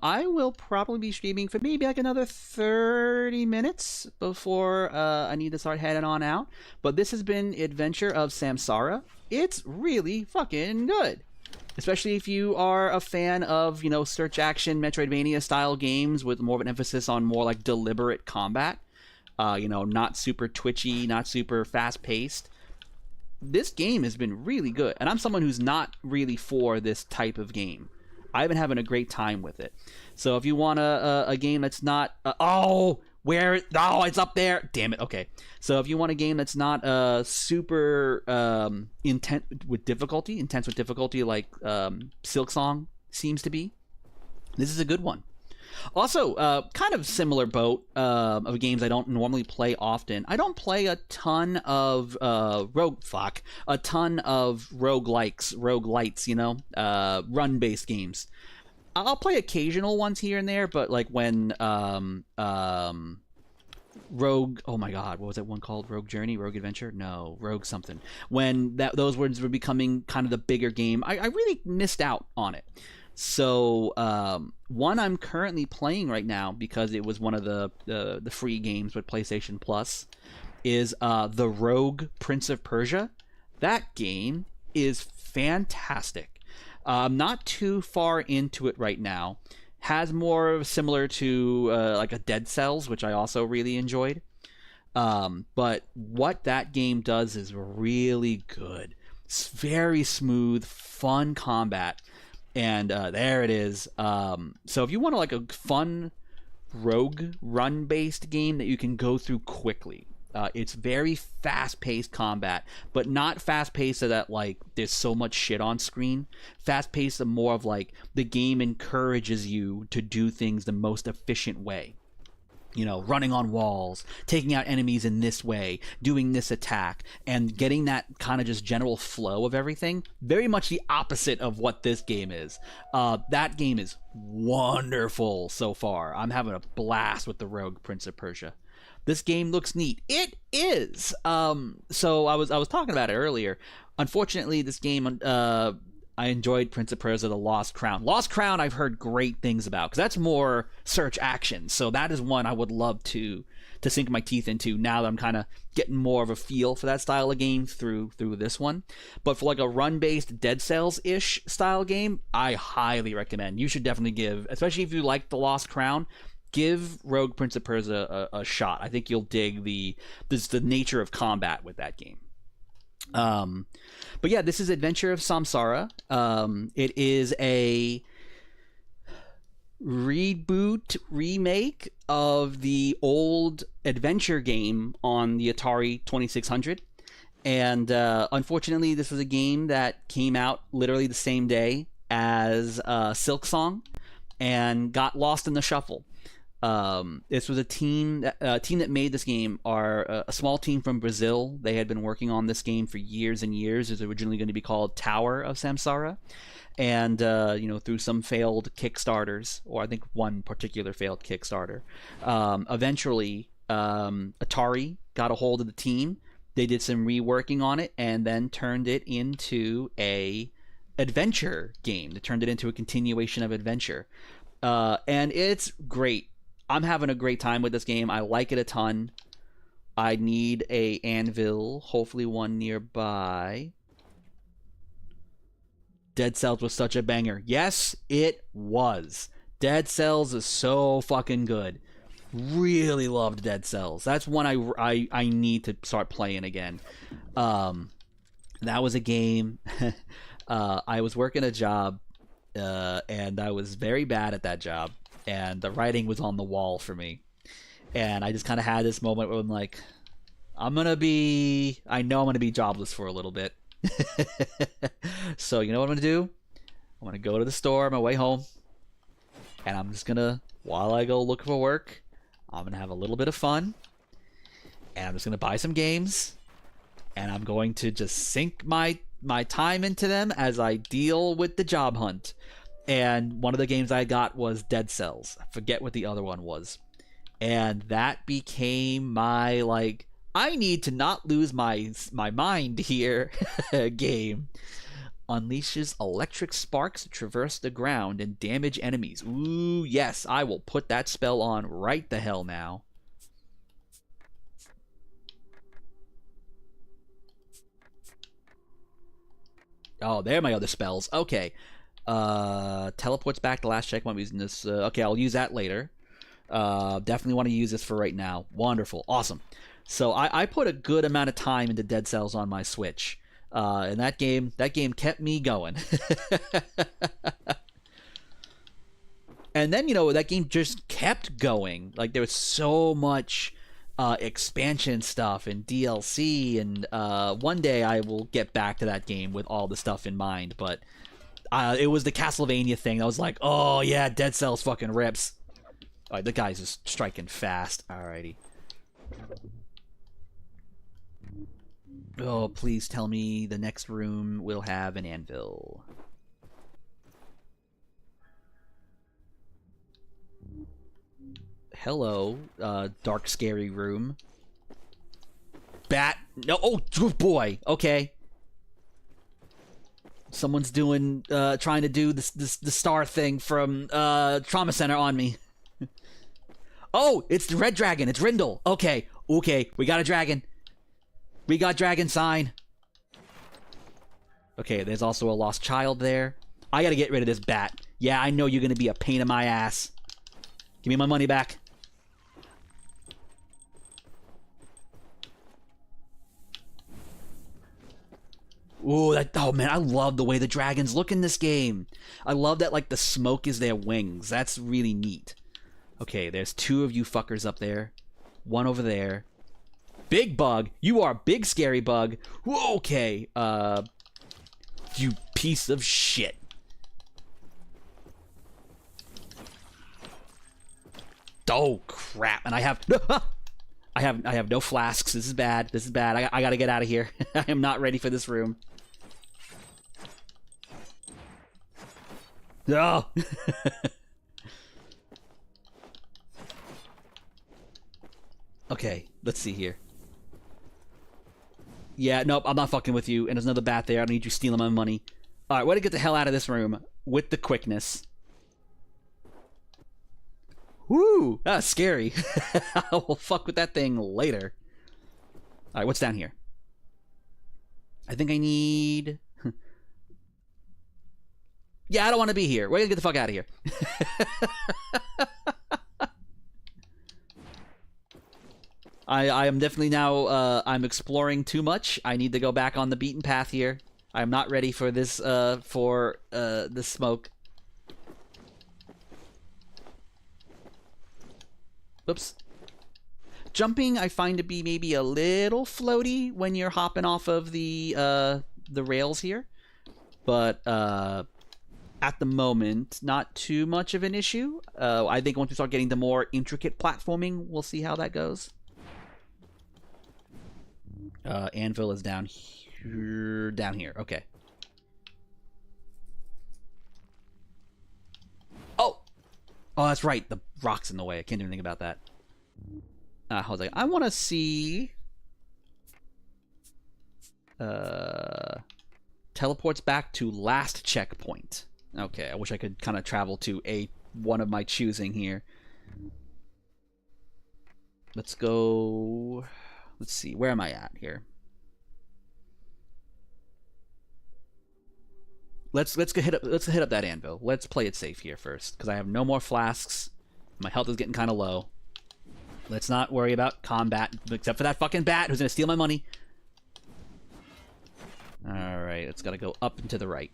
I will probably be streaming for maybe like another 30 minutes before I need to start heading on out. But this has been Adventure of Samsara. It's really fucking good. Especially if you are a fan of, you know, search action Metroidvania style games with more of an emphasis on more like deliberate combat. You know, not super twitchy, not super fast paced. This game has been really good. And I'm someone who's not really for this type of game. I've been having a great time with it. So if you want a game that's not... oh, where... Oh, it's up there. Damn it. Okay. So if you want a game that's not super intense with difficulty like Silksong seems to be, this is a good one. Also, kind of similar boat of games I don't normally play often. I don't play a ton of roguelites, you know, run-based games. I'll play occasional ones here and there, but like when Rogue, oh my god, what was that one called? Rogue Journey? Rogue Adventure? No, Rogue something. When those words were becoming kind of the bigger game, I really missed out on it. So one I'm currently playing right now, because it was one of the free games with PlayStation Plus, is the Rogue Prince of Persia. That game is fantastic. I'm not too far into it right now. Has more similar to like a Dead Cells, which I also really enjoyed. But what that game does is really good. It's very smooth, fun combat. And there it is. So if you want like a fun rogue run-based game that you can go through quickly, it's very fast-paced combat, but not fast-paced so that like there's so much shit on screen. Fast-paced, more of like the game encourages you to do things the most efficient way. You know, running on walls, taking out enemies in this way, doing this attack, and getting that kind of just general flow of everything. Very much the opposite of what this game is. That game is wonderful so far. I'm having a blast with the Rogue Prince of Persia. This game looks neat. It is. So I was talking about it earlier. Unfortunately, this game I enjoyed Prince of Persia: The Lost Crown. Lost Crown, I've heard great things about because that's more search action. So that is one I would love to sink my teeth into now that I'm kind of getting more of a feel for that style of game through this one. But for like a run-based Dead Cells-ish style game, I highly recommend. You should definitely give, especially if you like The Lost Crown, give Rogue Prince of Persia a shot. I think you'll dig the nature of combat with that game. But yeah, this is Adventure of Samsara. It is a reboot remake of the old adventure game on the Atari 2600, and unfortunately this was a game that came out literally the same day as Silk Song and got lost in the shuffle. This was a team that made this game are a small team from Brazil. They had been working on this game for years and years. It was originally going to be called Tower of Samsara. And, through some failed Kickstarters, or I think one particular failed Kickstarter, eventually Atari got a hold of the team. They did some reworking on it and then turned it into a adventure game. They turned it into a continuation of Adventure. And it's great. I'm having a great time with this game. I like it a ton. I need a anvil, hopefully one nearby. Dead Cells was such a banger. Yes, it was. Dead Cells is so fucking good. Really loved Dead Cells. That's one I need to start playing again. That was a game. I was working a job, and I was very bad at that job, and the writing was on the wall for me. And I just kind of had this moment where I'm like, I know I'm going to be jobless for a little bit. So you know what I'm gonna do? I'm gonna go to the store on my way home, and I'm just gonna, while I go look for work, I'm gonna have a little bit of fun, and I'm just gonna buy some games, and I'm going to just sink my time into them as I deal with the job hunt. And one of the games I got was Dead Cells. I forget what the other one was, and that became my like, I need to not lose my mind here game. Unleashes electric sparks to traverse the ground and damage enemies. Ooh, yes, I will put that spell on right the hell now. Oh, there are my other spells. Okay. Teleports back to last check when I'm using this. Okay, I'll use that later. Definitely want to use this for right now. Wonderful. Awesome. So I put a good amount of time into Dead Cells on my Switch, and that game kept me going. And then that game just kept going. Like there was so much expansion stuff and DLC, and one day I will get back to that game with all the stuff in mind. But it was the Castlevania thing. I was like, oh yeah, Dead Cells fucking rips. All right, the guy's just striking fast. Alrighty. Oh, please tell me the next room will have an anvil. Hello, dark, scary room. Bat. No. Oh, boy. Okay. Someone's doing, trying to do the star thing from Trauma Center on me. Oh, it's the red dragon. It's Rindle. Okay. Okay. We got a dragon. We got dragon sign. Okay, there's also a lost child there. I gotta get rid of this bat. Yeah, I know you're gonna be a pain in my ass. Give me my money back. Ooh, oh man, I love the way the dragons look in this game. I love that, like, the smoke is their wings. That's really neat. Okay, there's two of you fuckers up there. One over there. Big bug. You are big scary bug. Okay. You piece of shit. Oh crap. And I have I have no flasks. This is bad. This is bad. I gotta get out of here. I am not ready for this room. No. Okay, let's see here. Yeah, nope, I'm not fucking with you. And there's another bat there. I don't need you stealing my money. Alright, way to get the hell out of this room with the quickness. Woo! That's scary. We'll fuck with that thing later. Alright, what's down here? I think I need... Yeah, I don't want to be here. We're gonna get the fuck out of here. I am definitely now, I'm exploring too much. I need to go back on the beaten path here. I'm not ready for this, the smoke. Oops. Jumping, I find to be maybe a little floaty when you're hopping off of the rails here. But, at the moment, not too much of an issue. I think once we start getting the more intricate platforming, we'll see how that goes. Anvil is down here. Down here. Okay. Oh! Oh, that's right. The rock's in the way. I can't do anything about that. Hold on. I want to see... teleports back to last checkpoint. Okay, I wish I could kind of travel to one of my choosing here. Let's go... Let's see, where am I at here? Let's hit up that anvil. Let's play it safe here first, because I have no more flasks. My health is getting kind of low. Let's not worry about combat, except for that fucking bat who's gonna steal my money. Alright, it's gotta go up and to the right.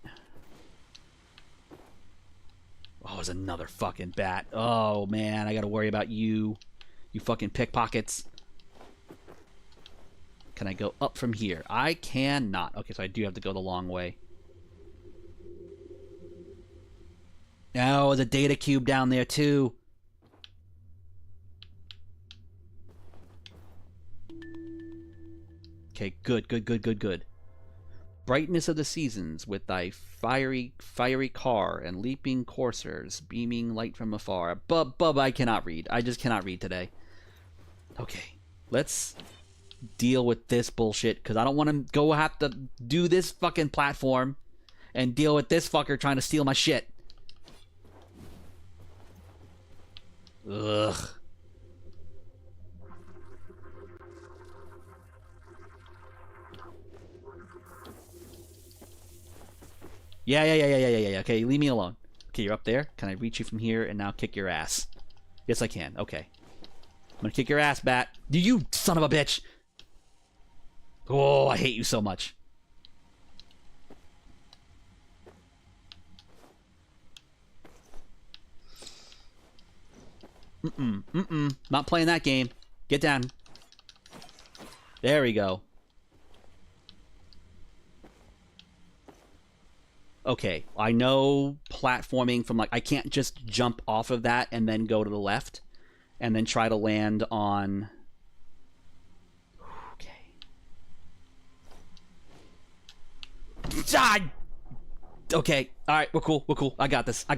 Oh, there's another fucking bat. Oh, man, I gotta worry about you. You fucking pickpockets. Can I go up from here? I cannot. Okay, so I do have to go the long way. Oh, there's a data cube down there, too. Okay, good. Brightness of the seasons, with thy fiery car and leaping coursers, beaming light from afar. Bub, I cannot read. I just cannot read today. Okay, let's deal with this bullshit, because I don't want to go have to do this fucking platform and deal with this fucker trying to steal my shit. Ugh. Yeah. Okay, leave me alone. Okay, you're up there. Can I reach you from here and now kick your ass? Yes, I can. Okay. I'm gonna kick your ass, bat. You son of a bitch! Oh, I hate you so much. Not playing that game. Get down. There we go. Okay, I know platforming from, like, I can't just jump off of that and then go to the left and then try to land on... Okay. Okay, alright, we're cool. I got this. I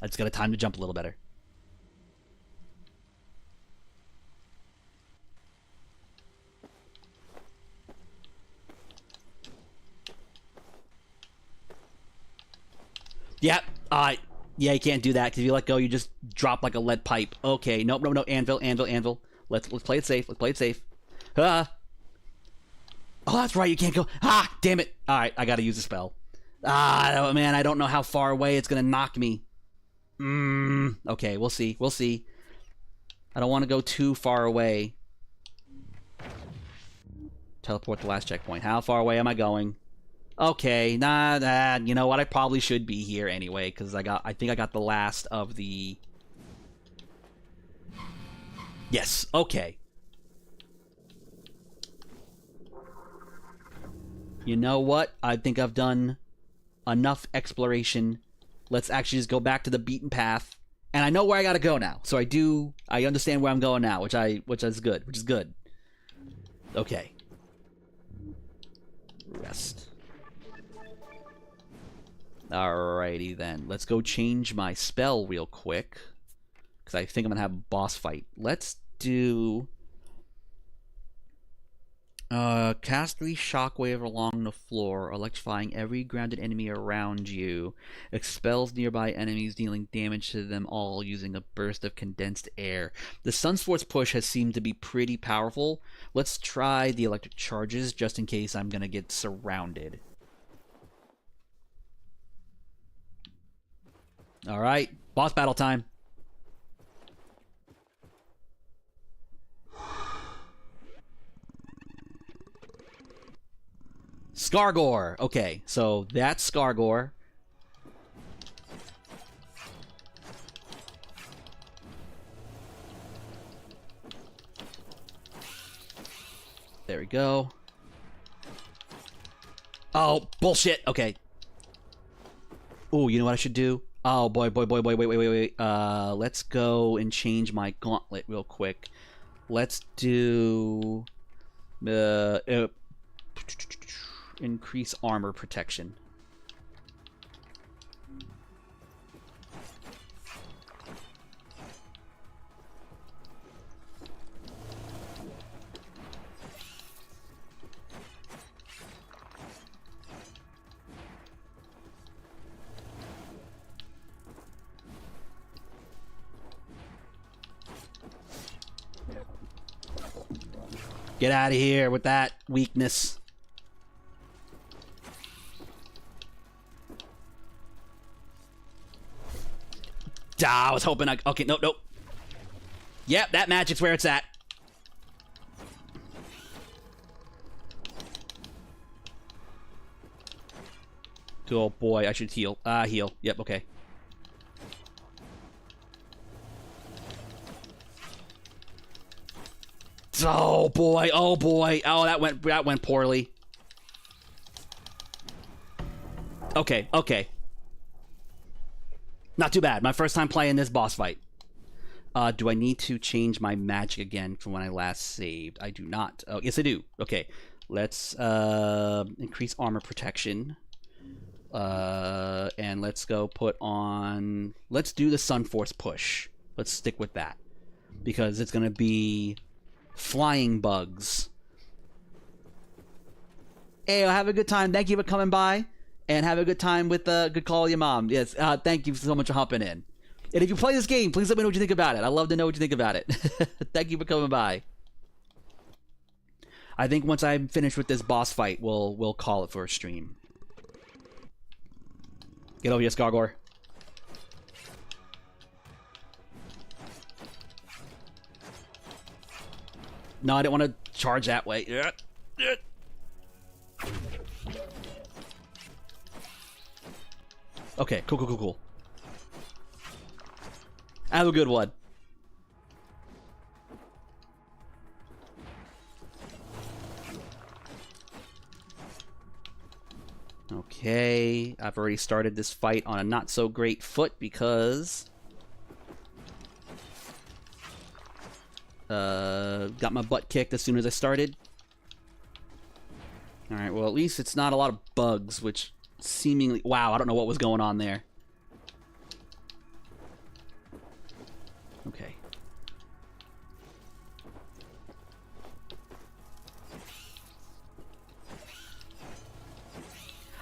just got time to jump a little better. Yep. Yeah, you can't do that, because if you let go, you just drop like a lead pipe. Okay, nope. Anvil. Let's play it safe. Ah. Oh, that's right, you can't go. Ah, damn it. Alright, I gotta use a spell. Ah, man, I don't know how far away it's gonna knock me. Okay, we'll see. I don't want to go too far away. Teleport to last checkpoint. How far away am I going? Okay, nah, you know what? I probably should be here anyway, because I think I got the last of the... Yes, okay. You know what? I think I've done enough exploration. Let's actually just go back to the beaten path. And I know where I gotta go now. So I understand where I'm going now, which is good. Okay. Rest. Alrighty then. Let's go change my spell real quick, because I think I'm gonna have a boss fight. Let's do... Cast 3 shockwave along the floor, electrifying every grounded enemy around you. Expels nearby enemies, dealing damage to them all using a burst of condensed air. The Sun's Force push has seemed to be pretty powerful. Let's try the electric charges just in case I'm gonna get surrounded. Alright, boss battle time. Skargor. Okay, so that's Skargor. There we go. Oh, bullshit. Okay. Oh, you know what I should do? Oh, boy. Wait. Let's go and change my gauntlet real quick. Let's do... increase armor protection. Get out of here with that weakness. I was hoping I... Okay, nope. Yep, that magic's where it's at. Oh boy, I should heal. Heal. Yep, okay. Oh boy. Oh that went poorly. Okay. Not too bad. My first time playing this boss fight. Do I need to change my magic again from when I last saved? I do not. Oh, yes I do. Okay. Let's increase armor protection. And let's go put on... Let's do the Sun Force push. Let's stick with that. Because it's going to be flying bugs. Hey, have a good time. Thank you for coming by. And have a good time with Good Call Your Mom. Yes, thank you so much for hopping in. And if you play this game, please let me know what you think about it. I love to know what you think about it. Thank you for coming by. I think once I'm finished with this boss fight, we'll call it for a stream. Get over here, Skargor. No, I didn't want to charge that way. Okay, cool. Have a good one. Okay, I've already started this fight on a not so great foot because got my butt kicked as soon as I started. Alright, well at least it's not a lot of bugs, which seemingly... Wow, I don't know what was going on there. Okay.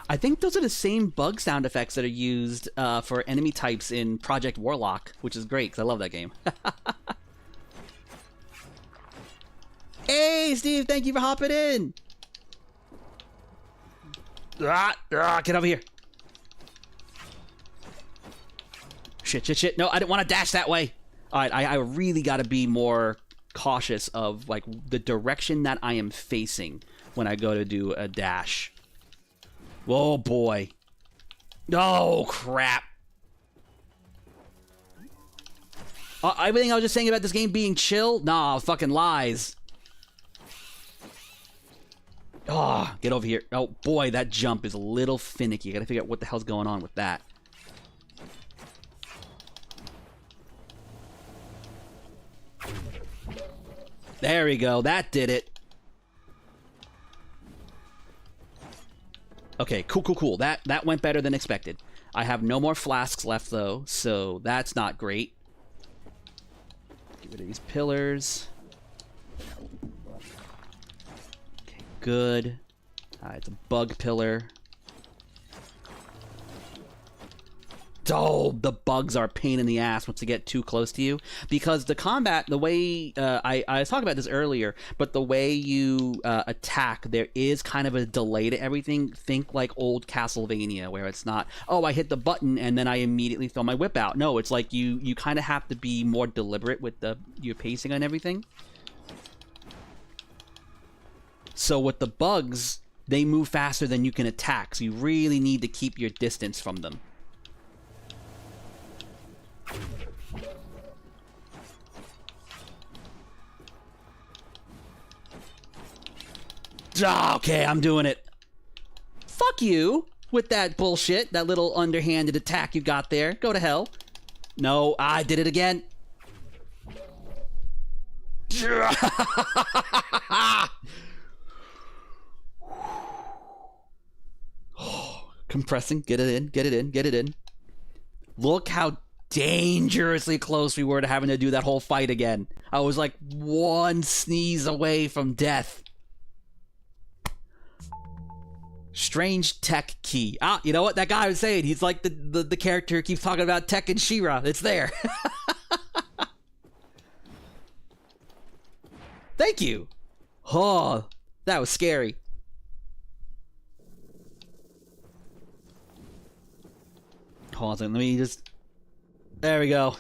I think those are the same bug sound effects that are used for enemy types in Project Warlock, which is great, because I love that game. Hey, Steve, thank you for hopping in! Get over here. Shit. No, I didn't want to dash that way. Alright, I really got to be more cautious of, like, the direction that I am facing when I go to do a dash. Oh, boy. Oh, crap. Everything I was just saying about this game being chill? Nah, fucking lies. Oh, get over here. Oh, boy, that jump is a little finicky. I gotta figure out what the hell's going on with that. There we go. That did it. Okay, cool. That went better than expected. I have no more flasks left, though, so that's not great. Get rid of these pillars. Okay, good. Alright, it's a bug pillar. Oh, the bugs are a pain in the ass once they get too close to you. Because the combat, the way, I was talking about this earlier, but the way you attack, there is kind of a delay to everything. Think like old Castlevania, where it's not, oh, I hit the button and then I immediately throw my whip out. No, it's like you kind of have to be more deliberate with your pacing and everything. So with the bugs, they move faster than you can attack, so you really need to keep your distance from them. Okay, I'm doing it. Fuck you with that bullshit, that little underhanded attack you got there. Go to hell. No, I did it again. Compressing. Get it in, get it in, get it in. Look how dangerously close we were to having to do that whole fight again. I was like one sneeze away from death. Strange tech key. Ah, you know what that guy was saying? He's like the character who keeps talking about tech and She-Ra. It's there. Thank you. Oh, that was scary. Hold on a second. Let me just... There we go.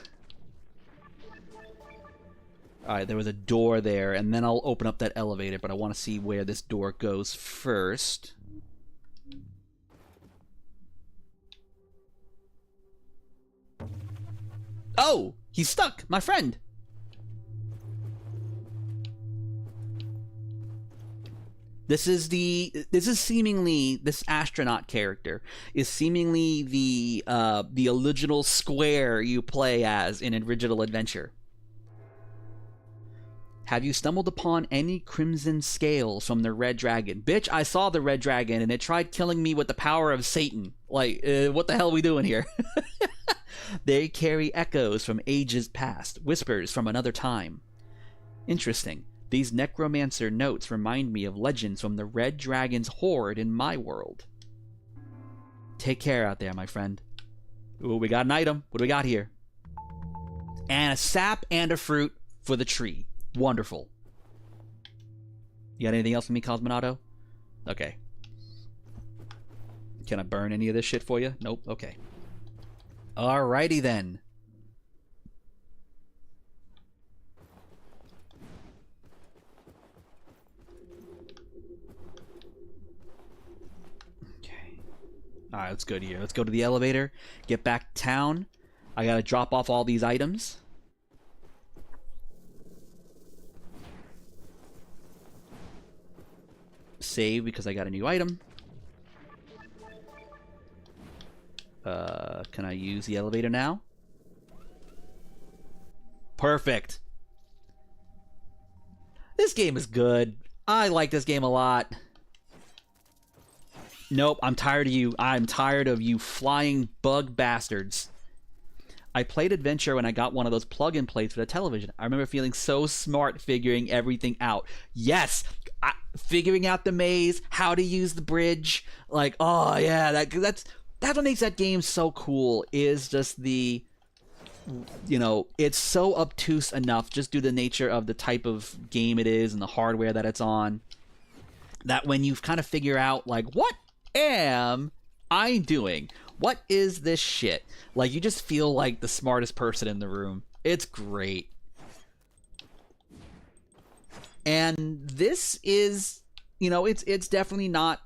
Alright, there was a door there, and then I'll open up that elevator, but I want to see where this door goes first. Oh! He's stuck! My friend! This astronaut character is seemingly the original Square you play as in Original Adventure. Have you stumbled upon any crimson scales from the Red Dragon? Bitch, I saw the Red Dragon and it tried killing me with the power of Satan. Like, what the hell are we doing here? They carry echoes from ages past, whispers from another time. Interesting. These necromancer notes remind me of legends from the Red Dragon's horde in my world. Take care out there, my friend. Ooh, we got an item. What do we got here? And a sap and a fruit for the tree. Wonderful. You got anything else for me, Cosmonato? Okay. Can I burn any of this shit for you? Nope. Okay. Alrighty then. Alright, let's go to here. Let's go to the elevator. Get back to town. I gotta drop off all these items. Save because I got a new item. Can I use the elevator now? Perfect. This game is good. I like this game a lot. Nope, I'm tired of you. I'm tired of you flying bug bastards. I played Adventure when I got one of those plug-and plays for the television. I remember feeling so smart figuring everything out. Yes, figuring out the maze, how to use the bridge. Like, oh yeah, that's what makes that game so cool. Is just the, you know, it's so obtuse enough just due to the nature of the type of game it is and the hardware that it's on, that when you kind of figure out like, what am I doing? What is this shit? Like, you just feel like the smartest person in the room. It's great. And this is, you know, it's definitely not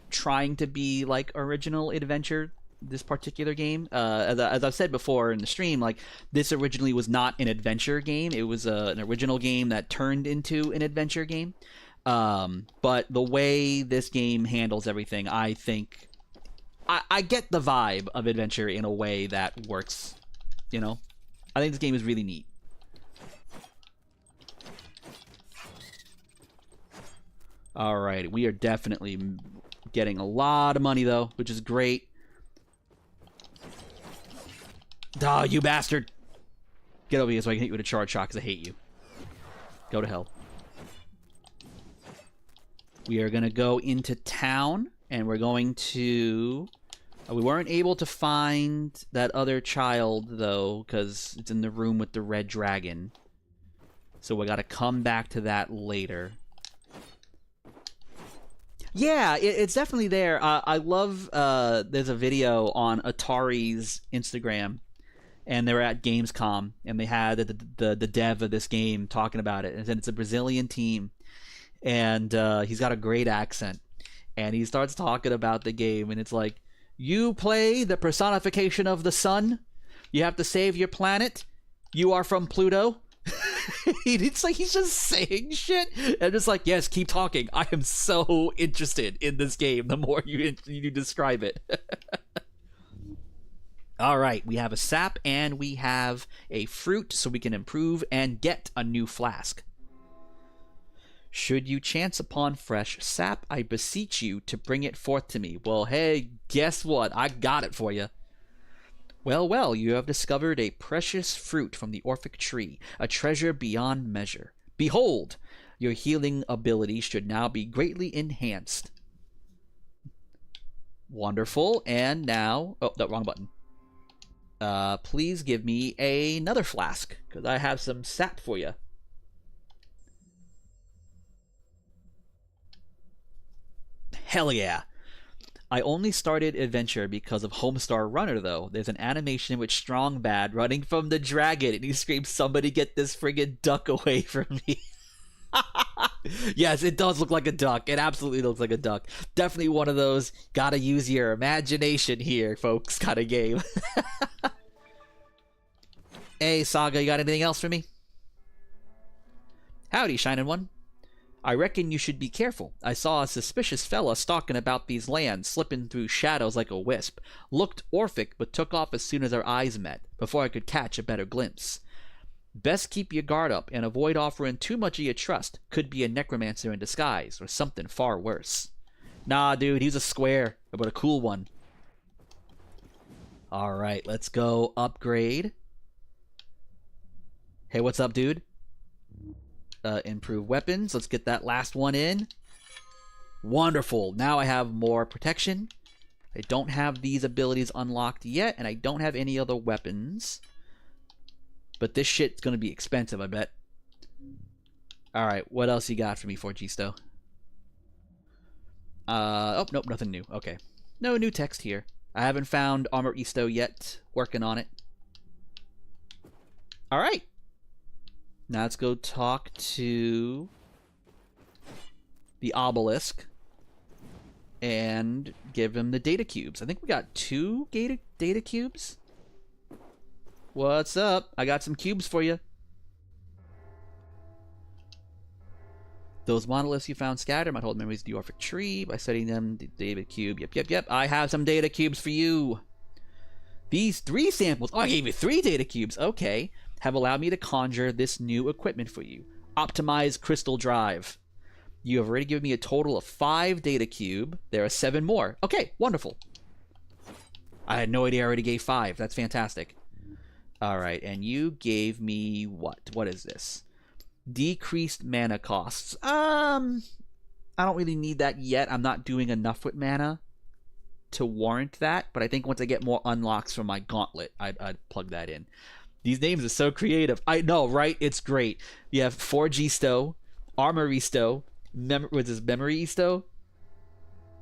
trying to be like Original Adventure, this particular game. As I've said before in the stream, like, this originally was not an adventure game. It was an original game that turned into an adventure game. But the way this game handles everything, I think I get the vibe of adventure in a way that works, you know? I think this game is really neat. Alright, we are definitely getting a lot of money, though, which is great. Oh, you bastard! Get over here so I can hit you with a charge shot, because I hate you. Go to hell. We are going to go into town, and we're going to... we weren't able to find that other child, though, because it's in the room with the red dragon. So we got to come back to that later. Yeah, it's definitely there. I love... there's a video on Atari's Instagram, and they were at Gamescom, and they had the dev of this game talking about it. And it's a Brazilian team, and he's got a great accent. And he starts talking about the game, and it's like, you play the personification of the sun. You have to save your planet. You are from Pluto. It's like he's just saying shit. And just like, yes, keep talking. I am so interested in this game the more you describe it. All right, we have a sap and we have a fruit so we can improve and get a new flask. Should you chance upon fresh sap, I beseech you to bring it forth to me. Well, hey, guess what? I got it for you. Well, well, you have discovered a precious fruit from the Orphic tree, a treasure beyond measure. Behold, your healing ability should now be greatly enhanced. Wonderful, and now... oh, no, wrong button. Please give me another flask, because I have some sap for you. Hell yeah. I only started Adventure because of Homestar Runner, though. There's an animation with Strong Bad running from the dragon, and he screams, somebody get this friggin' duck away from me. Yes, it does look like a duck. It absolutely looks like a duck. Definitely one of those gotta use your imagination here, folks, kind of game. Hey, Saga, you got anything else for me? Howdy, Shining One. I reckon you should be careful. I saw a suspicious fella stalking about these lands, slipping through shadows like a wisp. Looked Orphic, but took off as soon as our eyes met, before I could catch a better glimpse. Best keep your guard up, and avoid offering too much of your trust. Could be a necromancer in disguise, or something far worse. Nah, dude, he's a square, but a cool one. Alright, let's go upgrade. Hey, what's up, dude? Improve weapons. Let's get that last one in. Wonderful. Now I have more protection. I don't have these abilities unlocked yet, and I don't have any other weapons. But this shit's gonna be expensive, I bet. Alright, what else you got for me, 4G-Sto? Oh, nope, nothing new. Okay. No new text here. I haven't found Armor Isto yet. Working on it. Alright. Now let's go talk to the obelisk and give him the data cubes. I think we got 2 data cubes. What's up? I got some cubes for you. Those monoliths you found scattered might hold memories of the Orphic tree. By studying them, the data cube. Yep. I have some data cubes for you. These 3 samples. Oh, I gave you 3 data cubes. Okay. Have allowed me to conjure this new equipment for you. Optimize crystal drive. You have already given me a total of 5 data cube. There are 7 more. Okay, wonderful. I had no idea I already gave 5. That's fantastic. Alright, and you gave me what? What is this? Decreased mana costs. I don't really need that yet. I'm not doing enough with mana to warrant that, but I think once I get more unlocks from my gauntlet, I'd plug that in. These names are so creative. I know, right? It's great. You have 4G-Sto, Armor Isto, was this Memory Isto?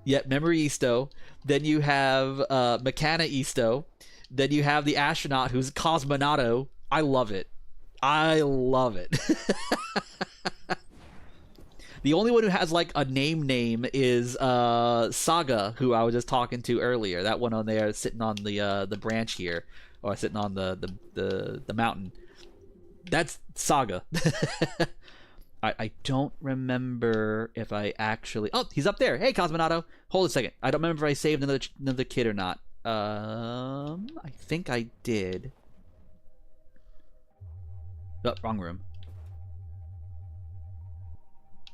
Yep, Memory Isto. Then you have Mechana Isto. Then you have the astronaut who's Cosmonato. I love it. I love it. The only one who has like a name is Saga, who I was just talking to earlier. That one on there sitting on the branch here. Or sitting on the mountain. That's Saga. I don't remember if I actually... oh, he's up there. Hey, Cosmonato. Hold a second. I don't remember if I saved another kid or not. I think I did. Oh, wrong room.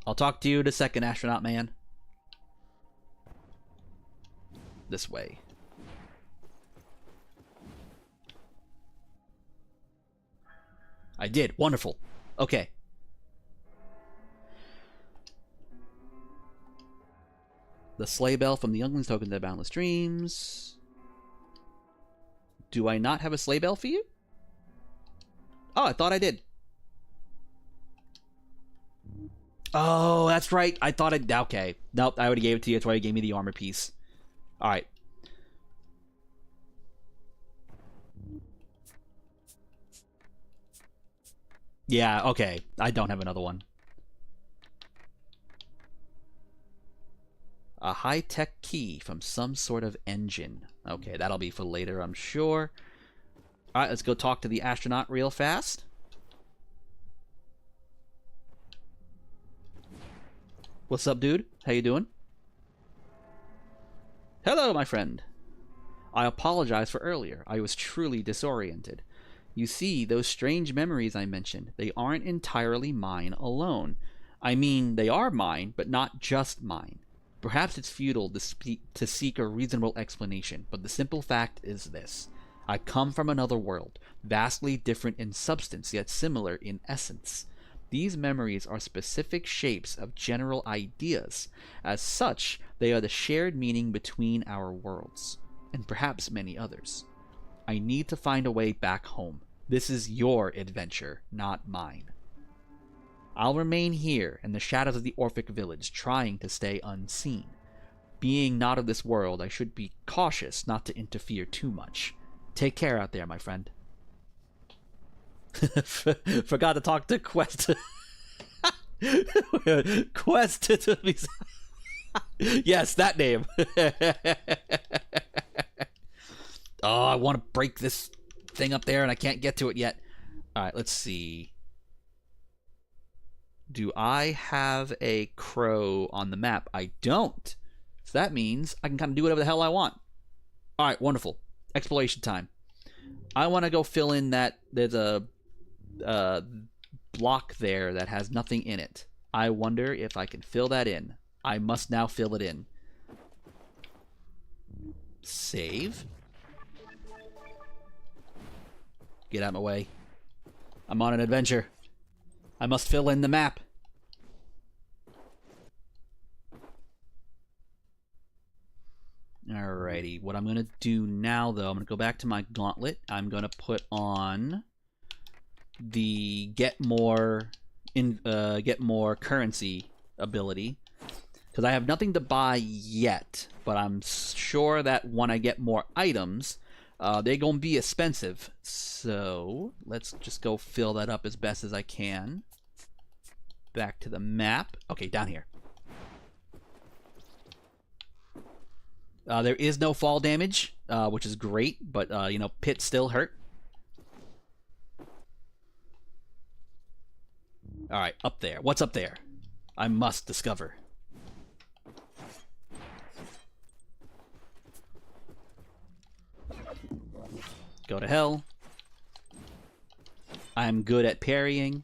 I'll talk to you in a second, astronaut man. This way. I did. Wonderful. Okay. The sleigh bell from the younglings token to boundless dreams. Do I not have a sleigh bell for you? Oh, I thought I did. Oh, that's right. I thought I... Okay. Nope, I already gave it to you. That's why you gave me the armor piece. Alright. Yeah, okay. I don't have another one. A high-tech key from some sort of engine. Okay, that'll be for later, I'm sure. Alright, let's go talk to the astronaut real fast. What's up, dude? How you doing? Hello, my friend. I apologize for earlier. I was truly disoriented. You see, those strange memories I mentioned, they aren't entirely mine alone. I mean, they are mine, but not just mine. Perhaps it's futile to seek a reasonable explanation, but the simple fact is this. I come from another world, vastly different in substance, yet similar in essence. These memories are specific shapes of general ideas. As such, they are the shared meaning between our worlds, and perhaps many others. I need to find a way back home. This is your adventure, not mine. I'll remain here in the shadows of the Orphic village, trying to stay unseen. Being not of this world, I should be cautious not to interfere too much. Take care out there, my friend. Forgot to talk to Quest. Quest to be... Yes, that name. Oh, I want to break this thing up there and I can't get to it yet. Alright, let's see. Do I have a crow on the map? I don't. So that means I can kind of do whatever the hell I want. Alright, wonderful. Exploration time. I want to go fill in that... There's a block there that has nothing in it. I wonder if I can fill that in. I must now fill it in. Save. Get out of my way. I'm on an adventure. I must fill in the map. Alrighty, what I'm going to do now, though, I'm going to go back to my gauntlet. I'm going to put on the get more currency ability, because I have nothing to buy yet, but I'm sure that when I get more items, they're going to be expensive. So let's just go fill that up as best as I can. Back to the map. Okay, down here. There is no fall damage, which is great, but, you know, pits still hurt. Alright, up there. What's up there? I must discover. Go to hell. I'm good at parrying,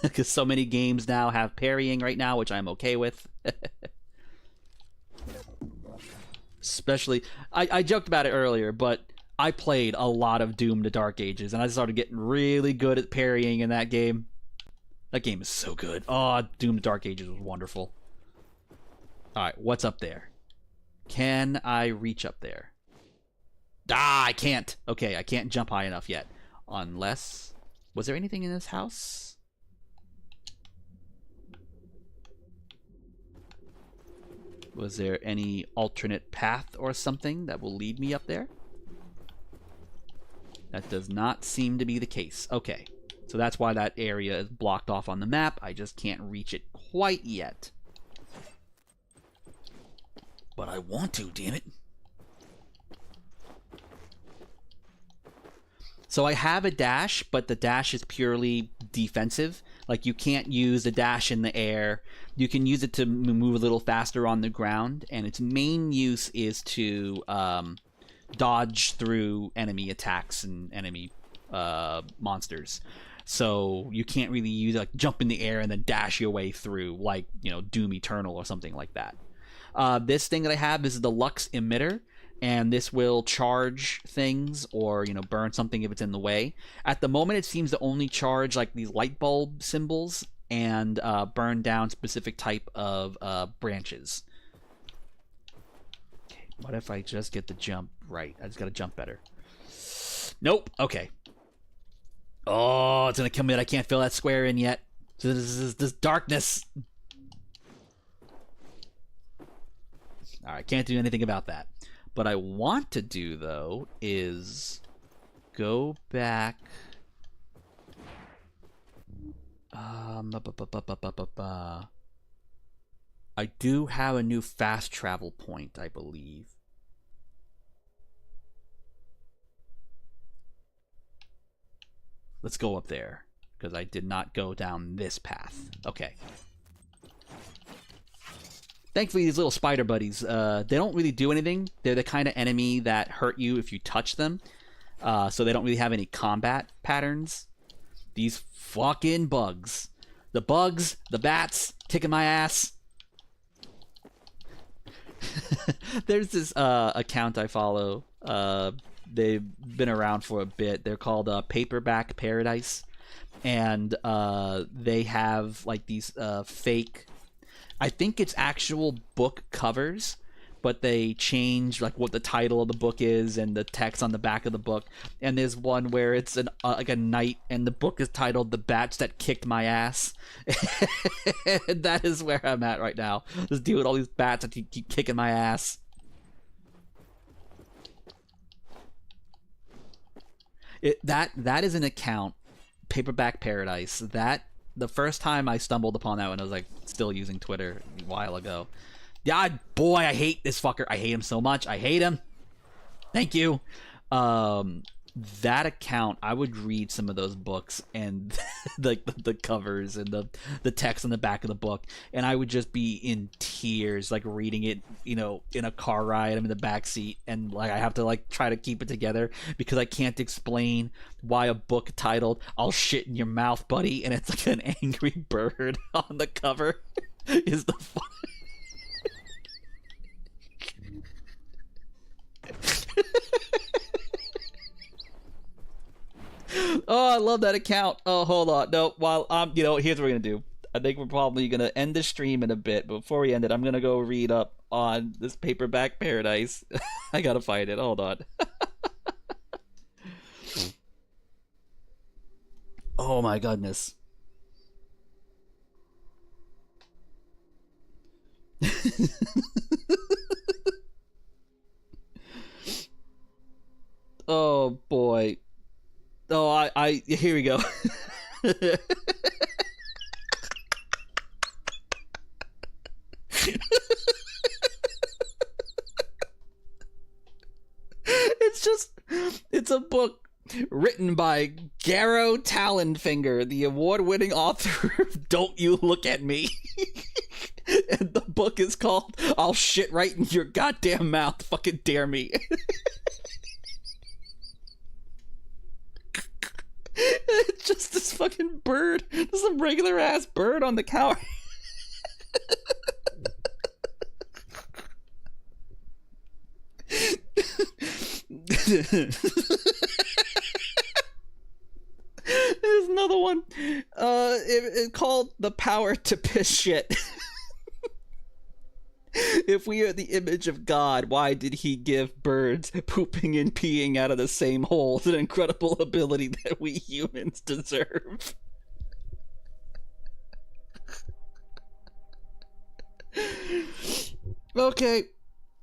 because so many games now have parrying right now, which I'm okay with. Especially, I joked about it earlier, but I played a lot of Doom to Dark Ages, and I started getting really good at parrying in that game. That game is so good. Oh, Doom to Dark Ages was wonderful. Alright, what's up there? Can I reach up there? Ah, I can't. Okay, I can't jump high enough yet. Unless... Was there anything in this house? Was there any alternate path or something that will lead me up there? That does not seem to be the case. Okay, so that's why that area is blocked off on the map. I just can't reach it quite yet. But I want to, damn it. So I have a dash, but the dash is purely defensive. Like, you can't use the dash in the air. You can use it to move a little faster on the ground, and its main use is to dodge through enemy attacks and enemy monsters. So you can't really use, like, jump in the air and then dash your way through, like, you know, Doom Eternal or something like that. This thing that I have is the Lux Emitter, and this will charge things or, you know, burn something if it's in the way. At the moment, it seems to only charge, like, these light bulb symbols and burn down specific type of branches. What if I just get the jump right? I just gotta jump better. Nope. Okay. Oh, it's gonna kill me that I can't fill that square in yet. This darkness. Alright, can't do anything about that. What I want to do, though, is go back. I do have a new fast travel point, I believe. Let's go up there, because I did not go down this path. Okay. Thankfully, these little spider buddies, they don't really do anything. They're the kind of enemy that hurt you if you touch them. So they don't really have any combat patterns. These fucking bugs. The bugs, the bats, kicking my ass. There's this account I follow. They've been around for a bit. They're called Paperback Paradise. And they have like these fake... I think it's actual book covers, but they change like what the title of the book is and the text on the back of the book. And there's one where it's an like a knight, and the book is titled "The Bats That Kicked My Ass." And that is where I'm at right now. Just deal with all these bats that keep kicking my ass. That is an account, Paperback Paradise. That. The first time I stumbled upon that one, I was like still using Twitter a while ago. God, boy, I hate this fucker. I hate him so much. I hate him. Thank you. That account, I would read some of those books and like the covers and the text on the back of the book, and I would just be in tears, like reading it, you know, in a car ride. I'm in the back seat, and like I have to like try to keep it together because I can't explain why a book titled "I'll shit in your mouth, buddy," and it's like an angry bird on the cover is the fun. Oh, I love that account. Oh, hold on. No, while you know, here's what we're gonna do. I think we're probably gonna end the stream in a bit. But before we end it, I'm gonna go read up on this Paperback Paradise. I gotta find it. Hold on. Oh my goodness. Oh boy. Oh, I here we go. It's a book written by Garrow Talonfinger, the award-winning author of Don't You Look at Me. And the book is called I'll Shit Right in Your Goddamn Mouth, Fucking Dare Me. It's just this fucking bird. Just some regular ass bird on the counter. There's another one. It called The Power to Piss Shit. If we are the image of God, why did he give birds pooping and peeing out of the same hole? It's an incredible ability that we humans deserve. Okay.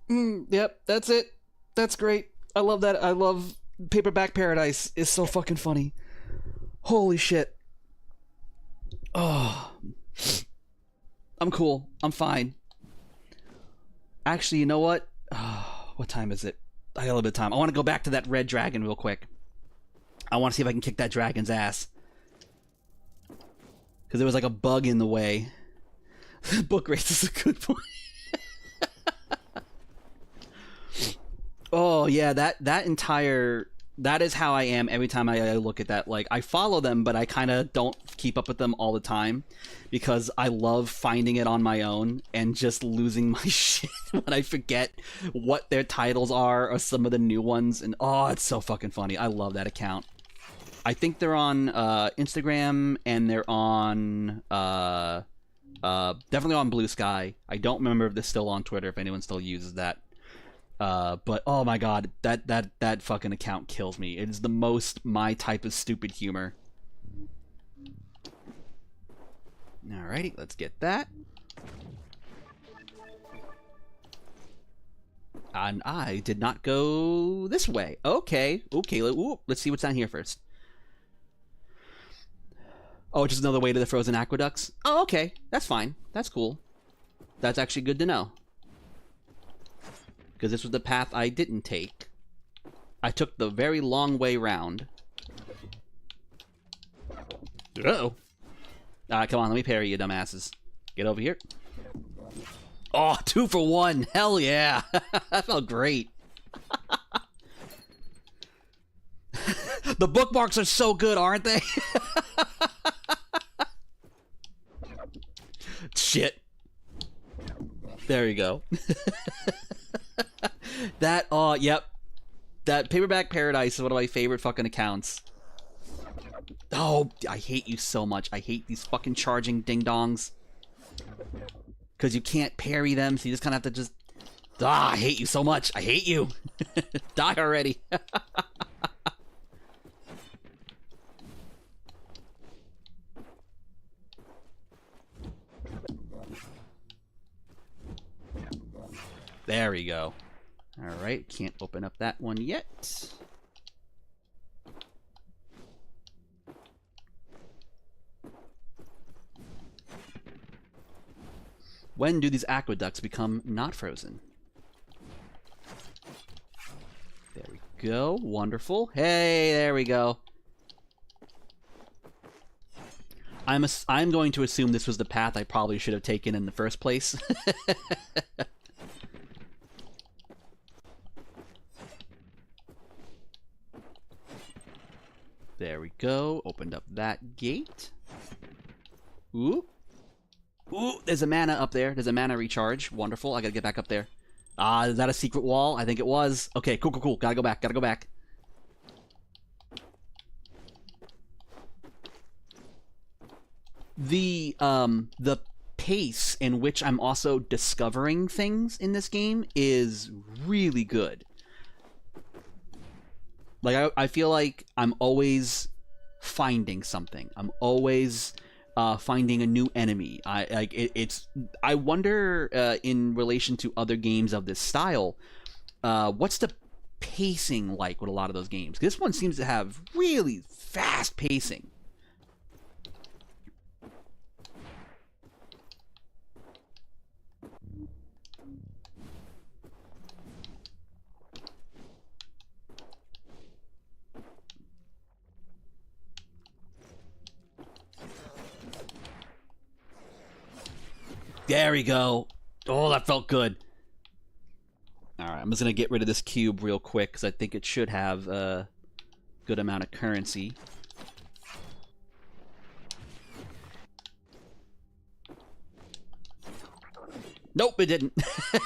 Yep, that's it. That's great. I love that. I love Paperback Paradise. It's so fucking funny. Holy shit. Oh. I'm cool. I'm fine. Actually, you know what? Oh, what time is it? I got a little bit of time. I want to go back to that red dragon real quick. I want to see if I can kick that dragon's ass. Because there was like a bug in the way. Book race is a good point. Oh, yeah, that entire... That is how I am every time I look at that. Like, I follow them, but I kind of don't keep up with them all the time because I love finding it on my own and just losing my shit when I forget what their titles are or some of the new ones. And oh, it's so fucking funny. I love that account. I think they're on Instagram and they're on definitely on Blue Sky. I don't remember if they're still on Twitter, if anyone still uses that. But oh my god, that fucking account kills me. It is the most my type of stupid humor. Alrighty, let's get that. And I did not go this way. Okay, let's see what's down here first. Oh, just another way to the frozen aqueducts? Oh, okay, that's fine. That's cool. That's actually good to know. Because this was the path I didn't take. I took the very long way round. Uh-oh. Come on, let me parry you, dumbasses. Get over here. Oh, 2 for 1. Hell yeah. That felt great. The bookmarks are so good, aren't they? Shit. There you go. That, oh, yep. That Paperback Paradise is one of my favorite fucking accounts. Oh, I hate you so much. I hate these fucking charging ding-dongs. Because you can't parry them, so you just kind of have to just... Ah, I hate you so much. I hate you. Die already. There we go. Alright, can't open up that one yet. When do these aqueducts become not frozen? There we go. Wonderful. Hey, there we go. I'm going to assume this was the path I probably should have taken in the first place. There we go. Opened up that gate. Ooh. Ooh, there's a mana up there. There's a mana recharge. Wonderful. I gotta get back up there. Is that a secret wall? I think it was. Okay, cool, cool, cool. Gotta go back. Gotta go back. The pace in which I'm also discovering things in this game is really good. Like, I feel like I'm always finding something. I'm always finding a new enemy. I wonder, in relation to other games of this style, what's the pacing like with a lot of those games? This one seems to have really fast pacing. There we go. Oh, that felt good. Alright, I'm just going to get rid of this cube real quick, because I think it should have a good amount of currency. Nope, it didn't. There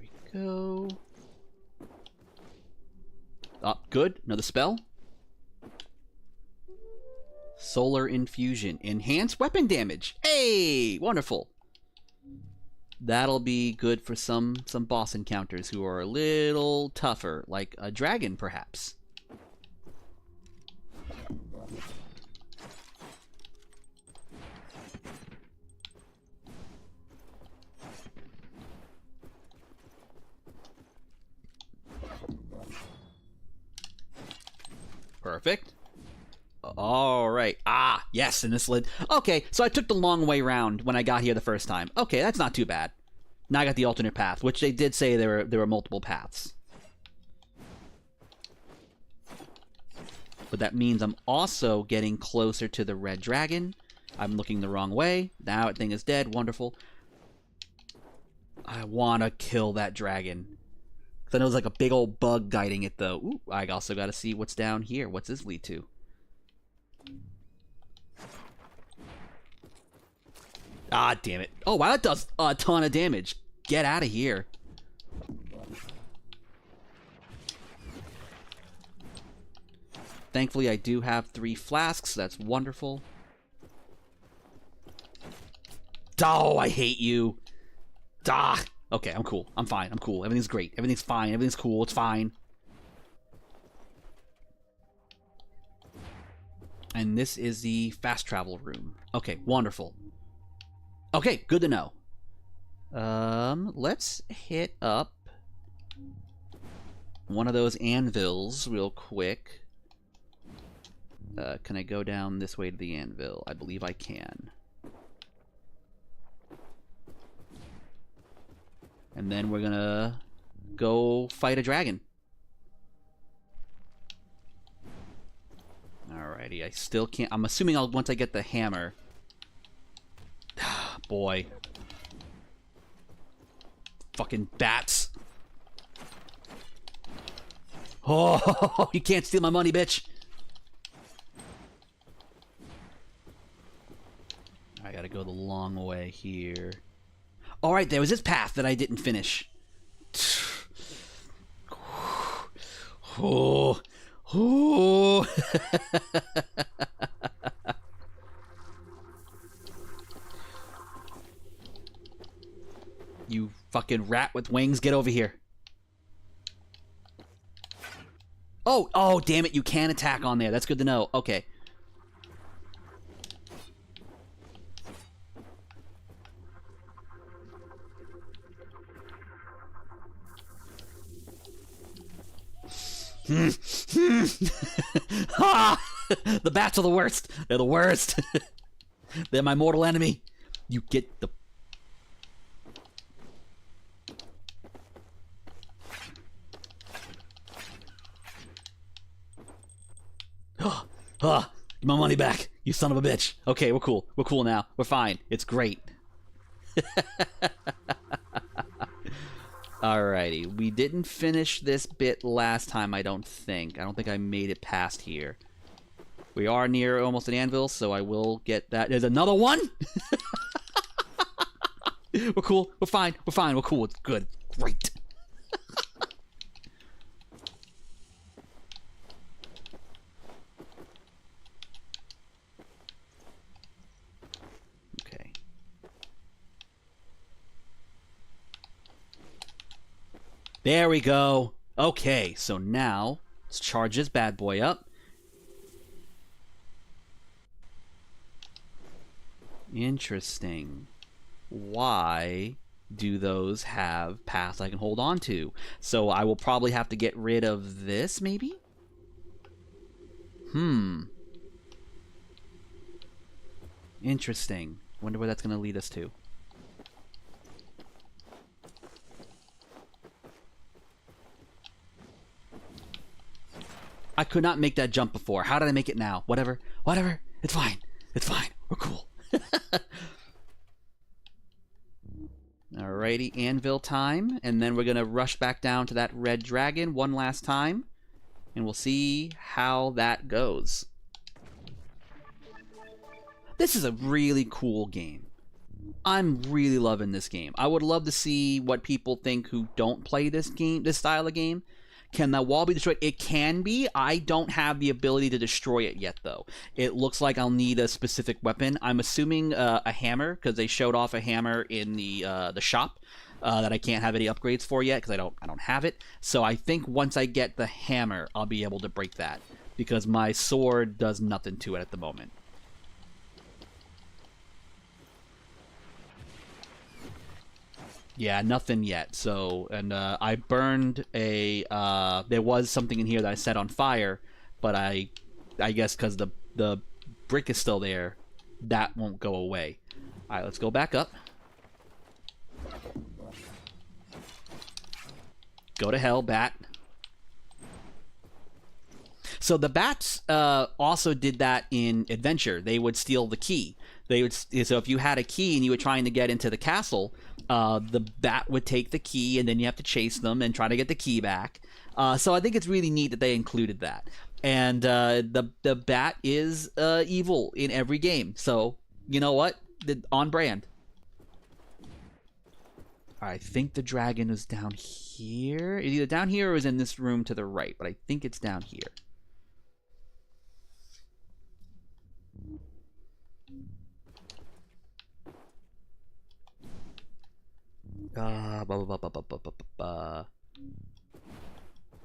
we go. Oh, good. Another spell. Solar Infusion. Enhanced weapon damage. Hey! Wonderful. That'll be good for some boss encounters who are a little tougher, like a dragon, perhaps. Perfect. All right. Ah, yes, and this lid. Okay, so I took the long way round when I got here the first time. Okay, that's not too bad. Now I got the alternate path, which they did say there were multiple paths. But that means I'm also getting closer to the red dragon. I'm looking the wrong way. Now that thing is dead. Wonderful. I want to kill that dragon. Because I know there's like a big old bug guiding it, though. Ooh, I also got to see what's down here. What's this lead to? Ah, damn it. Oh, wow, that does a ton of damage. Get out of here. Thankfully, I do have 3 flasks. That's wonderful. Oh, I hate you. Ah. Okay, I'm cool. I'm fine. I'm cool. Everything's great. Everything's fine. Everything's cool. It's fine. And this is the fast travel room. Okay, wonderful. Okay, good to know. Let's hit up one of those anvils real quick. Can I go down this way to the anvil? I believe I can. And then we're gonna go fight a dragon. Alrighty, I still can't. I'm assuming once I get the hammer. Boy. Fucking bats. Oh, you can't steal my money, bitch. I gotta go the long way here. Alright, there was this path that I didn't finish. Oh. Oh. You fucking rat with wings, get over here. Oh, damn it, you can attack on there. That's good to know. Okay. Ah! The bats are the worst. They're the worst. They're my mortal enemy. You get the... Give my money back, you son of a bitch. Okay, we're cool. We're cool now. We're fine. It's great. Alrighty, we didn't finish this bit last time, I don't think. I don't think I made it past here. We are near almost an anvil, so I will get that. There's another one? We're cool. We're fine. We're fine. We're cool. It's good. Great. Okay. There we go. Okay, so now let's charge this bad boy up. Interesting. Why do those have paths I can hold on to? So I will probably have to get rid of this, maybe? Interesting. Wonder where that's going to lead us to. I could not make that jump before. How did I make it now? Whatever. Whatever. It's fine. It's fine. We're cool. Alrighty, anvil time. And then we're going to rush back down to that red dragon one last time. And we'll see how that goes. This is a really cool game. I'm really loving this game. I would love to see what people think who don't play this game, this style of game. Can that wall be destroyed? It can be. I don't have the ability to destroy it yet, though. It looks like I'll need a specific weapon. I'm assuming a hammer, because they showed off a hammer in the shop that I can't have any upgrades for yet, because I don't have it. So I think once I get the hammer, I'll be able to break that, because my sword does nothing to it at the moment. Yeah, nothing yet. So, and I burned a. There was something in here that I set on fire, but I guess because the brick is still there, that won't go away. All right, let's go back up. Go to hell, bat. So the bats also did that in Adventure. They would steal the key. So if you had a key and you were trying to get into the castle, the bat would take the key, and then you have to chase them and try to get the key back. So I think it's really neat that they included that. And the bat is evil in every game. So you know what? On brand. I think the dragon is down here. It's either down here or is in this room to the right, but I think it's down here.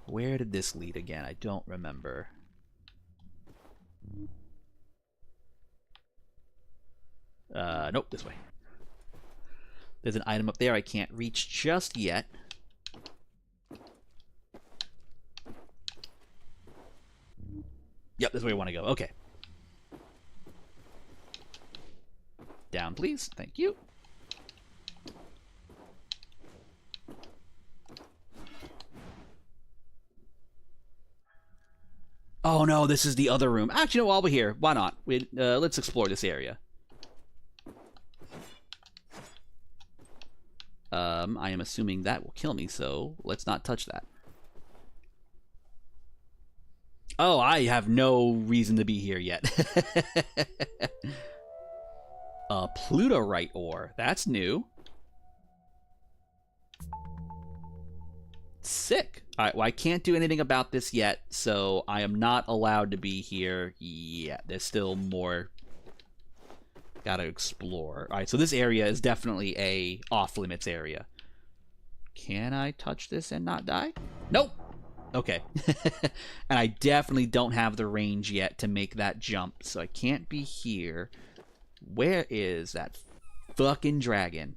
Where did this lead again? I don't remember. Nope, this way. There's an item up there I can't reach just yet. Yep, this is where we want to go. Okay. Down, please. Thank you. Oh no, this is the other room. Actually, no, while we're here, why not? Let's explore this area. I am assuming that will kill me, so let's not touch that. Oh, I have no reason to be here yet. Plutorite ore. That's new. Sick. Alright, well, I can't do anything about this yet, so I am not allowed to be here yet. There's still more gotta explore. Alright, so this area is definitely a off-limits area. Can I touch this and not die? Nope. Okay. And I definitely don't have the range yet to make that jump, so I can't be here. Where is that fucking dragon?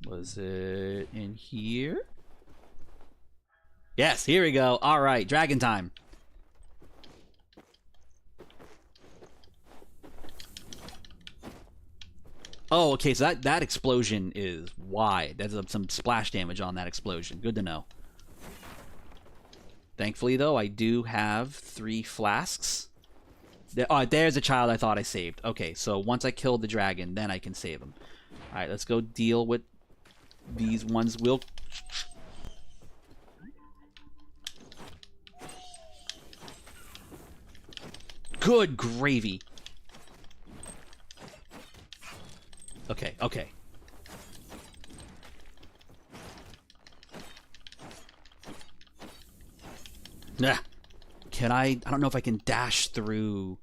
Was it in here? Yes, here we go. All right, dragon time. Oh, okay, so that explosion is wide. There's some splash damage on that explosion. Good to know. Thankfully, though, I do have 3 flasks. Oh, there's a child I thought I saved. Okay, so once I kill the dragon, then I can save him. All right, let's go deal with these ones. Good gravy. Okay, okay. Nah. Can I don't know if I can dash through.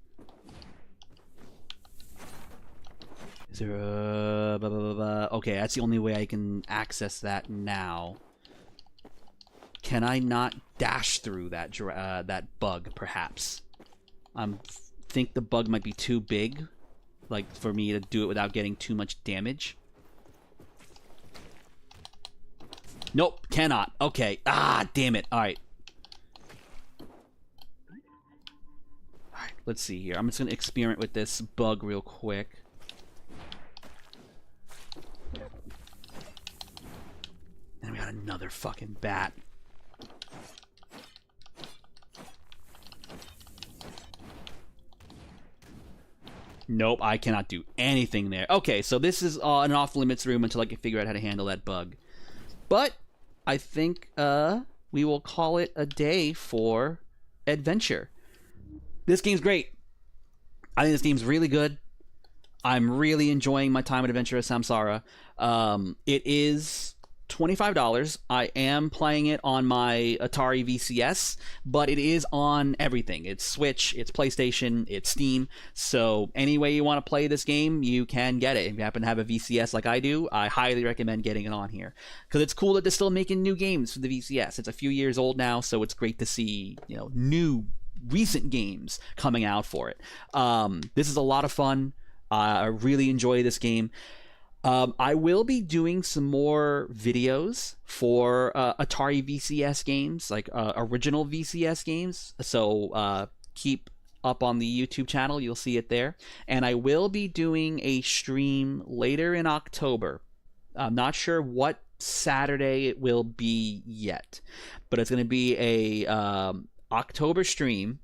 Is there a... Okay, that's the only way I can access that now. Can I not dash through that that bug, perhaps? I think the bug might be too big, like, for me to do it without getting too much damage. Nope, cannot. Okay. Ah, damn it. Alright. Alright, let's see here. I'm just going to experiment with this bug real quick. And we got another fucking bat. Nope, I cannot do anything there. Okay, so this is an off-limits room until I can figure out how to handle that bug. But I think we will call it a day for adventure. This game's great. I think this game's really good. I'm really enjoying my time at Adventure of Samsara. It is $25. I am playing it on my Atari VCS, but it is on everything. It's Switch, it's PlayStation, it's Steam. So any way you want to play this game, you can get it. If you happen to have a VCS like I do, I highly recommend getting it on here. Because it's cool that they're still making new games for the VCS. It's a few years old now, so it's great to see, you know, new, recent games coming out for it. This is a lot of fun. I really enjoy this game. I will be doing some more videos for Atari VCS games, like original VCS games. So keep up on the YouTube channel. You'll see it there. And I will be doing a stream later in October. I'm not sure what Saturday it will be yet, but it's going to be a October stream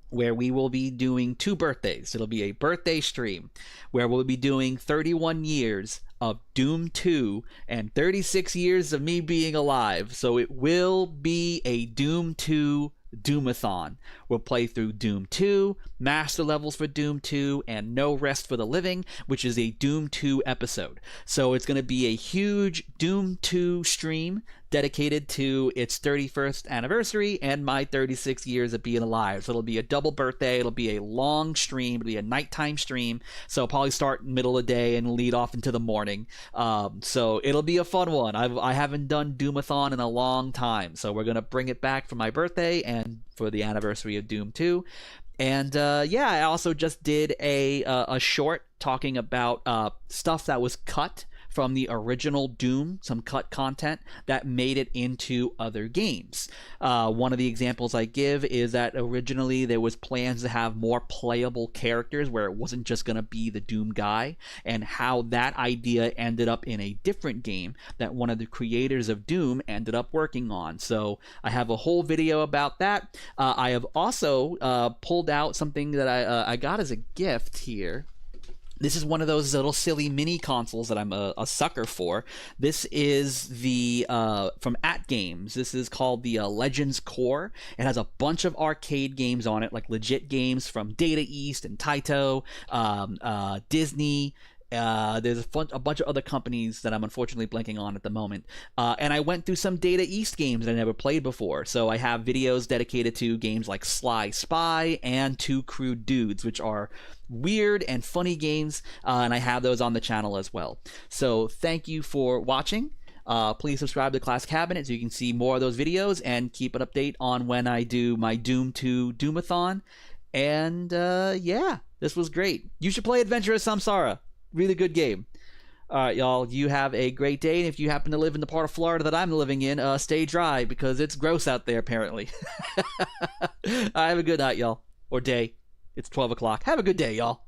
where we will be doing 2 birthdays. It'll be a birthday stream where we'll be doing 31 years of Doom 2 and 36 years of me being alive. So it will be a Doom 2 Doomathon. We'll play through Doom 2, master levels for Doom 2, and No Rest for the Living, which is a Doom 2 episode. So it's going to be a huge Doom 2 stream dedicated to its 31st anniversary and my 36 years of being alive. So it'll be a double birthday. It'll be a long stream. It'll be a nighttime stream. So I'll probably start middle of the day and lead off into the morning. So it'll be a fun one. I haven't done Doomathon in a long time. So we're going to bring it back for my birthday and for the anniversary of Doom 2. And yeah, I also just did a short talking about stuff that was cut from the original Doom, some cut content that made it into other games. One of the examples I give is that originally there was plans to have more playable characters where it wasn't just going to be the Doom guy, and how that idea ended up in a different game that one of the creators of Doom ended up working on. So I have a whole video about that. I have also pulled out something that I got as a gift here. This is one of those little silly mini consoles that I'm a sucker for. This is the from At Games. This is called the Legends Core. It has a bunch of arcade games on it, like legit games from Data East and Taito, Disney. There's a bunch of other companies that I'm unfortunately blanking on at the moment. And I went through some Data East games that I never played before. So I have videos dedicated to games like Sly Spy and Two Crude Dudes, which are weird and funny games. And I have those on the channel as well. So thank you for watching. Please subscribe to Class Cabinet so you can see more of those videos and keep an update on when I do my Doom 2 Doomathon. And yeah, this was great. You should play Adventure of Samsara. Really good game. All right, y'all. You have a great day. And if you happen to live in the part of Florida that I'm living in, stay dry because it's gross out there, apparently. Have a good night, y'all. Or day. It's 12 o'clock. Have a good day, y'all.